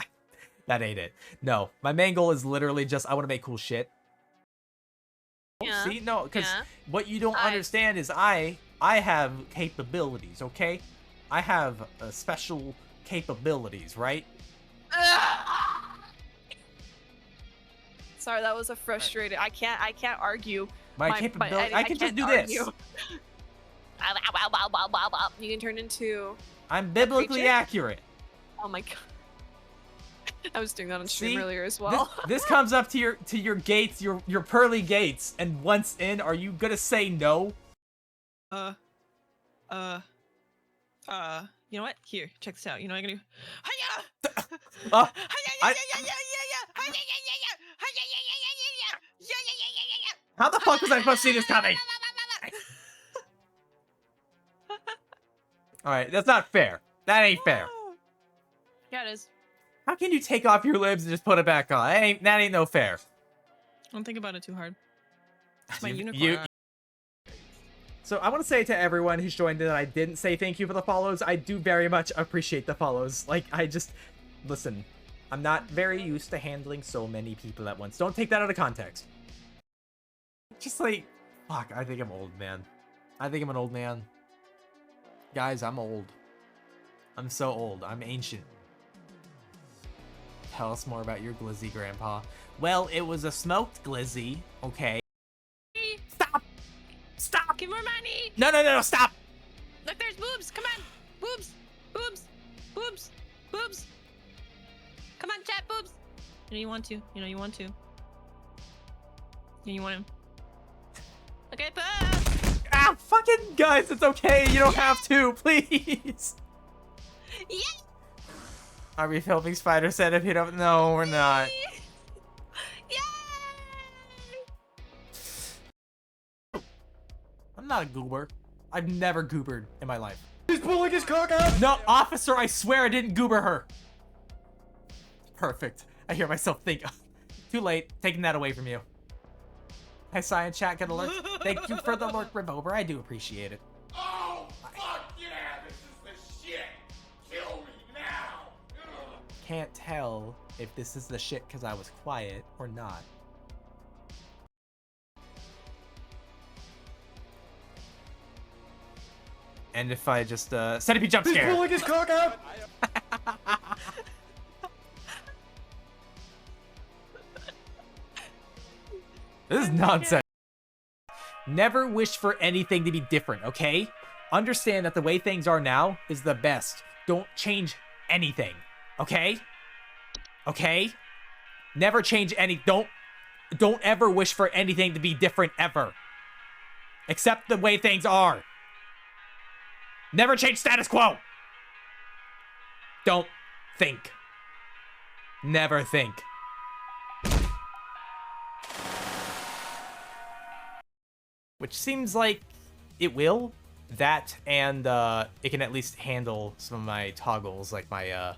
that ain't it. No, my main goal is literally just I want to make cool shit. Yeah. See, no, because Yeah. what you don't understand is I have capabilities, okay? I have special capabilities, right? Sorry, that was a frustrated. I can't argue. My capability. I can just do this. argue. You can turn into. I'm biblically creature? accurate. Oh my god. I was doing that on stream See? earlier as well. This comes up to your gates, your pearly gates, and once in, are you gonna say no? You know what? Here, check this out. You know what I'm gonna do? How the fuck was I supposed to see this coming? Alright, that's not fair. That ain't fair. Yeah, it is. How can you take off your libs and just put it back on? That ain't no fair. Don't think about it too hard. It's my You- unicorn. you- So I want to say to everyone who's joined in that I didn't say thank you for the follows. I do very much appreciate the follows. Like, listen, I'm not very used to handling so many people at once. Don't take that out of context. Just like, fuck, I think I'm old, man. I think I'm an old man. Guys, I'm old. I'm so old. I'm ancient. Tell us more about your glizzy, Grandpa. Well, it was a smoked glizzy, okay? Stop! Stop! Give more money! No, stop! Look, there's boobs! Come on! Boobs! Boobs! Boobs! Boobs! Come on, chat, boobs! You know you want to. You know you want to. You want to. Okay, boobs! Ah, fucking guys, it's okay. You don't have to, please. Yeah! Are we filming Spider Centipede? No, we're not. Yay! I'm not a goober. I've never goobered in my life. He's pulling his cock out. No, officer, I swear I didn't goober her. Perfect. I hear myself think. Too late. Taking that away from you. Hi, Science Chat. Get alert. Thank you for the alert, Revolver. I do appreciate it. Oh, fuck can't tell if this is the shit because I was quiet or not. And if I just centipede jump scare. He's pulling his cock out. This is nonsense. Never wish for anything to be different, okay? Understand that the way things are now is the best. Don't change anything, okay? Okay? Never change any. Don't ever wish for anything to be different ever. Accept the way things are. Never change status quo. Don't think. Never think. Which seems like it will. That and it can at least handle some of my toggles, like my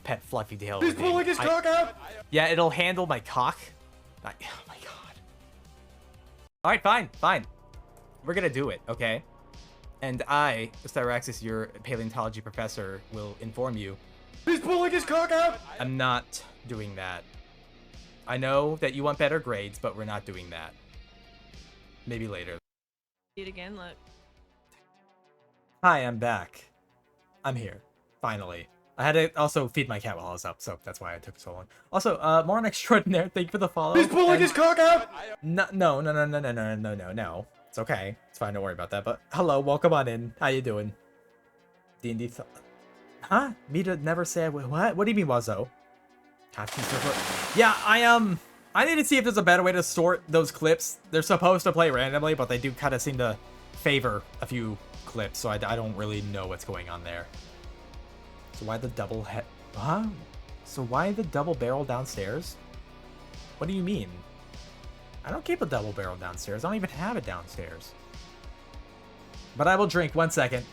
pet fluffy tail. He's pulling his cock out. Yeah, it'll handle my cock. Oh my god. Alright, fine. We're gonna do it, okay? And I, Styraxis, your paleontology professor, will inform you. He's pulling his cock out. I'm not doing that. I know that you want better grades, but we're not doing that. Maybe later. Do it again. Look. Hi, I'm back. I'm here. Finally. I had to also feed my cat while I was up, so that's why it took so long. Also, Moron Extraordinaire, thank you for the follow. He's pulling his cock out. No. It's okay. It's fine, don't worry about that. But hello, welcome on in. How you doing? D&D Huh? Me to never say what? What do you mean, Wazo? Yeah, I need to see if there's a better way to sort those clips. They're supposed to play randomly, but they do kind of seem to favor a few clips, so I don't really know what's going on there. So why the double head? Huh? So why the double barrel downstairs? What do you mean? I don't keep a double barrel downstairs. I don't even have it downstairs. But I will drink. 1 second.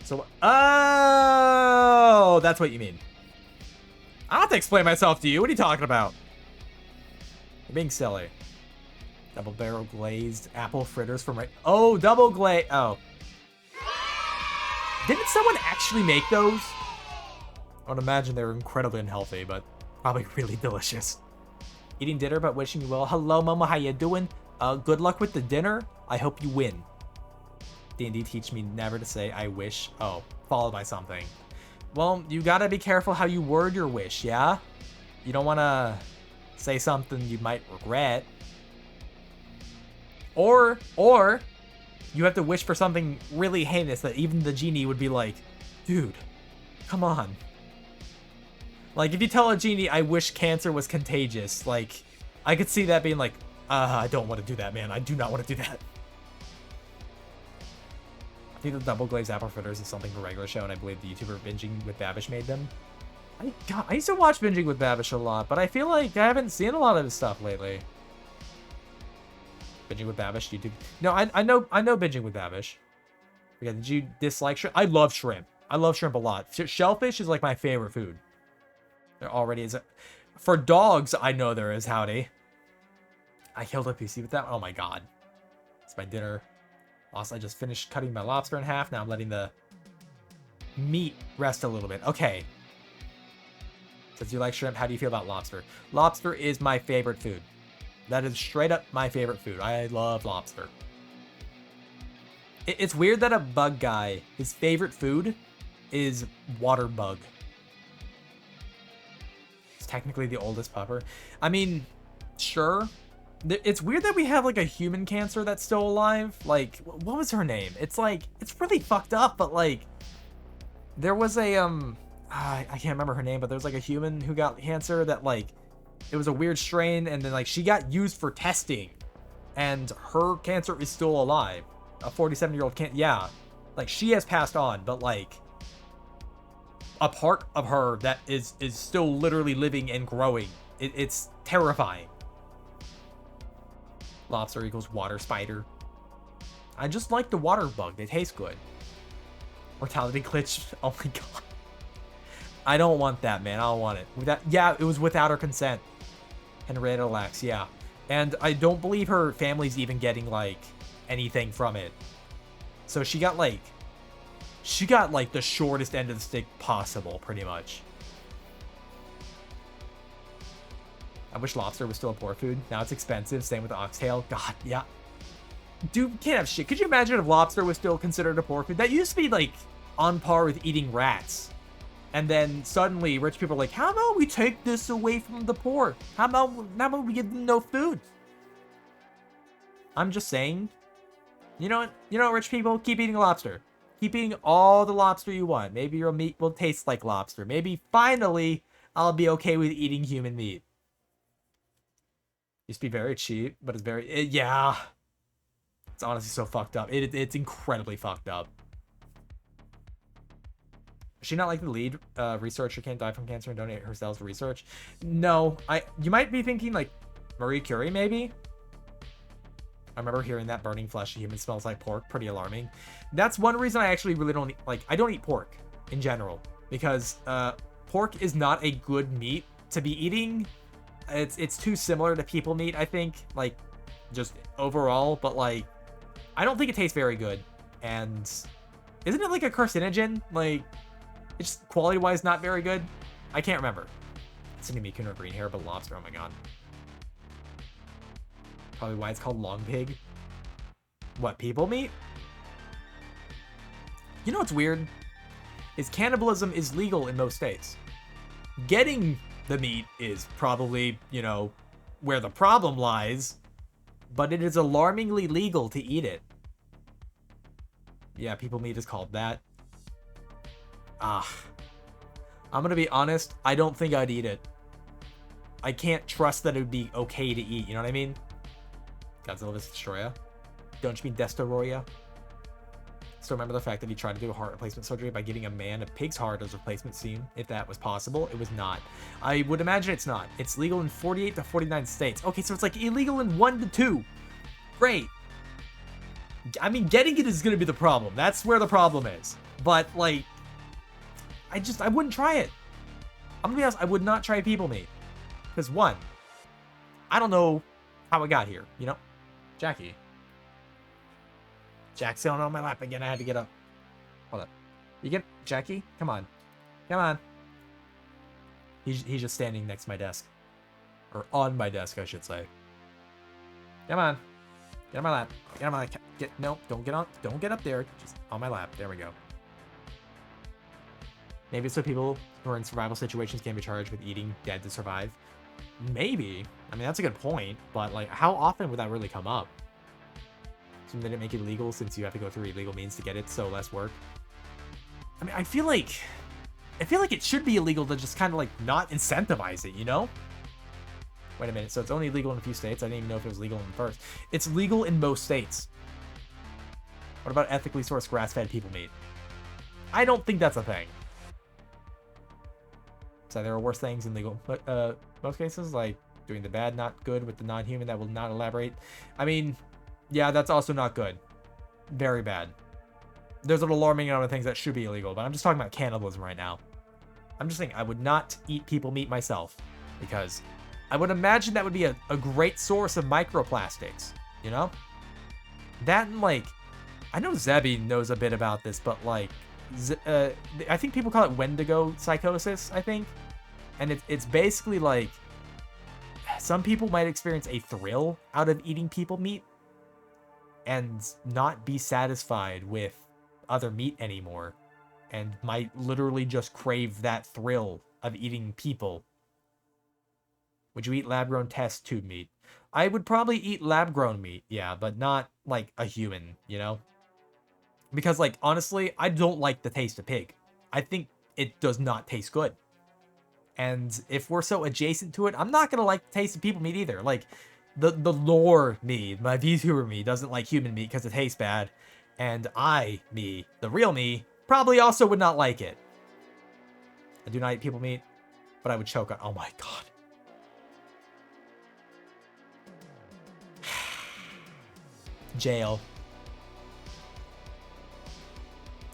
So, oh, that's what you mean. I don't have to explain myself to you. What are you talking about? You're being silly. Double barrel glazed apple fritters for my... Oh, double glaze... Oh. Didn't someone actually make those? I would imagine they're incredibly unhealthy, but probably really delicious. Eating dinner, but wishing you well. Hello, Momo. How you doing? Good luck with the dinner. I hope you win. D&D teach me never to say I wish. Oh, followed by something. Well, you gotta be careful how you word your wish, yeah? You don't want to say something you might regret. Or you have to wish for something really heinous that even the genie would be like, dude, come on. Like, if you tell a genie, I wish cancer was contagious, like, I could see that being like, I don't want to do that, man. I do not want to do that. I think the double glazed apple fritters is something for regular show, and I believe the YouTuber Binging with Babish made them. I used to watch Binging with Babish a lot, but I feel like I haven't seen a lot of his stuff lately. Binging with Babish, YouTube. No, I know Binging with Babish. Yeah, did you dislike shrimp? I love shrimp. I love shrimp a lot. Shellfish is like my favorite food. There already is. For dogs, I know there is. Howdy. I killed a PC with that. Oh my god. It's my dinner. Also, I just finished cutting my lobster in half. Now I'm letting the meat rest a little bit. Okay. Since you like shrimp, how do you feel about lobster? Lobster is my favorite food. That is straight up my favorite food. I love lobster. It's weird that a bug guy, his favorite food is water bug. It's technically the oldest pupper. I mean, sure. It's weird that we have like a human cancer that's still alive. Like, what was her name? It's like, it's really fucked up, but like, there was a, I can't remember her name, but there was like a human who got cancer that like, it was a weird strain, and then like she got used for testing, and her cancer is still alive. A 47-year-old can't, yeah, like she has passed on, but like a part of her that is still literally living and growing. It's terrifying. Lobster equals water spider. I just like the water bug. They taste good. Mortality glitch. Oh my god. I don't want that, man. I don't want it. Yeah, it was without her consent. Henrietta Lacks, yeah. And I don't believe her family's even getting, like, anything from it. So she got, like, She got, like, the shortest end of the stick possible, pretty much. I wish lobster was still a poor food. Now it's expensive. Same with the oxtail. God, yeah. Dude, can't have shit. Could you imagine if lobster was still considered a poor food? That used to be, like, on par with eating rats. And then suddenly rich people are like, how about we take this away from the poor? How about we give them no food? I'm just saying. You know what, rich people? Keep eating lobster. Keep eating all the lobster you want. Maybe your meat will taste like lobster. Maybe finally I'll be okay with eating human meat. Used to be very cheap, but it's very... yeah. It's honestly so fucked up. It's incredibly fucked up. Is she not like the lead researcher can't die from cancer and donate her cells for research? No. You might be thinking like Marie Curie, maybe? I remember hearing that burning flesh of human smells like pork. Pretty alarming. That's one reason I actually really don't I don't eat pork in general. Because pork is not a good meat to be eating. It's too similar to people meat, I think. Like, just overall. But like, I don't think it tastes very good. And isn't it like a carcinogen? Like, it's just quality-wise not very good. I can't remember. It's gonna be Kuno green hair, but lobster. Oh my god. Probably why it's called long pig. What, people meat? You know what's weird? Is cannibalism is legal in most states. Getting the meat is probably, you know, where the problem lies, but it is alarmingly legal to eat it. Yeah, people meat is called that. I'm gonna be honest, I don't think I'd eat it. I can't trust that it would be okay to eat, you know what I mean? Godzilla vs. Destroyer. Don't you mean Destoroyah? Still remember the fact that he tried to do a heart replacement surgery by giving a man a pig's heart as a replacement scene. If that was possible, it was not. I would imagine it's not. It's legal in 48 to 49 states. Okay, so it's like illegal in 1 to 2. Great. I mean, getting it is going to be the problem. That's where the problem is. But, like, I wouldn't try it. I'm going to be honest, I would not try people meat. Because, one, I don't know how it got here, you know? Jackie. Jack's sitting on my lap again. I had to get up. Hold up. You get Jackie? Come on. Come on. He's just standing next to my desk. Or on my desk, I should say. Come on. Get on my lap. Get on my lap. No, don't get on. Don't get up there. Just on my lap. There we go. Maybe it's so people who are in survival situations can be charged with eating dead to survive. Maybe. I mean, that's a good point. But, like, how often would that really come up? So they didn't make it illegal since you have to go through illegal means to get it, so less work. I mean, I feel like it should be illegal to just kind of, like, not incentivize it, you know? Wait a minute. So it's only legal in a few states? I didn't even know if it was legal in the first. It's legal in most states. What about ethically sourced grass-fed people meat? I don't think that's a thing. So there are worse things in legal most cases, like doing the bad, not good with the non-human that will not elaborate. I mean, yeah, that's also not good. Very bad. There's an alarming amount of things that should be illegal, but I'm just talking about cannibalism right now. I'm just saying I would not eat people meat myself because I would imagine that would be a great source of microplastics, you know? That and, like, I know Zebby knows a bit about this, but, like, I think people call it Wendigo psychosis, I think. And it's basically like some people might experience a thrill out of eating people meat and not be satisfied with other meat anymore and might literally just crave that thrill of eating people. Would you eat lab-grown test tube meat? I would probably eat lab-grown meat, yeah, but not like a human, you know? Because, like, honestly, I don't like the taste of pig. I think it does not taste good. And if we're so adjacent to it, I'm not going to like the taste of people meat either. Like, the lore me, my VTuber me, doesn't like human meat because it tastes bad. And me, the real me, probably also would not like it. I do not eat people meat, but I would choke on... Oh my god. Jail.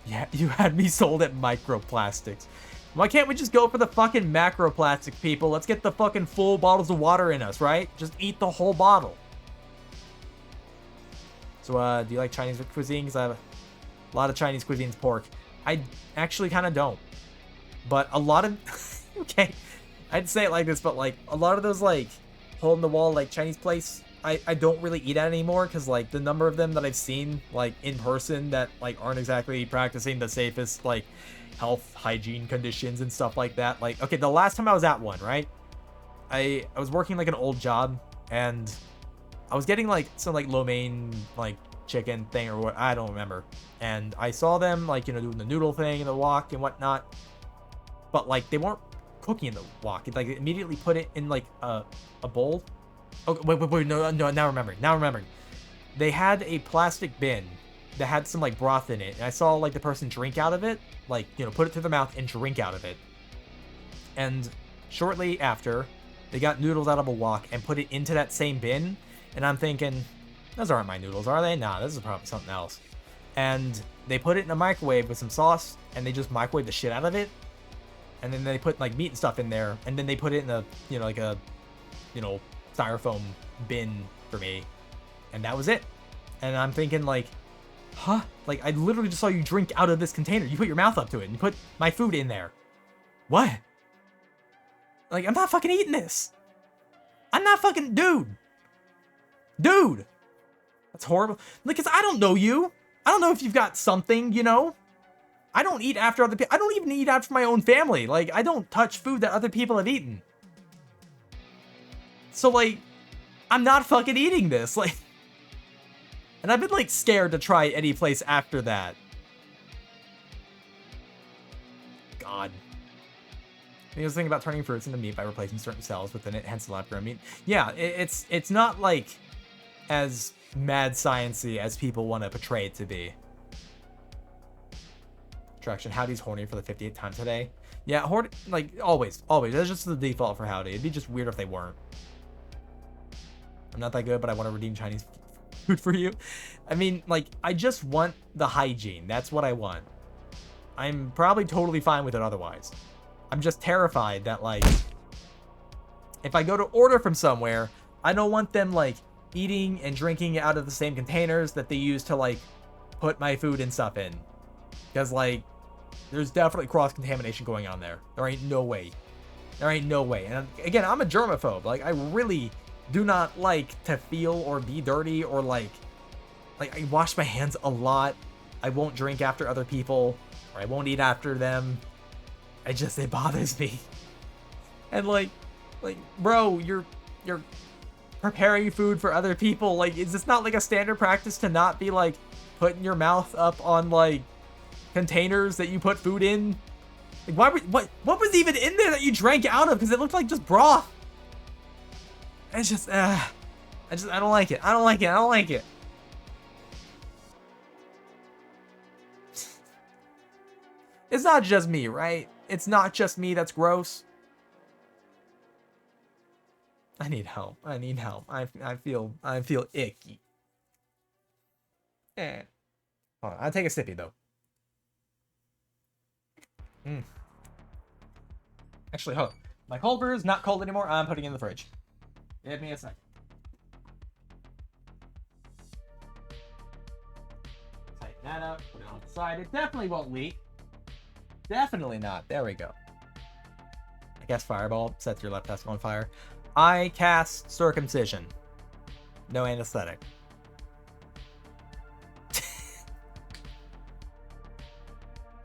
Yeah, you had me sold at microplastics. Why can't we just go for the fucking macroplastic, people? Let's get the fucking full bottles of water in us, right? Just eat the whole bottle. So, do you like Chinese cuisine? Because I have a lot of Chinese cuisine's pork. I actually kind of don't. But a lot of okay, I'd say it like this, but like a lot of those like hole in the wall like Chinese place, I don't really eat at anymore because like the number of them that I've seen like in person that like aren't exactly practicing the safest like health hygiene conditions and stuff like that. Like, okay, the last time I was at one, right? I was working like an old job and I was getting like some like lo mein like chicken thing or what, I don't remember. And I saw them like, you know, doing the noodle thing and the wok and whatnot. But like they weren't cooking in the wok. It like immediately put it in like a bowl. Okay, wait, no, now remembering. They had a plastic bin that had some like broth in it, and I saw like the person drink out of it, like, you know, put it to their mouth and drink out of it. And shortly after, they got noodles out of a wok and put it into that same bin, and I'm thinking, those aren't my noodles, are they? Nah, this is probably something else. And they put it in a microwave with some sauce, and they just microwave the shit out of it. And then they put like meat and stuff in there, and then they put it in a, you know, like a, you know, styrofoam bin for me, and that was it. And I'm thinking like, huh? Like, I literally just saw you drink out of this container. You put your mouth up to it and you put my food in there. What? Like, I'm not fucking eating this. I'm not fucking, dude. That's horrible. Like, 'cause I don't know you. I don't know if you've got something, you know. I don't eat after other people. I don't even eat after my own family. Like, I don't touch food that other people have eaten. So, like, I'm not fucking eating this. Like, and I've been, like, scared to try any place after that. God. He was thinking about turning fruits into meat by replacing certain cells within it, hence the lab-grown meat. Yeah, it's not, like, as mad science-y as people want to portray it to be. Direction, Howdy's horny for the 58th time today. Yeah, horny, like, always. That's just the default for Howdy. It'd be just weird if they weren't. I'm not that good, but I want to redeem Chinese food for you. I mean, like, I just want the hygiene. That's what I want. I'm probably totally fine with it otherwise. I'm just terrified that, like, if I go to order from somewhere, I don't want them, like, eating and drinking out of the same containers that they use to, like, put my food and stuff in. Because, like, there's definitely cross-contamination going on there. There ain't no way. And, again, I'm a germaphobe. Like, I really do not like to feel or be dirty or, like, I wash my hands a lot. I won't drink after other people, or I won't eat after them. It bothers me. And, like, bro, you're preparing food for other people. Like, is this not, like, a standard practice to not be, like, putting your mouth up on, like, containers that you put food in? Like, what was even in there that you drank out of? Because it looked like just broth. It's just, I don't like it. I don't like it. It's not just me, right? It's not just me that's gross. I need help. I feel icky. Hold on, I'll take a sippy though. Actually, hold on. My cold brew is not cold anymore. I'm putting it in the fridge. Give me a second. Tighten that up. Put it on the side. It definitely won't leak. Definitely not. There we go. I cast Fireball. Sets your left testicle on fire. I cast Circumcision. No anesthetic.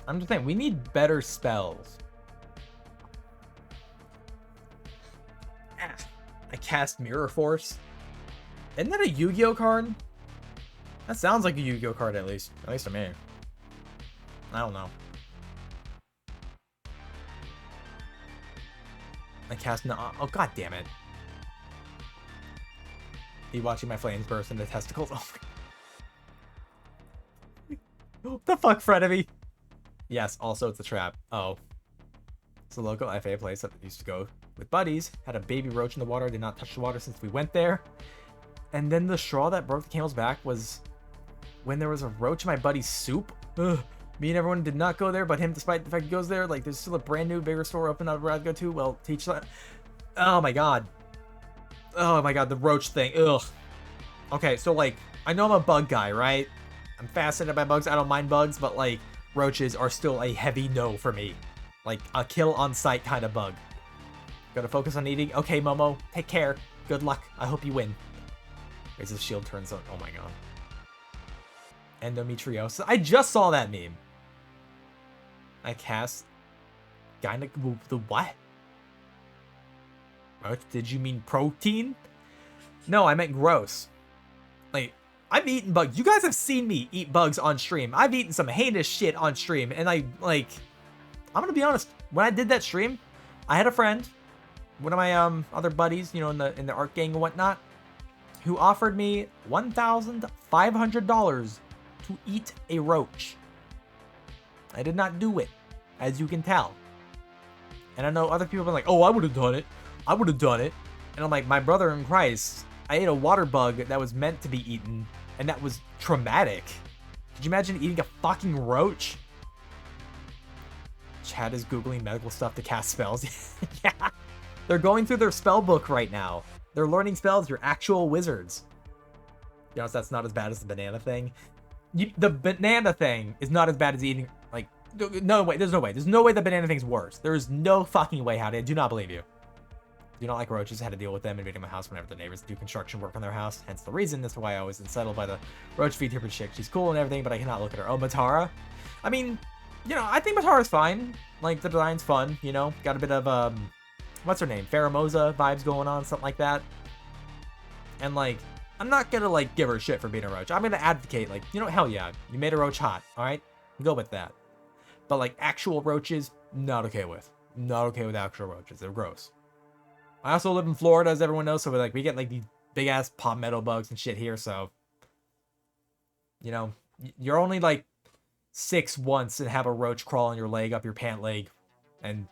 I'm just saying, we need better spells. I cast Mirror Force. Isn't that a Yu-Gi-Oh card? That sounds like a Yu-Gi-Oh card at least. At least to me. I don't know. I cast oh god damn it. Are you watching my flames burst into testicles? Oh my what the fuck, Frenemy? Yes, also it's a trap. Oh. It's a local FA place that used to go with buddies. Had a baby roach in the water. Did not touch the water since we went there. And then the straw that broke the camel's back was when there was a roach in my buddy's soup. Ugh. Me and everyone did not go there, but him, despite the fact he goes there. Like, there's still a brand new, bigger store open up where I'd go to. Well, teach that. Oh my god. Oh my god, the roach thing. Ugh. Okay, so, like, I know I'm a bug guy, right? I'm fascinated by bugs. I don't mind bugs, but, like, roaches are still a heavy no for me. Like a kill on sight kind of bug. Gotta focus on eating. Okay, Momo, take care. Good luck. I hope you win. As his shield turns on. Oh my god. Endometriosis. I just saw that meme. I cast the what? Did you mean protein? No, I meant gross. Like, I've eaten bugs. You guys have seen me eat bugs on stream. I've eaten some heinous shit on stream. And I'm gonna be honest. When I did that stream, I had a friend, one of my other buddies, you know, in the art gang and whatnot, who offered me $1,500 to eat a roach. I did not do it, as you can tell. And I know other people have been like, oh, I would have done it. I would have done it. And I'm like, my brother in Christ, I ate a water bug that was meant to be eaten, and that was traumatic. Could you imagine eating a fucking roach? Chad is Googling medical stuff to cast spells. Yeah. They're going through their spell book right now. They're learning spells. You're actual wizards. You know, that's not as bad as the banana thing. The banana thing is not as bad as eating, like, no way. There's no way. There's no way the banana thing's worse. There is no fucking way, Howdy. I do not believe you. Do not like roaches. Had to deal with them invading my house whenever the neighbors do construction work on their house. Hence the reason. That's why I was unsettled by the roach VTuber chick. She's cool and everything, but I cannot look at her. Oh, Matara? I mean, you know, I think Matara's fine. Like, the design's fun, you know? Got a bit of, what's her name? Pheromosa vibes going on, something like that. And, like, I'm not gonna, like, give her shit for being a roach. I'm gonna advocate, like, you know, hell yeah, you made a roach hot, alright? Go with that. But, like, actual roaches, not okay with. Not okay with actual roaches. They're gross. I also live in Florida, as everyone knows, so, like, we get, like, these big-ass palmetto bugs and shit here, so... You know, you're only, like, 6 once and have a roach crawl on your leg, up your pant leg, and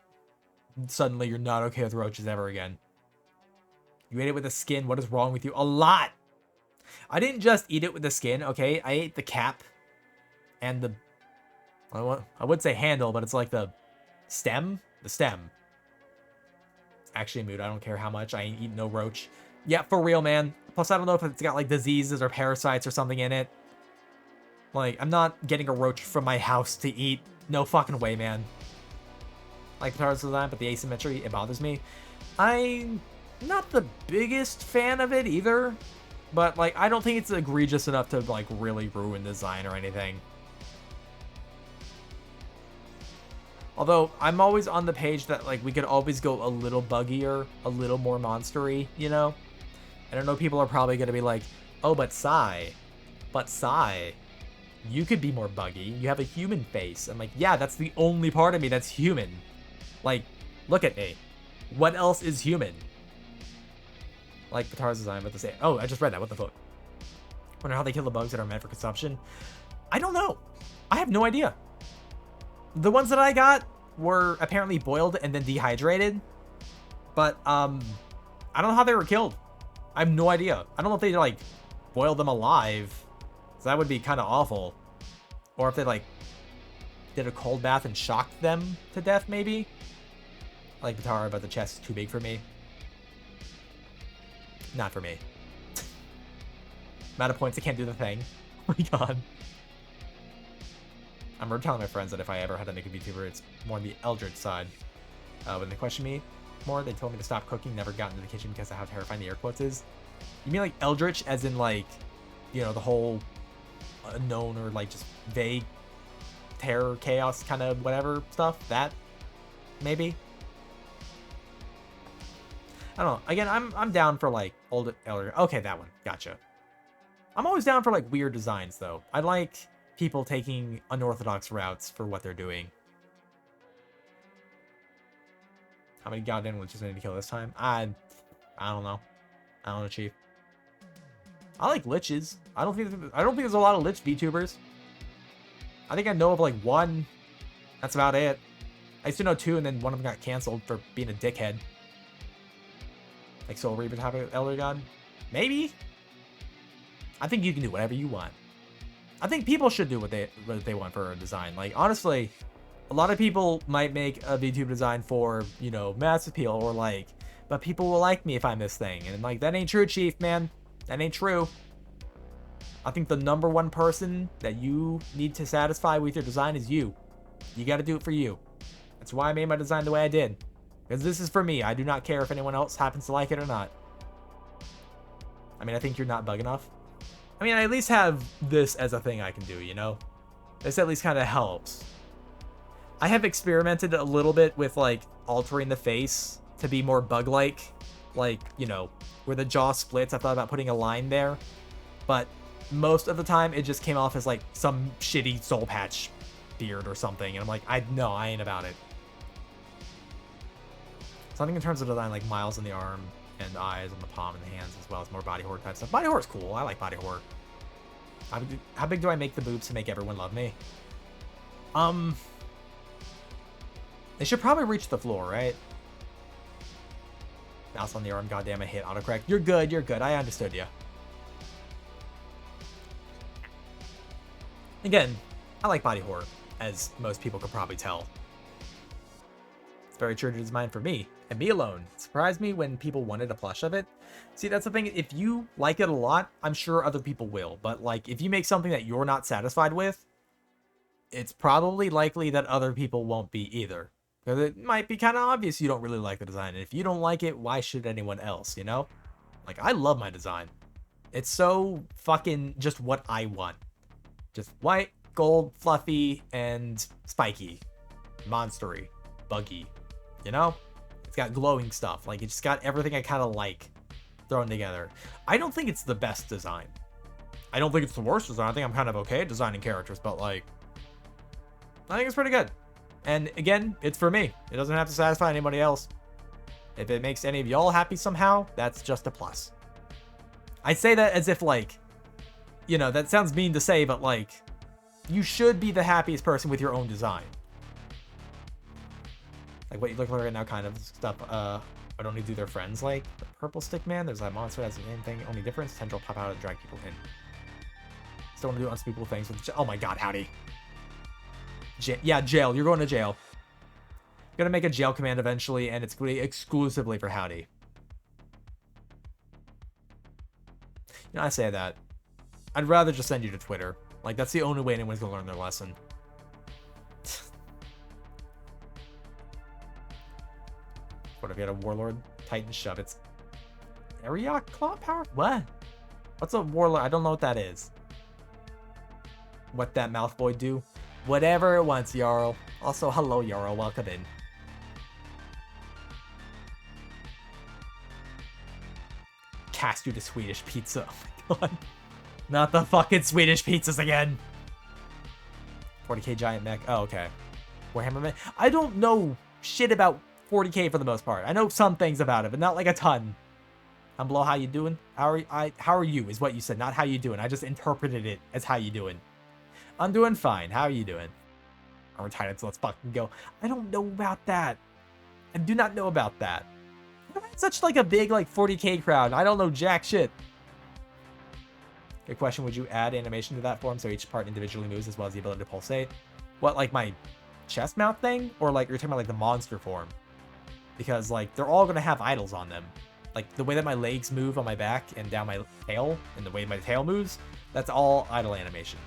suddenly you're not okay with roaches ever again. You ate it with the skin. What is wrong with you? A lot! I didn't just eat it with the skin, okay? I ate the cap and the... I would say handle, but it's like the stem? The stem. It's actually a mood. I don't care how much. I ain't eating no roach. Yeah, for real, man. Plus, I don't know if it's got, like, diseases or parasites or something in it. Like, I'm not getting a roach from my house to eat. No fucking way, man. Like the Tarzan design, but the asymmetry, it bothers me. I'm not the biggest fan of it either. But, like, I don't think it's egregious enough to, like, really ruin design or anything. Although, I'm always on the page that, like, we could always go a little buggier, a little more monstery, you know? And I know people are probably going to be like, oh, but Sai, you could be more buggy. You have a human face. I'm like, yeah, that's the only part of me that's human. Like, look at me. What else is human? Like the Tarzan design, but the same. Oh, I just read that. What the fuck? Wonder how they kill the bugs that are meant for consumption. I don't know. I have no idea. The ones that I got were apparently boiled and then dehydrated. But, I don't know how they were killed. I have no idea. I don't know if they, like, boiled them alive. So that would be kind of awful. Or if they, like, did a cold bath and shocked them to death, maybe. I like Batara, but the chest is too big for me. Not for me. Amount of points, I can't do the thing. Oh my god. I'm telling my friends that if I ever had to make a VTuber, it's more on the Eldritch side. When they question me more, they told me to stop cooking, never got into the kitchen because of how terrifying the air quotes is. You mean like Eldritch as in like, you know, the whole unknown or like just vague terror, chaos kind of whatever stuff? That? Maybe? I don't know. Again, I'm down for like old Eldritch. Okay, that one. Gotcha. I'm always down for like weird designs though. I like people taking unorthodox routes for what they're doing. How many goddamn witches I need to kill this time? I don't know. I don't know, Chief. I like liches. I don't think there's a lot of lich VTubers. I think I know of like one. That's about it. I used to know two, and then one of them got canceled for being a dickhead. Like Soul Reaper type of Elder God? Maybe? I think you can do whatever you want. I think people should do what they want for a design. Like, honestly, a lot of people might make a VTuber design for, you know, mass appeal or like, but people will like me if I'm this thing. And like, that ain't true, Chief, man. That ain't true. I think the number one person that you need to satisfy with your design is you. You got to do it for you. That's why I made my design the way I did. Because this is for me. I do not care if anyone else happens to like it or not. I mean, I think you're not bug enough. I mean, I at least have this as a thing I can do, you know? This at least kind of helps. I have experimented a little bit with, like, altering the face to be more bug-like. Like, you know, where the jaw splits. I thought about putting a line there. But most of the time, it just came off as, like, some shitty soul patch beard or something. And I'm like, I ain't about it. So I think in terms of design, like, miles on the arm and eyes on the palm and the hands, as well as more body horror type stuff. Body horror's cool. I like body horror. How big do I make the boobs to make everyone love me? They should probably reach the floor, right? Mouse on the arm. Goddamn, I hit autocorrect. You're good. You're good. I understood you. Again, I like body horror, as most people could probably tell. It's very true to design for me, and me alone. It surprised me when people wanted a plush of it. See, that's the thing. If you like it a lot, I'm sure other people will. But, like, if you make something that you're not satisfied with, it's probably likely that other people won't be either. Because it might be kind of obvious you don't really like the design. And if you don't like it, why should anyone else, you know? Like, I love my design. It's so fucking just what I want. Just white, gold, fluffy, and spiky. Monstery. Buggy. You know? It's got glowing stuff. Like, it's just got everything I kind of like thrown together. I don't think it's the best design. I don't think it's the worst design. I think I'm kind of okay at designing characters, but, like, I think it's pretty good. And again, it's for me. It doesn't have to satisfy anybody else. If it makes any of y'all happy somehow, that's just a plus. I say that as if, like, you know, that sounds mean to say, but, like, you should be the happiest person with your own design. Like, what you look like right now, kind of stuff, I don't need to do their friends, like, the purple stick man, there's that monster that's the main thing, only difference, tendril pop out and drag people in. Still want to do unspeakable things with, oh my god, howdy. Yeah, jail. You're going to jail. Gonna make a jail command eventually, and it's going to be exclusively for Howdy. You know, I say that. I'd rather just send you to Twitter. Like, that's the only way anyone's gonna learn their lesson. What if you had a Warlord Titan shove? It's Ariok Claw Power? What? What's a Warlord? I don't know what that is. What that mouth boy do? Whatever it wants, Jarl. Also, hello, Jarl. Welcome in. Cast you to Swedish pizza. Oh my god. Not the fucking Swedish pizzas again. 40k giant mech. Oh, okay. Warhammer mech. I don't know shit about 40k for the most part. I know some things about it, but not like a ton. Humblo, how you doing? How are you is what you said, not how you doing. I just interpreted it as how you doing. I'm doing fine. How are you doing? I'm retired, so let's fucking go. I don't know about that. I do not know about that. I'm such like a big like 40k crowd. I don't know jack shit. Good question. Would you add animation to that form so each part individually moves as well as the ability to pulsate? What, like my chest mount thing? Or like you're talking about like the monster form? Because like they're all gonna have idols on them. Like the way that my legs move on my back and down my tail, and the way my tail moves, that's all idle animation.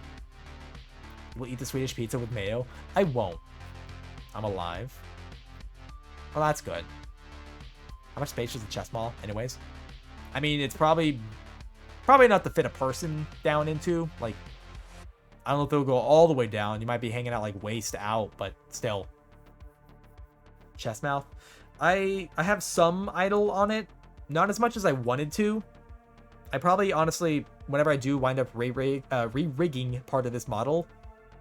We'll eat the Swedish pizza with mayo. I won't. I'm alive. Well, that's good. How much space is the chest mall, anyways? I mean, it's probably not to fit a person down into. Like, I don't know if it'll go all the way down. You might be hanging out like waist out, but still. Chest mouth. I have some idle on it. Not as much as I wanted to. I probably, honestly, whenever I do wind up re-rigging part of this model,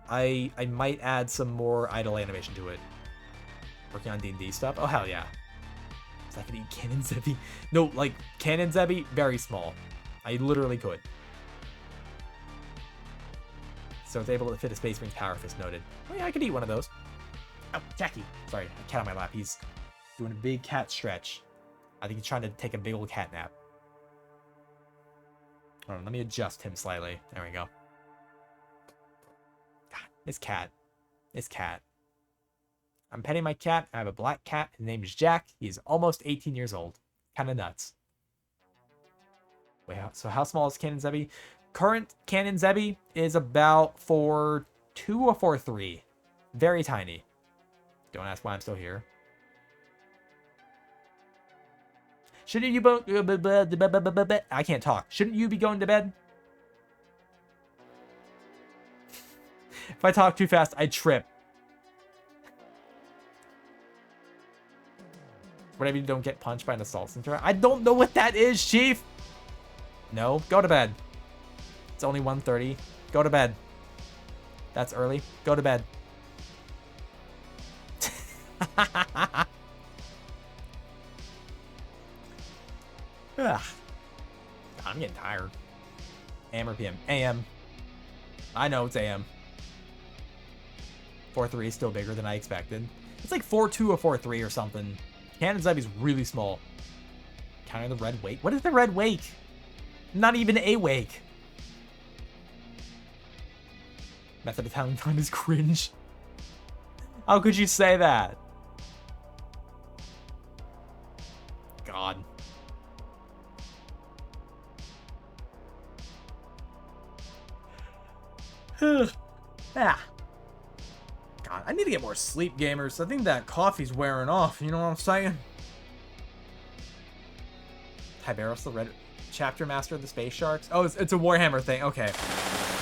I might add some more idle animation to it. Working on D&D stuff? Oh, hell yeah. Is that gonna eat Cannon Zebby? No, like, Cannon Zebby, very small. I literally could. So it's able to fit a Space Marine Power Fist noted. Oh yeah, I could eat one of those. Oh, Jackie. Sorry, a cat on my lap. He's doing a big cat stretch. I think he's trying to take a big old cat nap. Hold on, let me adjust him slightly. There we go. God, this cat. This cat. I'm petting my cat. I have a black cat. His name is Jack. He's almost 18 years old. Kind of nuts. Wait, so how small is Cannon Zebby? current Canon Zebby is about 4.2 or 4.3. Very tiny. Don't ask why I'm still here. Shouldn't you both... I can't talk. Shouldn't you be going to bed? If I talk too fast, I trip. Whatever you don't get punched by an assault center. I don't know what that is, Chief. No, go to bed. It's only 1:30. Go to bed. That's early. Go to bed. Ugh. I'm getting tired. AM or PM? AM. I know it's AM. 4.3 is still bigger than I expected. It's like 4.2 or 4.3 or something. Canon Zebby's really small. Counting the red wake. What is the red wake? Not even a wake. Method of telling time is cringe. How could you say that? God. Ah. God, I need to get more sleep, gamers. I think that coffee's wearing off. You know what I'm saying? Tiberius, the red chapter master of the space sharks. Oh, it's a Warhammer thing. Okay.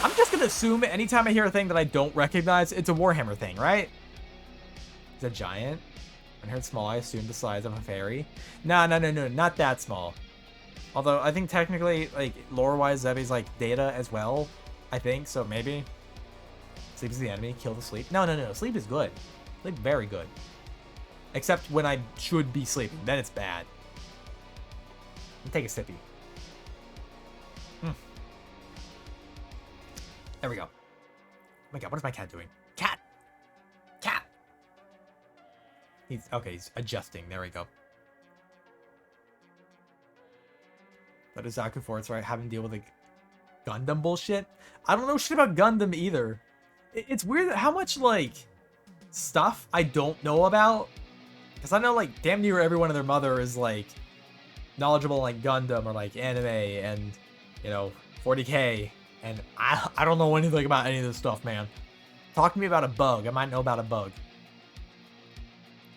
I'm just gonna assume anytime I hear a thing that I don't recognize, it's a Warhammer thing, right? It's a giant. When I heard small, I assumed the size of a fairy. No, not that small. Although I think technically, like lore-wise, Zebby's like Data as well. I think so. Maybe. Sleep is the enemy. Kill the sleep. No. Sleep is good. Sleep very good. Except when I should be sleeping. Then it's bad. Take a sippy. There we go. Oh my god, what is my cat doing? Cat! Cat! He's adjusting. There we go. But is Zaku Force right? Having to deal with like Gundam bullshit? I don't know shit about Gundam either. It's weird how much like stuff I don't know about. Because I know like damn near everyone and their mother is like knowledgeable like Gundam or like anime and you know 40k. And I don't know anything about any of this stuff, man. Talk to me about a bug. I might know about a bug.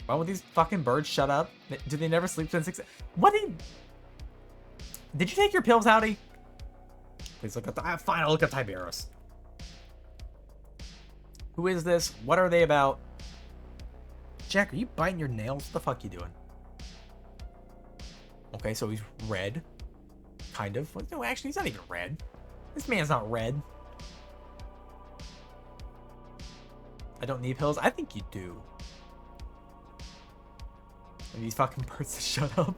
Why would these fucking birds shut up? Do they never sleep since 6? What did you take your pills, Howdy? Please look at fine, I'll look at Tiberius. Who is this? What are they about? Jack, are you biting your nails? What the fuck you doing? Okay, so he's red. Kind of. No, actually, he's not even red. This man's not red. I don't need pills. I think you do. And these fucking birds shut up.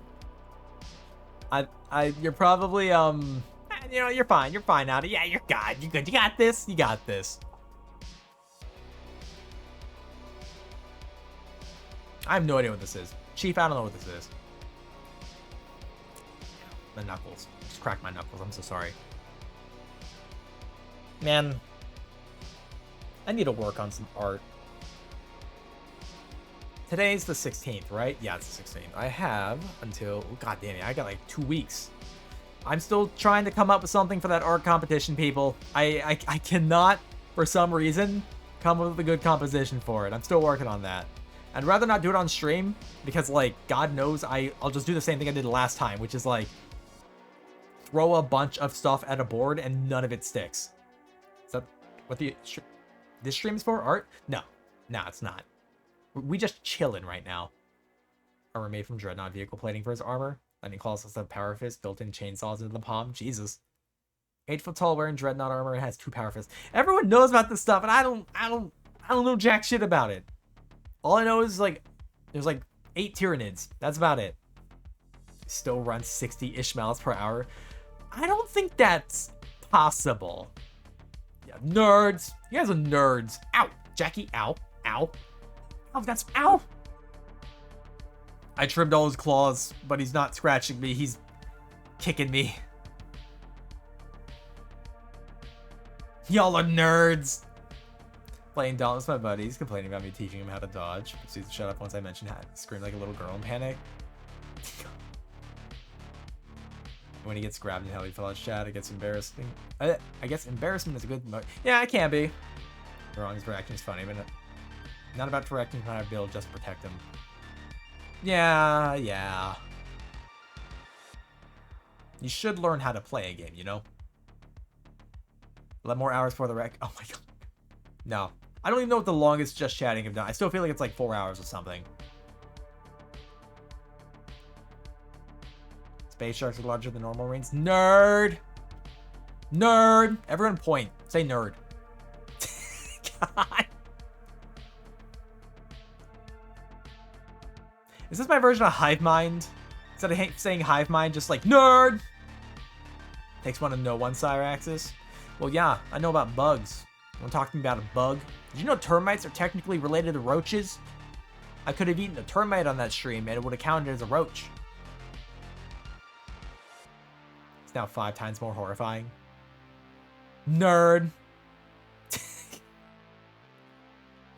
You're probably, you know, you're fine. You're fine, Audi. Yeah, you're good. You're good. You got this. You got this. I have no idea what this is. Chief, I don't know what this is. The knuckles. Just cracked my knuckles. I'm so sorry. Man, I need to work on some art. Today's the 16th, right? Yeah, it's the 16th. I have until, oh, god damn it, I got like 2 weeks. I'm still trying to come up with something for that art competition, people. I cannot, for some reason, come up with a good composition for it. I'm still working on that. I'd rather not do it on stream, because, like, God knows I'll just do the same thing I did last time, which is, like, throw a bunch of stuff at a board and none of it sticks. Is that what this stream is for? Art? No, it's not. We just chilling right now. Armor made from Dreadnought vehicle plating for his armor. Lightning claws has a power fist, built-in chainsaws into the palm. Jesus. 8 foot tall, wearing Dreadnought armor, and has 2 power fists. Everyone knows about this stuff, and I don't know jack shit about it. All I know is like there's like 8 Tyranids. That's about it. Still runs 60-ish miles per hour. I don't think that's possible. Yeah, nerds. You guys are nerds. Ow, Jackie. Ow. Ow. Oh, that's ow. I trimmed all his claws, but he's not scratching me. He's kicking me. Y'all are nerds. Playing Dauntless, my buddy. He's complaining about me teaching him how to dodge. So he's shut up once I mentioned how to scream like a little girl in panic. When he gets grabbed in hell, he fell out chat. It gets embarrassing. I guess embarrassment is a good. Yeah, it can be. Wrong, his reaction is funny, but not about correcting how to build, just protect him. Yeah. You should learn how to play a game, you know? 11 more hours for the wreck. Oh my god. No. I don't even know what the longest just chatting I've done. I still feel like it's like 4 hours or something. Space sharks are larger than normal marines. Nerd! Nerd! Everyone point. Say nerd. God. Is this my version of Hive Mind? Instead of saying Hive Mind, just like nerd! Takes one to know one Cyraxis. Well, yeah, I know about bugs. I'm talking about a bug. Did you know termites are technically related to roaches? I could have eaten a termite on that stream and it would have counted as a roach. It's now 5 times more horrifying. Nerd.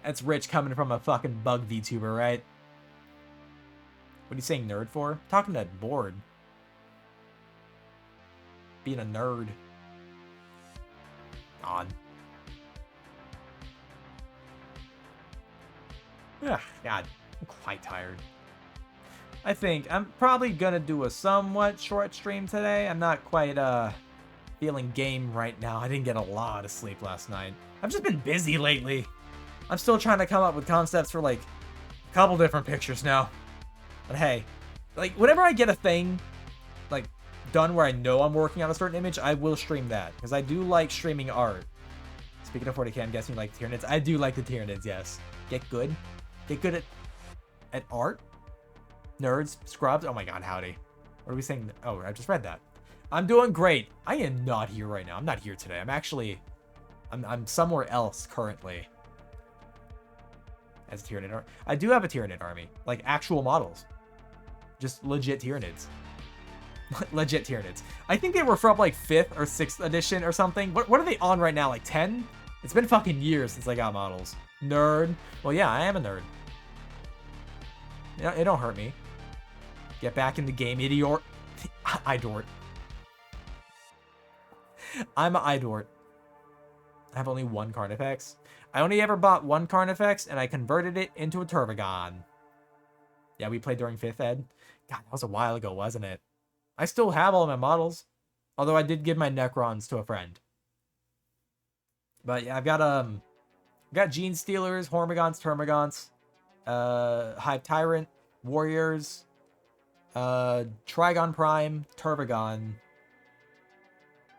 That's rich coming from a fucking bug VTuber, right? What are you saying nerd for? Talking to bored. Being a nerd. On. Ugh, God, I'm quite tired. I think I'm probably gonna do a somewhat short stream today. I'm not quite feeling game right now. I didn't get a lot of sleep last night. I've just been busy lately. I'm still trying to come up with concepts for like a couple different pictures now. But hey, like whenever I get a thing like done where I know I'm working on a certain image, I will stream that because I do like streaming art. Speaking of 40k, I'm guessing you like Tyranids. I do like the Tyranids, yes. Get good at art. Nerds, scrubs. Oh my god, howdy. What are we saying? Oh, I just read that. I'm doing great. I am not here right now. I'm not here today. I'm somewhere else currently. As a Tyranid army. I do have a Tyranid army. Like actual models. Just legit Tyranids. Legit Tyranids. I think they were from like 5th or 6th edition or something. What are they on right now? Like 10? It's been fucking years since I got models. Nerd. Well, yeah, I am a nerd. It don't hurt me. Get back in the game, idiot. Idort. I'm an Idort. I have only 1 Carnifex. I only ever bought 1 Carnifex, and I converted it into a Turbogon. Yeah, we played during 5th Ed. God, that was a while ago, wasn't it? I still have all of my models. Although I did give my Necrons to a friend. But yeah, I've got Gene Stealers, Hormigons, Termagants, Hive Tyrant, Warriors, Trigon Prime, Turbogon,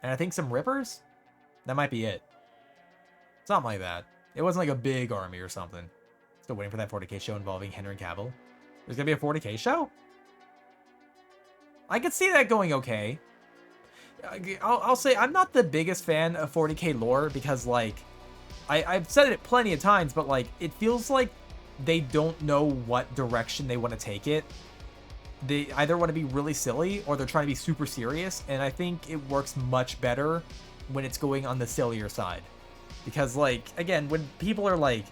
and I think some Rippers? That might be it. Something like that. It wasn't like a big army or something. Still waiting for that 40k show involving Henry Cavill. There's gonna be a 40k show? I could see that going okay. I'll say I'm not the biggest fan of 40k lore because, like, I've said it plenty of times, but, like, it feels like they don't know what direction they want to take it. They either want to be really silly or they're trying to be super serious, and I think it works much better when it's going on the sillier side. Because, like, again, when people are like,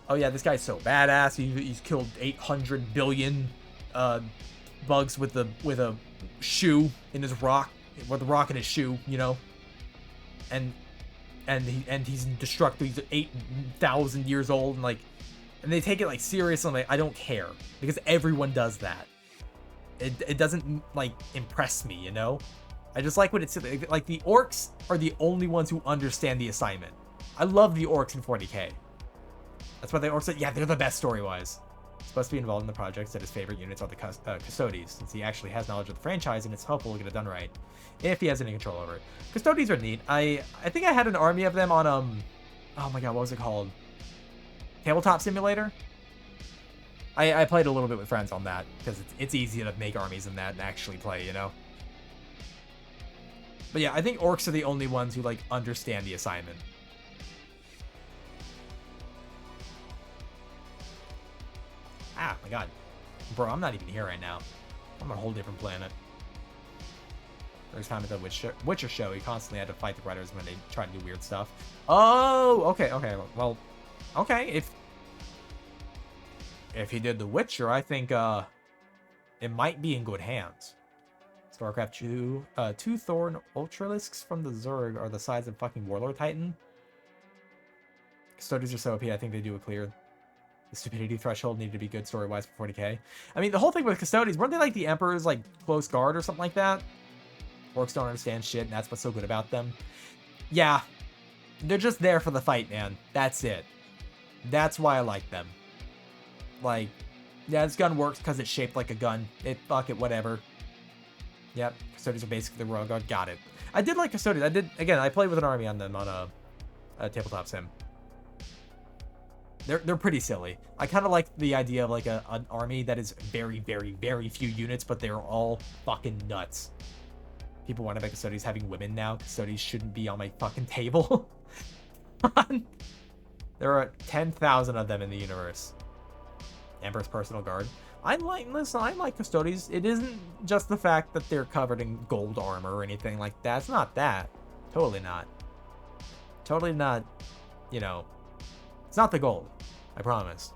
oh yeah, this guy's so badass, he's killed 800 billion bugs with a shoe in his rock, with a rock in his shoe, you know, and he's indestructible, he's 8,000 years old, and like, and they take it like serious. I'm like, I don't care, because everyone does that. It doesn't like impress me, you know. I just like what it's like. The orcs are the only ones who understand the assignment. I love the orcs in 40k. That's why the orcs, yeah, they're the best story-wise. Supposed to be involved in the project, said his favorite units are the Custodes, since he actually has knowledge of the franchise, and it's hopeful he'll get it done right, if he has any control over it. Custodes are neat. I think I had an army of them on, oh my god, what was it called? Tabletop Simulator? I played a little bit with friends on that, because it's easy to make armies in that and actually play, you know? But yeah, I think orcs are the only ones who, like, understand the assignment. Ah, my god. Bro, I'm not even here right now. I'm on a whole different planet. There's time at the Witcher show, he constantly had to fight the writers when they tried to do weird stuff. Oh, okay, well, okay, if he did The Witcher, I think, it might be in good hands. StarCraft 2. Two Thorn Ultralisks from the Zerg are the size of fucking Warlord Titan. Custodians are so OP, I think they do it clear. The stupidity threshold needed to be good story-wise for 40k. I mean, the whole thing with Custodians, weren't they like the Emperor's like close guard or something like that? Orcs don't understand shit, and that's what's so good about them. Yeah, they're just there for the fight, man. That's it. That's why I like them. Like, yeah, this gun works because it's shaped like a gun. Fuck it, whatever. Yep, Custodians are basically the Royal Guard. Got it. I did like Custodians. I played with an army on them on a Tabletop Sim. They're pretty silly. I kind of like the idea of like an army that is very, very, very few units, but they're all fucking nuts. People want to make Custodians having women now. Custodians shouldn't be on my fucking table. There are 10,000 of them in the universe. Emperor's Personal Guard. I like Custodians. It isn't just the fact that they're covered in gold armor or anything like that. It's not that. Totally not. Totally not, you know. It's not the gold. I promise.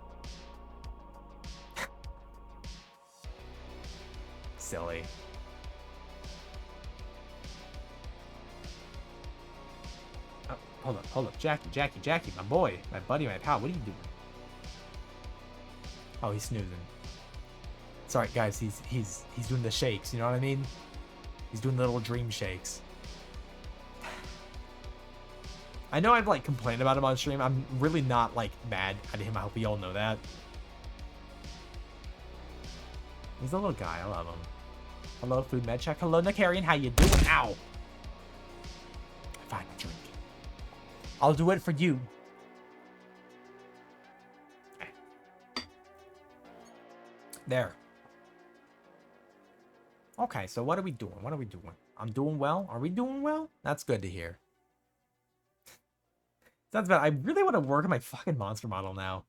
Silly. Oh, hold up. Jackie, my boy, my buddy, my pal, what are you doing? Oh, he's snoozing. Sorry, guys, he's doing the shakes, you know what I mean? He's doing the little dream shakes. I know I've like complained about him on stream. I'm really not like mad at him. I hope you all know that. He's a little guy. I love him. Hello, Food Med Check. Hello, Nakarian. How you doing? Ow. Fine, a drink. I'll do it for you. There. Okay, so what are we doing? What are we doing? I'm doing well. Are we doing well? That's good to hear. That's bad. I really want to work on my fucking monster model now.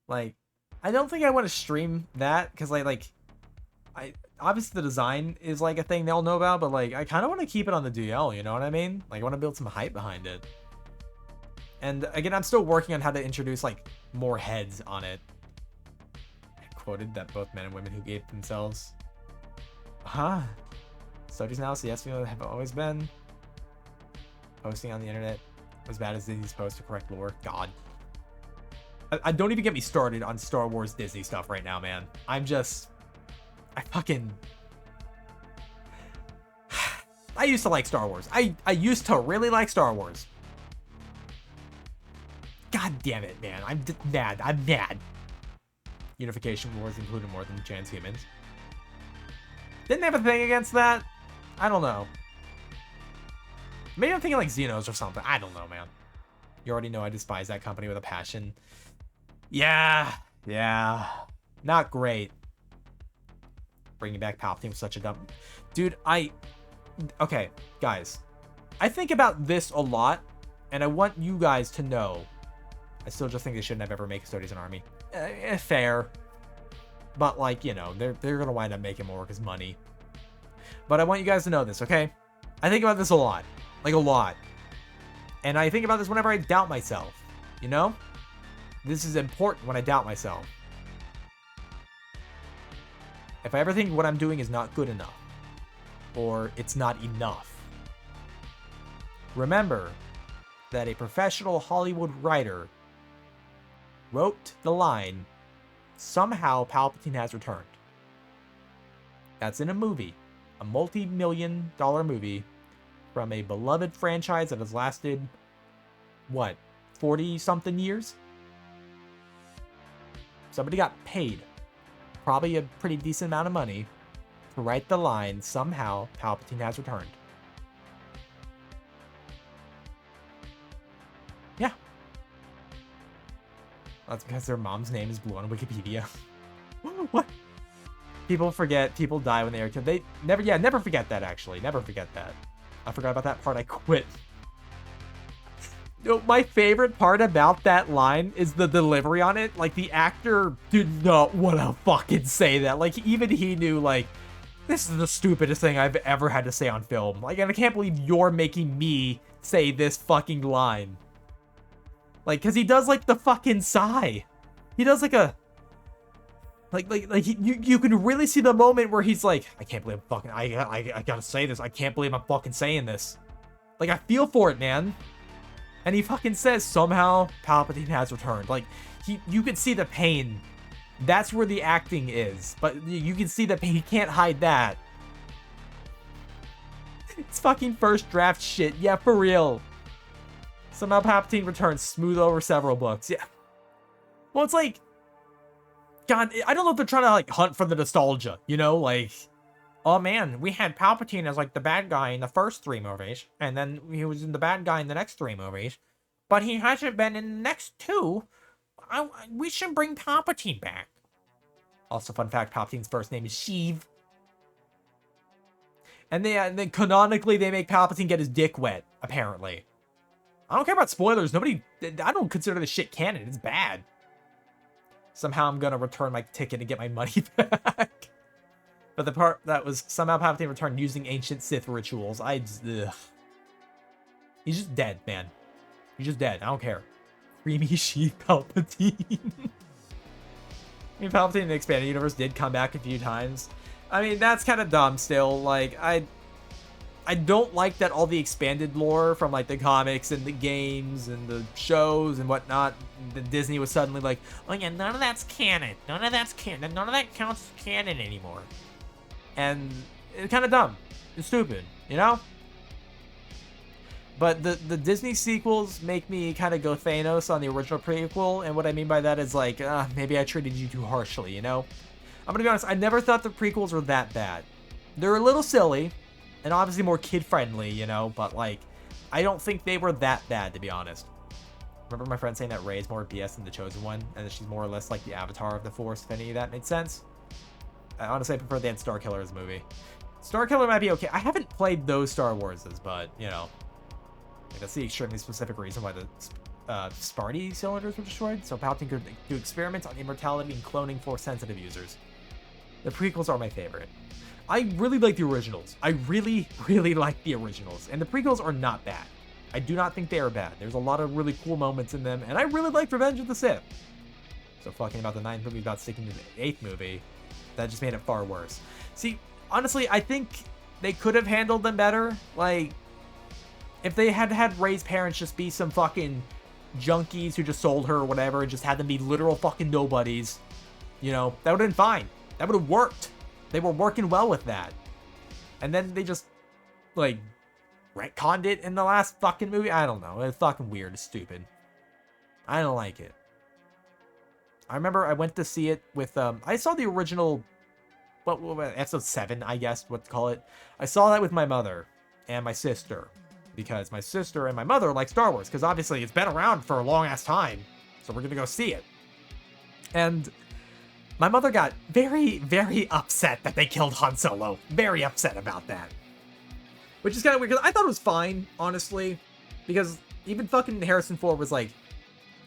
Like, I don't think I want to stream that because I obviously the design is like a thing they'll know about, but like I kind of want to keep it on the DL. You know what I mean? Like I want to build some hype behind it. And again, I'm still working on how to introduce like more heads on it. I quoted that both men and women who gave themselves. Studies now, so yes, we have always been posting on the internet. As bad as Disney's post to correct lore. God. I don't even get me started on Star Wars Disney stuff right now, man. I used to like Star Wars. I used to really like Star Wars. God damn it, man. I'm mad. Unification wars included more than transhumans. Didn't they have a thing against that? I don't know. Maybe I'm thinking like Xenos or something. I don't know, man. You already know I despise that company with a passion. Yeah. Not great. Bringing back Palpatine was such a dumb... Dude, okay, guys. I think about this a lot, and I want you guys to know. I still just think they shouldn't have ever made Custodians an army. Fair. But, like, you know, they're going to wind up making more because money. But I want you guys to know this, okay? I think about this a lot. Like, a lot. And I think about this whenever I doubt myself. You know? This is important when I doubt myself. If I ever think what I'm doing is not good enough, or it's not enough, remember that a professional Hollywood writer wrote the line, "Somehow Palpatine has returned." That's in a movie. A multi-million-dollar movie from a beloved franchise that has lasted, what, 40-something years? Somebody got paid, probably a pretty decent amount of money, to write the line, "Somehow Palpatine has returned." Yeah. That's because their mom's name is blue on Wikipedia. What? People forget, people die when they are killed. They never forget that, actually. Never forget that. I forgot about that part. I quit. No, my favorite part about that line is the delivery on it. Like, the actor did not want to fucking say that. Like, even he knew, like, this is the stupidest thing I've ever had to say on film. Like, and I can't believe you're making me say this fucking line. Like, because he does, like, the fucking sigh. He does, like, a... You can really see the moment where he's like, I can't believe I'm fucking, I gotta say this. I can't believe I'm fucking saying this. Like, I feel for it, man. And he fucking says, somehow Palpatine has returned. Like, you can see the pain. That's where the acting is. But you can see the pain. He can't hide that. It's fucking first draft shit. Yeah, for real. Somehow Palpatine returns, smooth over several books. Yeah. Well, it's like, God, I don't know if they're trying to, like, hunt for the nostalgia, you know? Like, oh man, we had Palpatine as, like, the bad guy in the first 3 movies, and then he was in the bad guy in the next 3 movies, but he hasn't been in the next 2. We should bring Palpatine back. Also, fun fact, Palpatine's first name is Sheev. And then canonically, they make Palpatine get his dick wet, apparently. I don't care about spoilers. I don't consider this shit canon. It's bad. Somehow I'm gonna return my ticket and get my money back. But the part that was somehow Palpatine returned using ancient Sith rituals, ugh. He's just dead, man. He's just dead. I don't care. Creamy Sheev Palpatine. I mean, Palpatine in the Expanded Universe did come back a few times. I mean, that's kind of dumb still. Like, I don't like that all the expanded lore from, like, the comics and the games and the shows and whatnot, that Disney was suddenly like, oh yeah, none of that's canon. None of that's canon. None of that counts as canon anymore. And it's kind of dumb. It's stupid, you know? But the Disney sequels make me kind of go Thanos on the original prequel, and what I mean by that is, like, maybe I treated you too harshly, you know? I'm gonna be honest, I never thought the prequels were that bad. They're a little silly, and obviously more kid-friendly, you know, but, like, I don't think they were that bad, to be honest. Remember my friend saying that Rey's more BS than the Chosen One, and that she's more or less like the Avatar of the Force, if any of that made sense? I honestly prefer they had Starkiller as a movie. Starkiller might be okay. I haven't played those Star Warses, but, you know, like, that's the extremely specific reason why the Sparty cylinders were destroyed, so Palpatine could do experiments on immortality and cloning Force-sensitive users. The prequels are my favorite. I really like the originals. I really, really like the originals. And the prequels are not bad. I do not think they are bad. There's a lot of really cool moments in them, and I really liked Revenge of the Sith. So fucking about the 9th movie, about sticking to the 8th movie, that just made it far worse. See, honestly, I think they could have handled them better. Like, if they had Rey's parents just be some fucking junkies who just sold her or whatever, and just had them be literal fucking nobodies, you know, that would have been fine. That would have worked. They were working well with that. And then they just, like, retconned it in the last fucking movie. I don't know. It's fucking weird. It's stupid. I don't like it. I remember I went to see it with, I saw the original, what episode 7, I guess, what to call it. I saw that with my mother and my sister. Because my sister and my mother like Star Wars. Because obviously it's been around for a long-ass time. So we're going to go see it. And my mother got very, very upset that they killed Han Solo. Very upset about that. Which is kind of weird, because I thought it was fine, honestly. Because even fucking Harrison Ford was, like,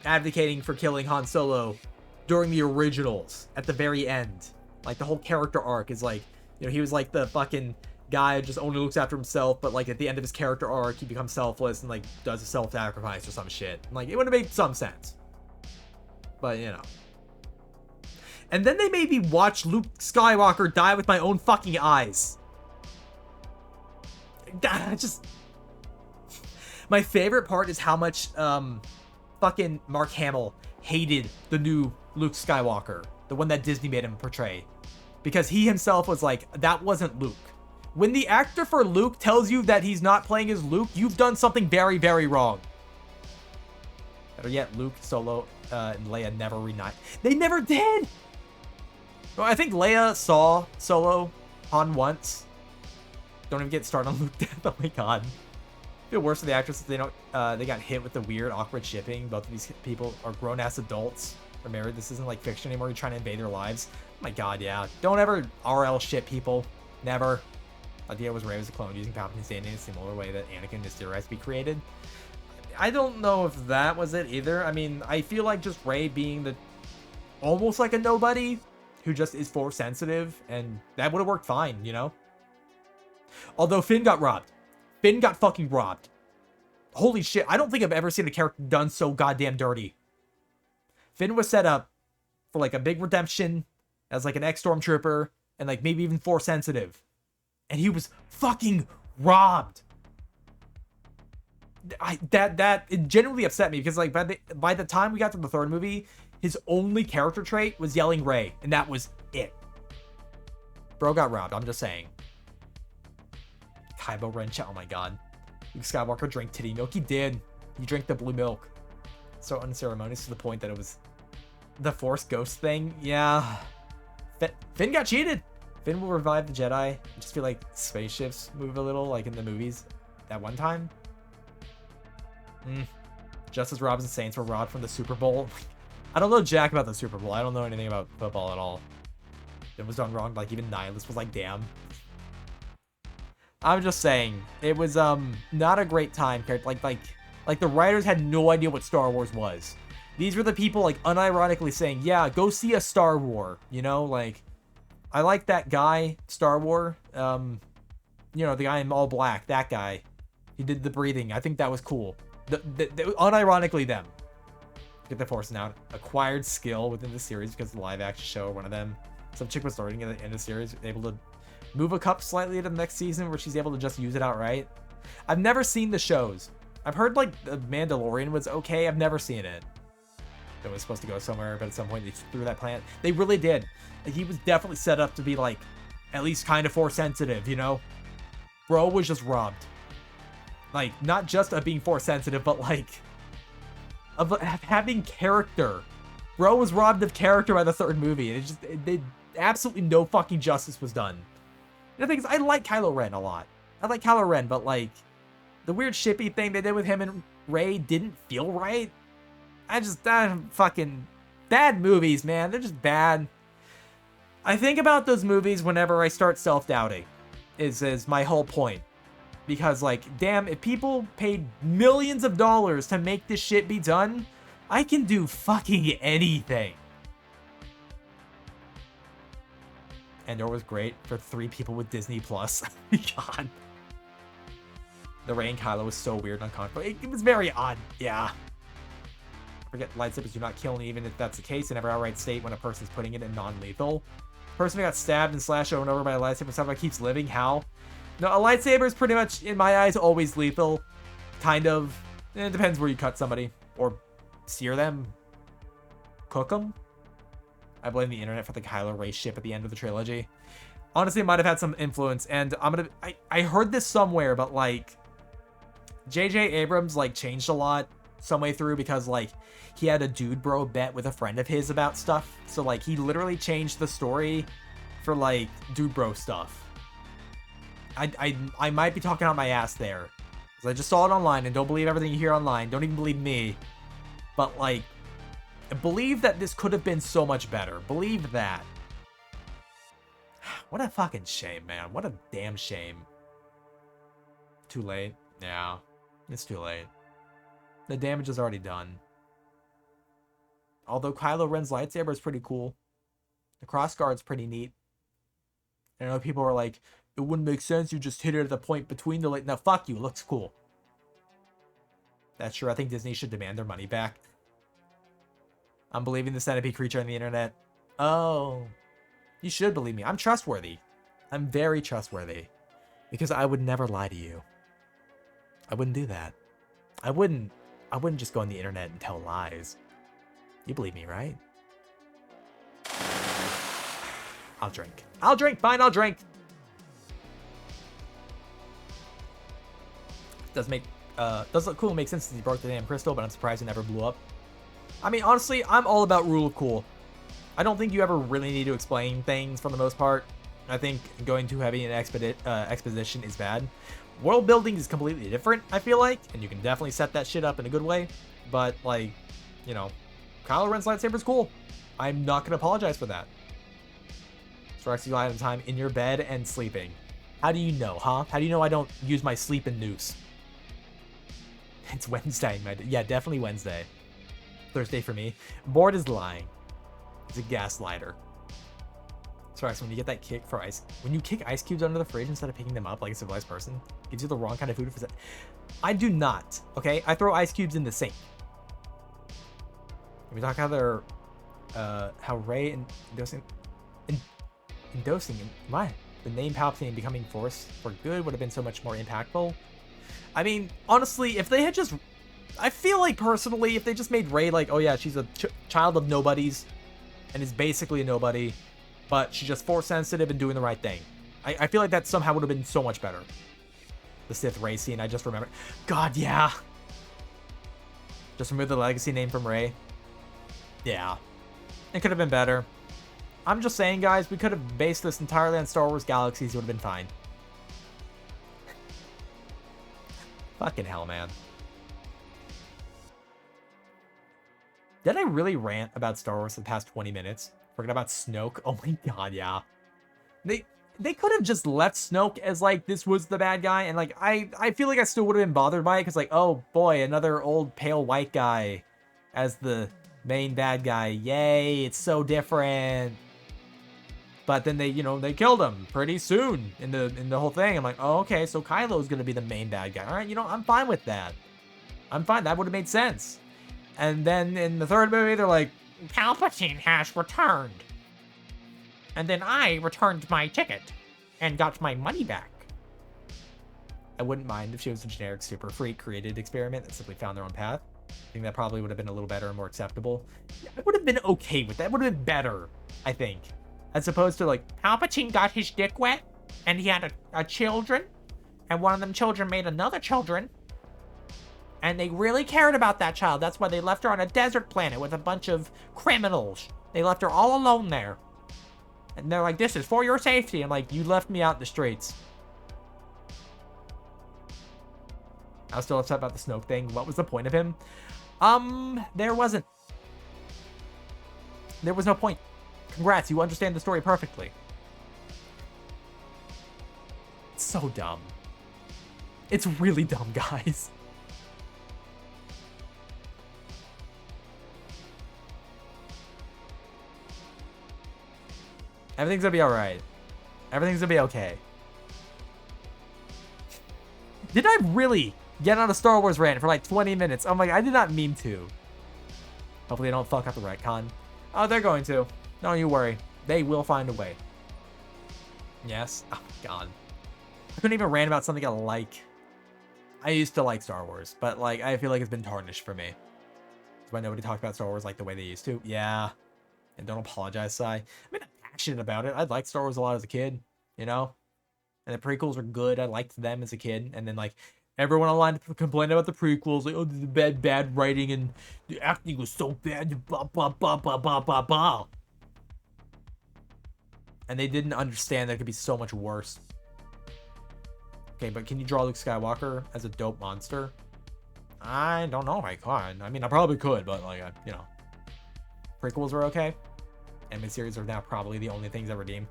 advocating for killing Han Solo during the originals at the very end. Like, the whole character arc is, like, you know, he was, like, the fucking guy who just only looks after himself, but, like, at the end of his character arc, he becomes selfless and, like, does a self-sacrifice or some shit. And, like, it would have made some sense. But, you know. And then they made me watch Luke Skywalker die with my own fucking eyes. My favorite part is how much fucking Mark Hamill hated the new Luke Skywalker, the one that Disney made him portray, because he himself was like, that wasn't Luke. When the actor for Luke tells you that he's not playing as Luke, you've done something very, very wrong. Better yet, Luke, Solo, and Leia never reunite. They never did. Well, I think Leia saw Solo Han once. Don't even get started on Luke death. Oh my god. I feel worse for the actresses. They don't. They got hit with the weird, awkward shipping. Both of these people are grown-ass adults. They're married. This isn't like fiction anymore. You're trying to invade their lives. Oh my god, yeah. Don't ever RL ship people. Never. Idea was Rey was a clone using Palpatine's DNA in a similar way that Anakin is theorized to be created. I don't know if that was it either. I mean, I feel like just Rey being the almost like a nobody who just is Force sensitive, and that would have worked fine, you know? Although Finn got robbed. Finn got fucking robbed. Holy shit, I don't think I've ever seen a character done so goddamn dirty. Finn was set up for like a big redemption, as like an ex-stormtrooper and like maybe even Force sensitive. And he was fucking robbed. It genuinely upset me because like by the time we got to the third movie, his only character trait was yelling Rey, and that was it. Bro got robbed, I'm just saying. Kylo Ren, oh my god. Luke Skywalker drank titty milk. He did. He drank the blue milk. So unceremonious to the point that it was the Force Ghost thing. Yeah. Finn got cheated. Finn will revive the Jedi. I just feel like spaceships move a little, like in the movies that one time. Just as Rob's and Saints were robbed from the Super Bowl. I don't know jack about the Super Bowl. I don't know anything about football at all. It was done wrong. Like even Nihilus was like, damn. I'm just saying, it was not a great time. Like the writers had no idea what Star Wars was. These were the people like unironically saying, yeah, go see a Star War. You know, like I like that guy, Star War. You know, the guy in all black, that guy. He did the breathing. I think that was cool. Unironically them. Get the Force now. Acquired skill within the series because the live action show, one of them. Some chick was learning in the series, able to move a cup slightly to the next season where she's able to just use it outright. I've never seen the shows. I've heard like The Mandalorian was okay. I've never seen it. It was supposed to go somewhere, but at some point they threw that plant. They really did. Like, he was definitely set up to be like at least kind of Force sensitive, you know? Bro was just robbed. Like, not just of being Force sensitive, but like of having character. Bro was robbed of character by the third movie, and absolutely no fucking justice was done. And the thing is, I like Kylo Ren a lot. I like Kylo Ren, but like the weird shippy thing they did with him and Rey didn't feel right. Fucking bad movies, man. They're just bad. I think about those movies whenever I start self-doubting. Is my whole point. Because like, damn, if people paid millions of dollars to make this shit be done, I can do fucking anything. Andor was great for 3 people with Disney Plus. God. The Rey and Kylo was so weird and uncomfortable. It was very odd. Yeah. Forget lightsabers do not kill, even if that's the case. They never outright state when a person's putting it in non-lethal. Person who got stabbed and slashed over and over by a lightsaber somehow keeps living. How? No, a lightsaber is pretty much, in my eyes, always lethal. Kind of. It depends where you cut somebody. Or sear them. Cook them. I blame the internet for the Kylo Ray ship at the end of the trilogy. Honestly, it might have had some influence. And I heard this somewhere, but like J.J. Abrams like changed a lot some way through because like he had a dude bro bet with a friend of his about stuff. So like he literally changed the story for like dude bro stuff. I might be talking out my ass there. Because I just saw it online, and don't believe everything you hear online. Don't even believe me. But like, believe that this could have been so much better. Believe that. What a fucking shame, man. What a damn shame. Too late? Yeah. It's too late. The damage is already done. Although Kylo Ren's lightsaber is pretty cool. The crossguard's pretty neat. I know people are like, it wouldn't make sense, you just hit it at the point between the No, fuck you, it looks cool. That's true, I think Disney should demand their money back. I'm believing the centipede creature on the internet. Oh. You should believe me. I'm trustworthy. I'm very trustworthy. Because I would never lie to you. I wouldn't do that. I wouldn't just go on the internet and tell lies. You believe me, right? I'll drink. I'll drink, fine, I'll drink. Does look cool, makes sense since he broke the damn crystal, but I'm surprised it never blew up. I mean, honestly, I'm all about rule of cool. I don't think you ever really need to explain things for the most part. I think going too heavy in exposition is bad. World building is completely different, I feel like, and you can definitely set that shit up in a good way. But, like, you know, Kylo Ren's lightsaber is cool. I'm not going to apologize for that. Strikes you light at a time in your bed and sleeping. How do you know, huh? How do you know I don't use my sleep and noose? It's Wednesday. Yeah, definitely Wednesday. Thursday for me. Bored is lying. It's a gaslighter. Sorry, so when you get that kick for ice, when you kick ice cubes under the fridge instead of picking them up like a civilized person, gives you the wrong kind of food for that. I do not. Okay, I throw ice cubes in the sink. We talk how they're, how Rey and Endorsing him. What? The name Palpatine becoming Force for good would have been so much more impactful. I mean, honestly, if they had just... I feel like, personally, if they just made Rey like, oh yeah, she's a child of nobodies, and is basically a nobody, but she's just Force sensitive and doing the right thing. I feel like that somehow would have been so much better. The Sith Rey scene, I just remember. God, yeah. Just remove the legacy name from Rey. Yeah. It could have been better. I'm just saying, guys, we could have based this entirely on Star Wars Galaxies. It would have been fine. Fucking hell, man. Did I really rant about Star Wars for the past 20 minutes? Forget about Snoke? Oh my god, yeah. They could have just left Snoke as, like, this was the bad guy, and, like, I feel like I still would have been bothered by it, because, like, oh, boy, another old pale white guy as the main bad guy. Yay, it's so different. But then they, you know, they killed him pretty soon in the whole thing. I'm like, oh, okay, so Kylo's gonna be the main bad guy. All right, you know, I'm fine with that. I'm fine, that would have made sense. And then in the third movie, they're like, Palpatine has returned. And then I returned my ticket and got my money back. I wouldn't mind if she was a generic super freak created experiment that simply found their own path. I think that probably would have been a little better and more acceptable. I would have been okay with that. Would have been better, I think. As opposed to, like, Palpatine got his dick wet and he had a children, and one of them children made another children, and they really cared about that child. That's why they left her on a desert planet with a bunch of criminals. They left her all alone there. And they're like, this is for your safety. I'm like, you left me out in the streets. I was still upset about the Snoke thing. What was the point of him? There wasn't. There was no point. Congrats, you understand the story perfectly. It's so dumb. It's really dumb, guys. Everything's gonna be alright. Everything's gonna be okay. Did I really get on a Star Wars rant for like 20 minutes? Oh my god, I did not mean to. Hopefully they don't fuck up the retcon. Oh, they're going to. Don't you worry. They will find a way. Yes? Oh my god. I couldn't even rant about something I like. I used to like Star Wars, but like I feel like it's been tarnished for me. That's why nobody talked about Star Wars like the way they used to. Yeah. And don't apologize, Sai. I mean, I'm passionate about it. I liked Star Wars a lot as a kid, you know? And the prequels were good. I liked them as a kid. And then, like, everyone online complained about the prequels. Like, oh, the bad writing and the acting was so bad. Blah, blah, blah, blah, blah, blah, blah. And they didn't understand that it could be so much worse. Okay, but can you draw Luke Skywalker as a dope monster? I don't know if I could. I mean, I probably could, but, like, you know. Prequels are okay. Animated series are now probably the only things that redeem.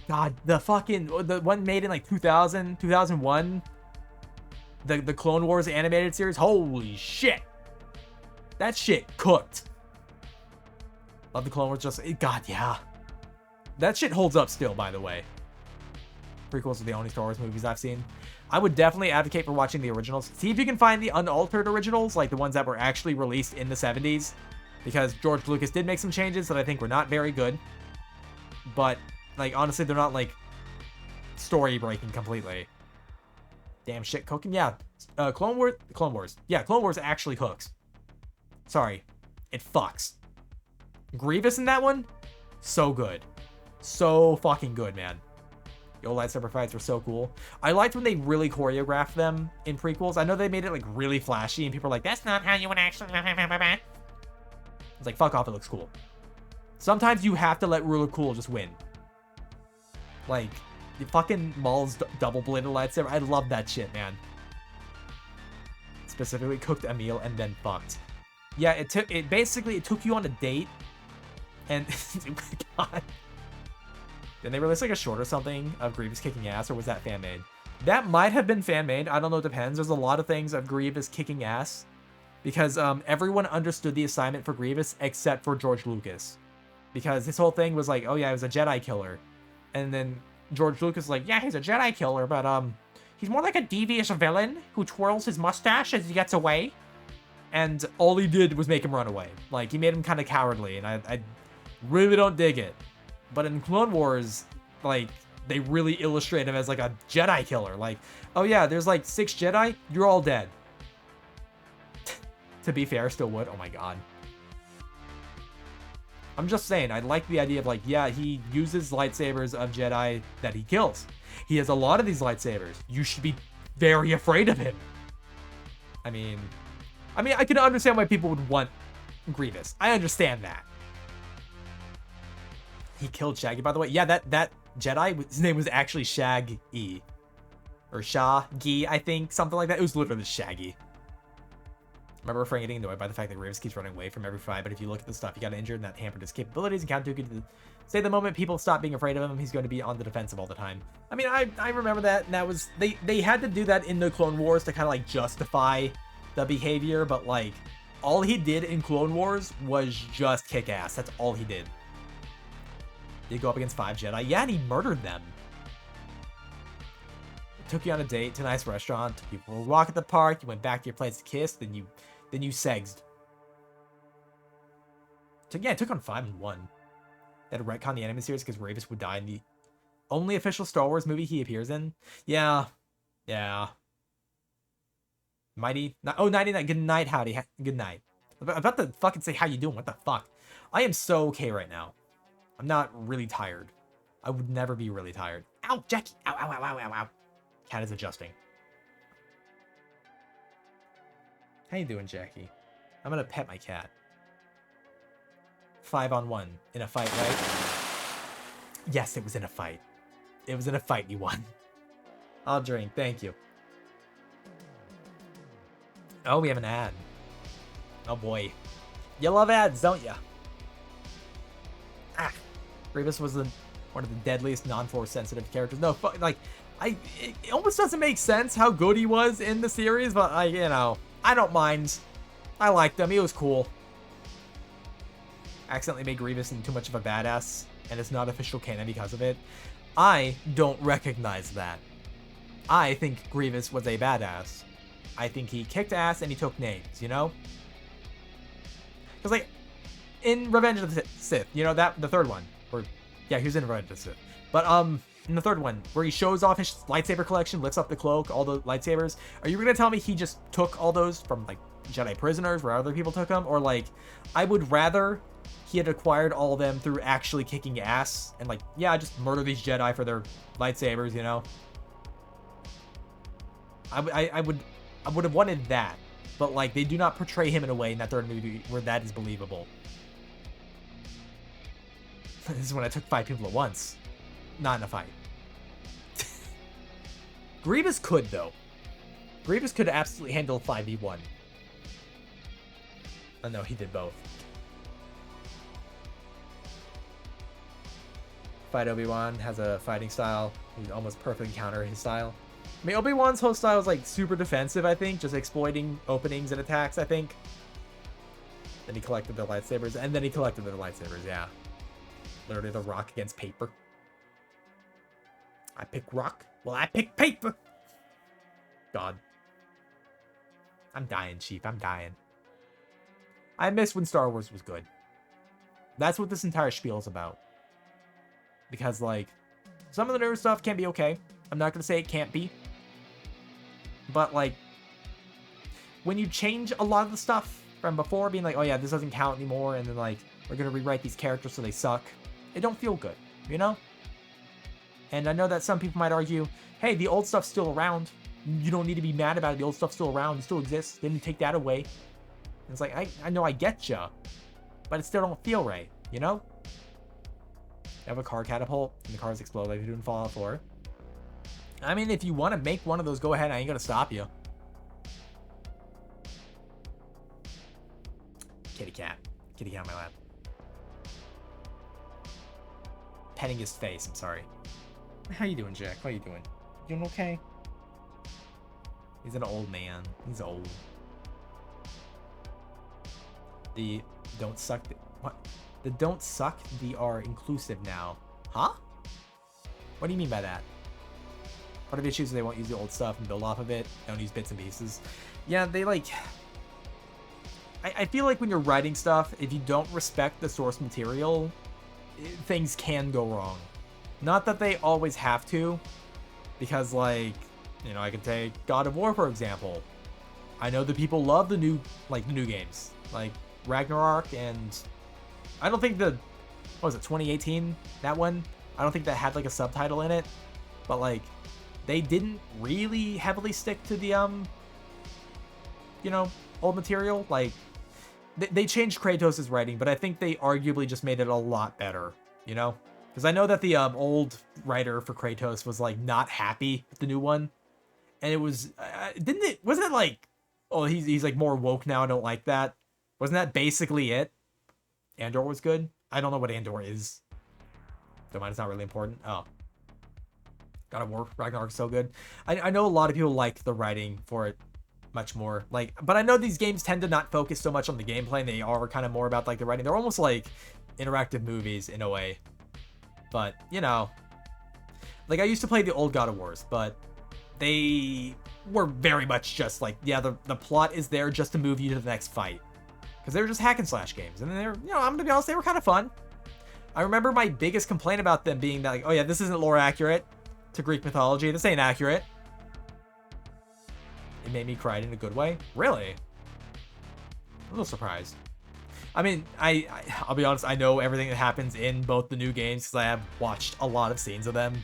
God, the one made in, like, 2000, 2001. The Clone Wars animated series. Holy shit. That shit cooked. Love the Clone Wars. God, yeah. That shit holds up still, by the way. Prequels are the only Star Wars movies I've seen. I would definitely advocate for watching the originals. See if you can find the unaltered originals, like the ones that were actually released in the 70s. Because George Lucas did make some changes that I think were not very good. But, like, honestly, they're not, like, story-breaking completely. Damn shit cooking. Yeah, Clone Wars. Yeah, Clone Wars actually cooks. Sorry. It fucks. Grievous in that one? So good. So fucking good, man. The old lightsaber fights were so cool. I liked when they really choreographed them in prequels. I know they made it, like, really flashy, and people are like, that's not how you would actually... It's like, fuck off, it looks cool. Sometimes you have to let Ruler Cool just win. Like, the fucking Maul's double-bladed lightsaber. I love that shit, man. Specifically, cooked a meal and then fucked. Yeah, it took you on a date, and... God. Did they release, like, a short or something of Grievous kicking ass, or was that fan-made? That might have been fan-made. I don't know, it depends. There's a lot of things of Grievous kicking ass. Because everyone understood the assignment for Grievous except for George Lucas. Because his whole thing was like, oh yeah, he was a Jedi killer. And then George Lucas was like, yeah, he's a Jedi killer, but he's more like a devious villain who twirls his mustache as he gets away. And all he did was make him run away. Like, he made him kind of cowardly, and I really don't dig it. But in Clone Wars, like, they really illustrate him as like a Jedi killer. Like, oh yeah, there's like 6 Jedi, you're all dead. To be fair, still would. Oh my god. I'm just saying, I like the idea of like, yeah, he uses lightsabers of Jedi that he kills. He has a lot of these lightsabers. You should be very afraid of him. I mean, I can understand why people would want Grievous. I understand that. He killed Shaggy, by the way. Yeah, that Jedi, his name was actually Shag-E. Or Shah-Gi, I think. Something like that. It was literally Shaggy. I remember Frank getting annoyed by the fact that Grievous keeps running away from every fight, but if you look at the stuff he got injured and that hampered his capabilities, and Count Dooku could say the moment people stop being afraid of him, he's going to be on the defensive all the time. I mean, I remember that, and that was... They had to do that in the Clone Wars to kind of, like, justify the behavior, but, like, all he did in Clone Wars was just kick ass. That's all he did. Did go up against 5 Jedi? Yeah, and he murdered them. Took you on a date to a nice restaurant, took you for a walk at the park, you went back to your place to kiss, then you segsed. Took on 5 and 1. They had to retcon the anime series because Grievous would die in the only official Star Wars movie he appears in. Yeah. Mighty. Oh, 99. Good night, howdy. Good night. I'm about to fucking say how you doing. What the fuck? I am so okay right now. I'm not really tired. I would never be really tired. Ow, Jackie. Ow, ow, ow, ow, ow, ow. Cat is adjusting. How you doing, Jackie? I'm gonna pet my cat. 5-on-1 in a fight, right? Yes, it was in a fight. It was in a fight, you won. I'll drink, thank you. Oh, we have an ad. Oh boy. You love ads, don't ya? Ah. Grievous was one of the deadliest non-force sensitive characters. No, like, it almost doesn't make sense how good he was in the series, but I don't mind. I liked him. He was cool. Accidentally made Grievous into too much of a badass, and it's not official canon because of it. I don't recognize that. I think Grievous was a badass. I think he kicked ass and he took names, you know? Because, like, in Revenge of the Sith, you know, the third one. Yeah, he was in Revenge of the Sith. But, in the third one, where he shows off his lightsaber collection, lifts up the cloak, all the lightsabers, are you going to tell me he just took all those from, like, Jedi prisoners where other people took them? Or, like, I would rather he had acquired all of them through actually kicking ass and, like, yeah, just murder these Jedi for their lightsabers, you know? I would have wanted that. But, like, they do not portray him in a way in that third movie where that is believable. This is when I took 5 people at once. Not in a fight. Grievous could, though. Grievous could absolutely handle 5v1. Oh, no, he did both. Fight Obi-Wan has a fighting style. He almost perfectly counter his style. I mean, Obi-Wan's whole style is, like, super defensive, I think. Just exploiting openings and attacks, I think. Then he collected their lightsabers. And then he collected their lightsabers, yeah. Literally the rock against paper. I pick rock. Well, I pick paper. God. I'm dying, Chief. I'm dying. I miss when Star Wars was good. That's what this entire spiel is about. Because, like, some of the newer stuff can be okay. I'm not going to say it can't be. But, like, when you change a lot of the stuff from before, being like, oh yeah, this doesn't count anymore, and then, like, we're going to rewrite these characters so they suck, it don't feel good, you know? And I know that some people might argue, hey, the old stuff's still around. You don't need to be mad about it. The old stuff's still around. It still exists. They didn't take that away. And it's like, I know I get ya, but it still don't feel right, you know? You have a car catapult, and the cars explode like they do in Fallout 4. I mean, if you want to make one of those, go ahead. I ain't going to stop you. Kitty cat. Kitty cat on my lap. Petting his face. I'm sorry. How you doing, Jack? How you doing? You doing okay? He's an old man. He's old. The don't suck. What? The don't suck. The are inclusive now. Huh? What do you mean by that? Part of the issue is they won't use the old stuff and build off of it. Don't use bits and pieces. Yeah, they like... I feel like when you're writing stuff, if you don't respect the source material, things can go wrong. Not that they always have to, because like, you know, I could take God of War for example. I know that people love the new games, like Ragnarok, and I don't think what was it, 2018, that one? I don't think that had like a subtitle in it, but like, they didn't really heavily stick to the, you know, old material. Like, they changed Kratos' writing, but I think they arguably just made it a lot better, you know? Because I know that the old writer for Kratos was like not happy with the new one, and it was, wasn't it like, oh, he's like more woke now, I don't like that? Wasn't that basically it? Andor was good? I don't know what Andor is. Don't mind, it's not really important. Oh. God of War Ragnarok is so good. I know a lot of people like the writing for it much more. Like, but I know these games tend to not focus so much on the gameplay, and they are kind of more about like the writing. They're almost like interactive movies in a way. But, you know, like I used to play the old God of Wars, but they were very much just like, yeah, the plot is there just to move you to the next fight. Because they were just hack and slash games. And they're, you know, I'm gonna be honest, they were kind of fun. I remember my biggest complaint about them being that, like, oh yeah, this isn't lore accurate to Greek mythology. This ain't accurate. It made me cry in a good way. Really? I'm a little surprised. I mean, I'll be honest, I know everything that happens in both the new games because I have watched a lot of scenes of them.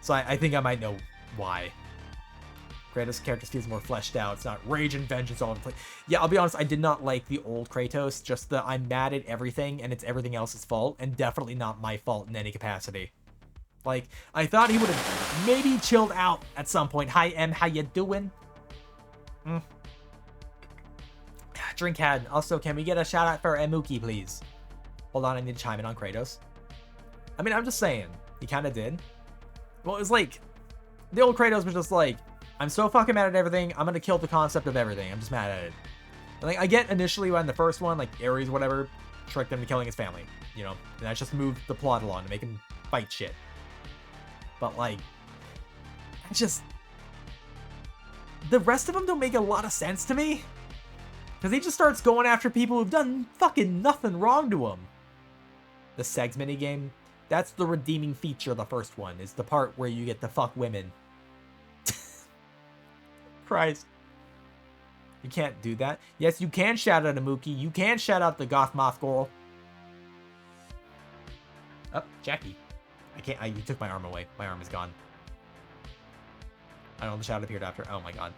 So I think I might know why. Kratos' character feels more fleshed out. It's not rage and vengeance all over the place. Yeah, I'll be honest, I did not like the old Kratos. Just the I'm mad at everything and it's everything else's fault, and definitely not my fault in any capacity. Like, I thought he would have maybe chilled out at some point. Hi, M, how you doing? Drinkhead. Also, can we get a shout out for Emuki, please? Hold on, I need to chime in on Kratos. I mean, I'm just saying. He kind of did. Well, it was like, the old Kratos was just like, I'm so fucking mad at everything, I'm gonna kill the concept of everything. I'm just mad at it. And like, I get initially when the first one, like Ares, whatever, tricked him to killing his family, you know? And that just moved the plot along to make him fight shit. But like, I just... the rest of them don't make a lot of sense to me. Because he just starts going after people who've done fucking nothing wrong to him. The Segs minigame, that's the redeeming feature of the first one, is the part where you get to fuck women. Christ. You can't do that. Yes, you can shout out a Mookie. You can shout out the Goth Moth Girl. Oh, Jackie. I can't. You took my arm away. My arm is gone. I don't know, the shout appeared after. Oh my god.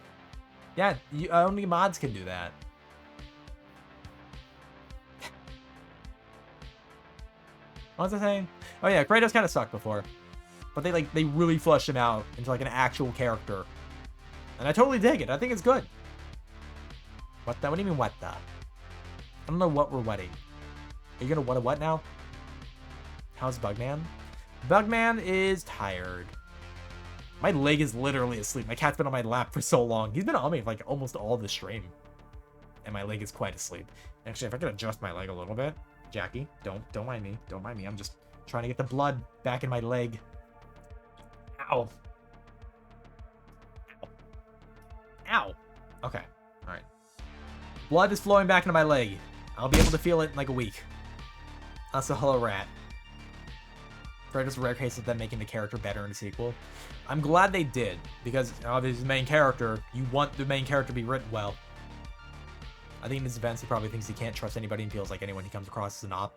Yeah, only mods can do that. What was I saying? Oh yeah, Kratos kind of sucked before. But they really flushed him out into like an actual character. And I totally dig it. I think it's good. What the? What do you mean what the? I don't know what we're wetting. Are you gonna what a what now? How's Bugman? Bugman is tired. My leg is literally asleep. My cat's been on my lap for so long. He's been on me for like almost all the stream. And my leg is quite asleep. Actually, if I could adjust my leg a little bit. Jackie, don't mind me. Don't mind me. I'm just trying to get the blood back in my leg. Ow. Ow. Ow. Okay. Alright. Blood is flowing back into my leg. I'll be able to feel it in like a week. Also, hello, rat. Kratos' rare case of them making the character better in the sequel. I'm glad they did, because obviously the main character, you want the main character to be written well. I think in his defense, he probably thinks he can't trust anybody and feels like anyone he comes across is an op.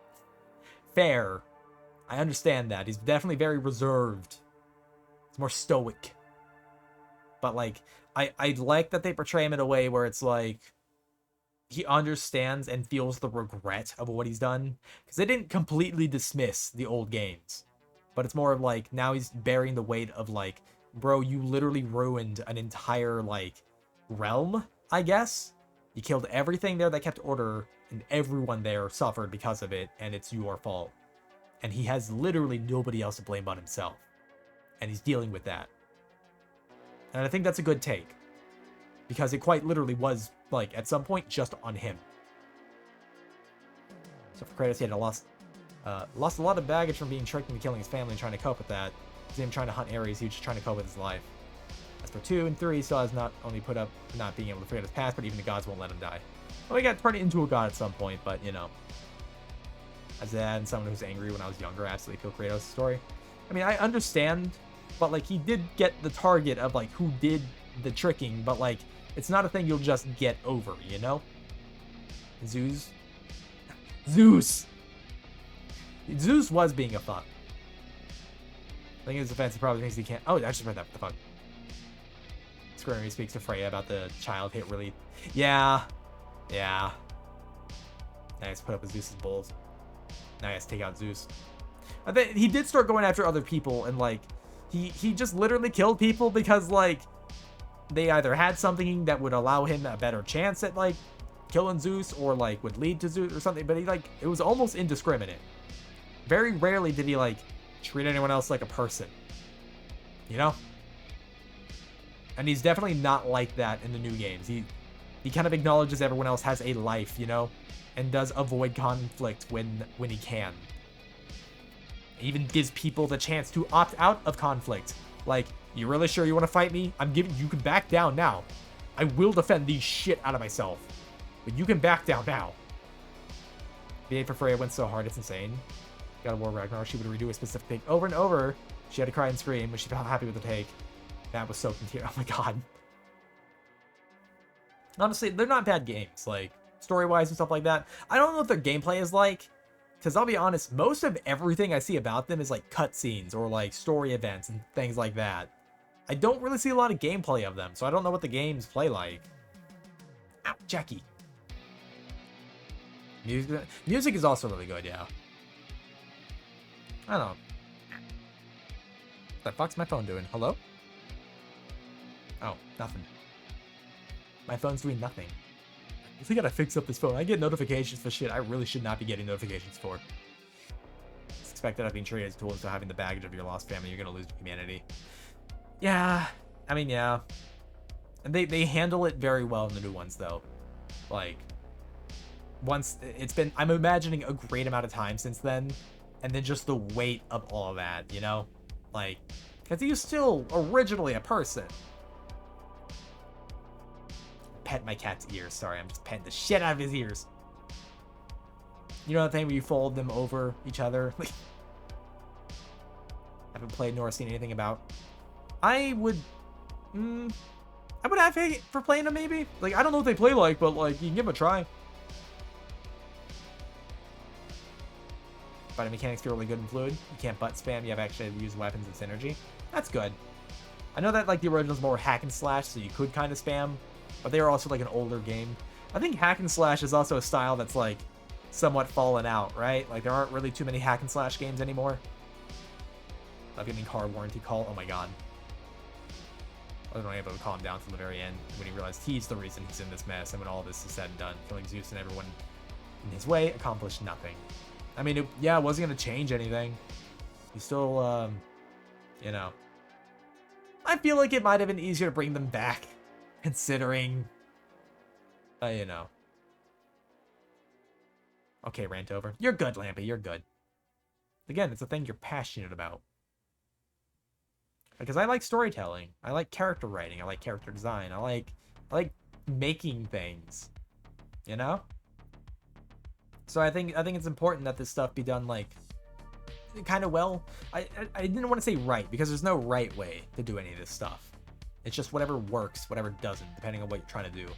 Fair. I understand that. He's definitely very reserved. He's more stoic. But like, I like that they portray him in a way where it's like, he understands and feels the regret of what he's done. Because they didn't completely dismiss the old games. But it's more of like, now he's bearing the weight of like, bro, you literally ruined an entire like, realm, I guess? You killed everything there that kept order, and everyone there suffered because of it, and it's your fault. And he has literally nobody else to blame but himself. And he's dealing with that. And I think that's a good take. Because it quite literally was, like, at some point, just on him. So for Kratos, he had lost a lot of baggage from being tricked into killing his family and trying to cope with that. Because him trying to hunt Ares, he was just trying to cope with his life. As for 2 and 3, he still has not only put up not being able to forget his past, but even the gods won't let him die. Well, he got turned into a god at some point, but, you know. as and someone who's angry when I was younger, I absolutely feel Kratos' story. I mean, I understand, but like he did get the target of like who did the tricking, but like it's not a thing you'll just get over, you know? Zeus was being a fuck. I think his defense, he probably thinks he can't. Oh, I just read that. What the fuck? Square Enix speaks to Freya about the child hit really. Yeah. Now he has to put up with Zeus's bulls. Now he has to take out Zeus. I think he did start going after other people, and like he just literally killed people because like they either had something that would allow him a better chance at like killing Zeus, or like would lead to Zeus or something. But he like it was almost indiscriminate. Very rarely did he like treat anyone else like a person, you know? And he's definitely not like that in the new games. He kind of acknowledges everyone else has a life, you know, and does avoid conflict when he can. Even gives people the chance to opt out of conflict. Like, you really sure you want to fight me? You can back down now. I will defend the shit out of myself, but you can back down now. The aid for Freya went so hard, it's insane. God of War Ragnarok, she would redo a specific take over and over. She had to cry and scream, but she felt happy with the take. That was so continued. Oh my god. Honestly, they're not bad games, like, story-wise and stuff like that. I don't know what their gameplay is like, because I'll be honest, most of everything I see about them is like cutscenes or like story events and things like that. I don't really see a lot of gameplay of them, so I don't know what the games play like. Ow, Jackie. Music is also really good, yeah. I don't know. What the fuck's my phone doing? Hello? Oh, nothing. My phone's doing nothing. I think I gotta fix up this phone. I get notifications for shit I really should not be getting notifications for. It's expected of being treated as tools to having the baggage of your lost family. You're gonna lose humanity. Yeah. I mean, yeah. And they handle it very well in the new ones, though. Like, once it's been... I'm imagining a great amount of time since then. And then just the weight of all of that, you know? Like, because he was still originally a person. Pet my cat's ears. Sorry, I'm just petting the shit out of his ears. You know that thing where you fold them over each other? Haven't played nor seen anything about. I would advocate for playing them, maybe. Like, I don't know what they play like, but like you can give them a try. Fighting mechanics feel really good and fluid. You can't butt spam. You have actually to use weapons and synergy. That's good. I know that like the original's more hack and slash, so you could kind of spam, but they are also like an older game. I think hack and slash is also a style that's like somewhat fallen out, right? Like there aren't really too many hack and slash games anymore. I'm getting car warranty call. Oh my god. I was only able to calm down from the very end when he realized he's the reason he's in this mess, and when all this is said and done, killing Zeus and everyone in his way accomplished nothing. I mean, it wasn't going to change anything. He still, you know. I feel like it might have been easier to bring them back, considering, you know. Okay, rant over. You're good, Lampy, you're good. Again, it's a thing you're passionate about. Because I like storytelling. I like character writing. I like character design. I like making things. You know? So I think it's important that this stuff be done like kind of well. I didn't want to say right, because there's no right way to do any of this stuff. It's just whatever works, whatever doesn't, depending on what you're trying to do.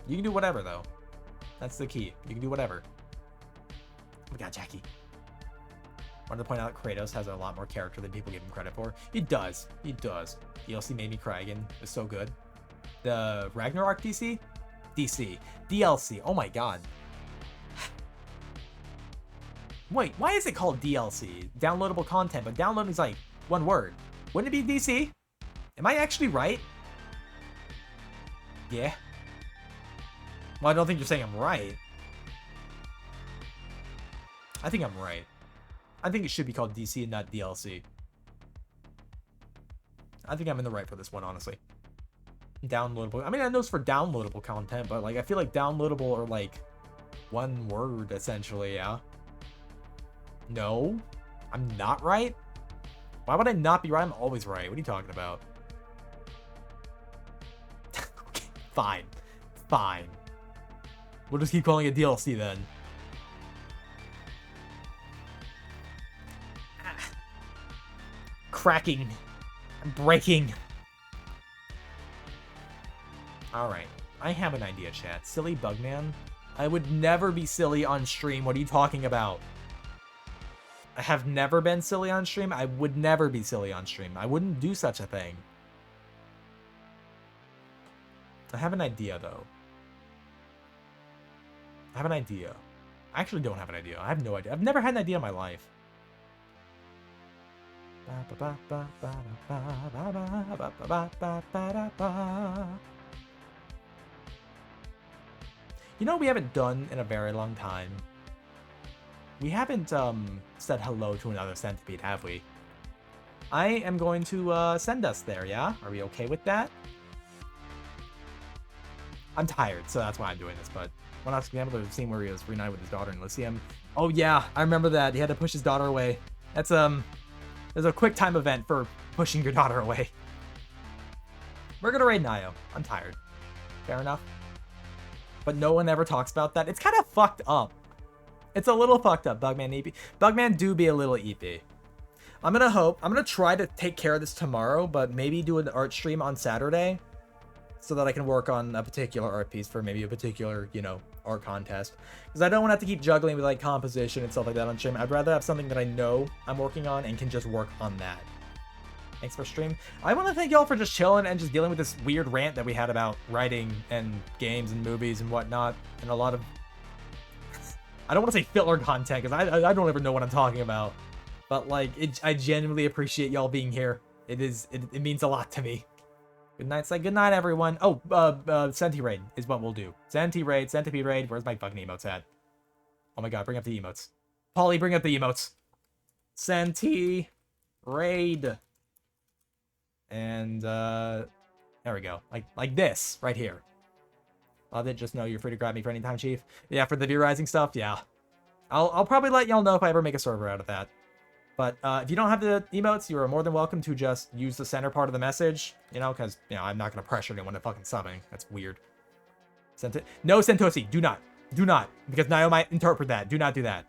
You can do whatever though. That's the key. You can do whatever. Oh my god, Jackie. Wanted to point out Kratos has a lot more character than people give him credit for. He does. He does. DLC made me cry again. It was so good. The Ragnarok DC? DLC. Oh my god. Wait, why is it called DLC? Downloadable content, but downloading is like one word. Wouldn't it be DC? Am I actually right? Yeah. Well, I don't think you're saying I'm right. I think I'm right. I think it should be called DC and not DLC. I think I'm in the right for this one, honestly. Downloadable. I mean, I know it's for downloadable content, but like I feel like downloadable are like one word essentially, yeah. No, I'm not right. Why would I not be right? I'm always right. What are you talking about? Okay, fine. We'll just keep calling it DLC then. cracking. I'm breaking. Alright. I have an idea, chat. Silly Bugman? I would never be silly on stream. What are you talking about? I have never been silly on stream. I would never be silly on stream. I wouldn't do such a thing. I have an idea, though. I have an idea. I actually don't have an idea. I have no idea. I've never had an idea in my life. You know what we haven't done in a very long time? We haven't said hello to another centipede, have we? I am going to send us there, yeah? Are we okay with that? I'm tired, so that's why I'm doing this, but one last example of the scene where he was reunited with his daughter in Elysium. Oh yeah, I remember that. He had to push his daughter away. That's there's a quick time event for pushing your daughter away. We're gonna raid Nio. I'm tired. Fair enough. But no one ever talks about that. It's kind of fucked up. It's a little fucked up, Bugman EP. Bugman do be a little EP. I'm gonna try to take care of this tomorrow, but maybe do an art stream on Saturday so that I can work on a particular art piece for maybe a particular, you know, art contest. Because I don't want to have to keep juggling with like composition and stuff like that on stream. I'd rather have something that I know I'm working on and can just work on that. Thanks for stream. I want to thank y'all for just chilling and just dealing with this weird rant that we had about writing and games and movies and whatnot, and a lot of I don't want to say filler content because I don't ever know what I'm talking about, but like I genuinely appreciate y'all being here. It means a lot to me. Good night, say good night, everyone. Oh, Senti raid is what we'll do. Senti raid, Centipede raid. Where's my fucking emotes at? Oh my god, bring up the emotes. Polly, bring up the emotes. Senti raid. And there we go. Like this right here. Love it. Just know you're free to grab me for any time, Chief. Yeah, for the V Rising stuff, yeah. I'll probably let y'all know if I ever make a server out of that. But if you don't have the emotes, you are more than welcome to just use the center part of the message, you know, because, you know, I'm not going to pressure anyone to fucking subbing. That's weird. No, Sentosi, do not. Do not. Because Nio might interpret that. Do not do that.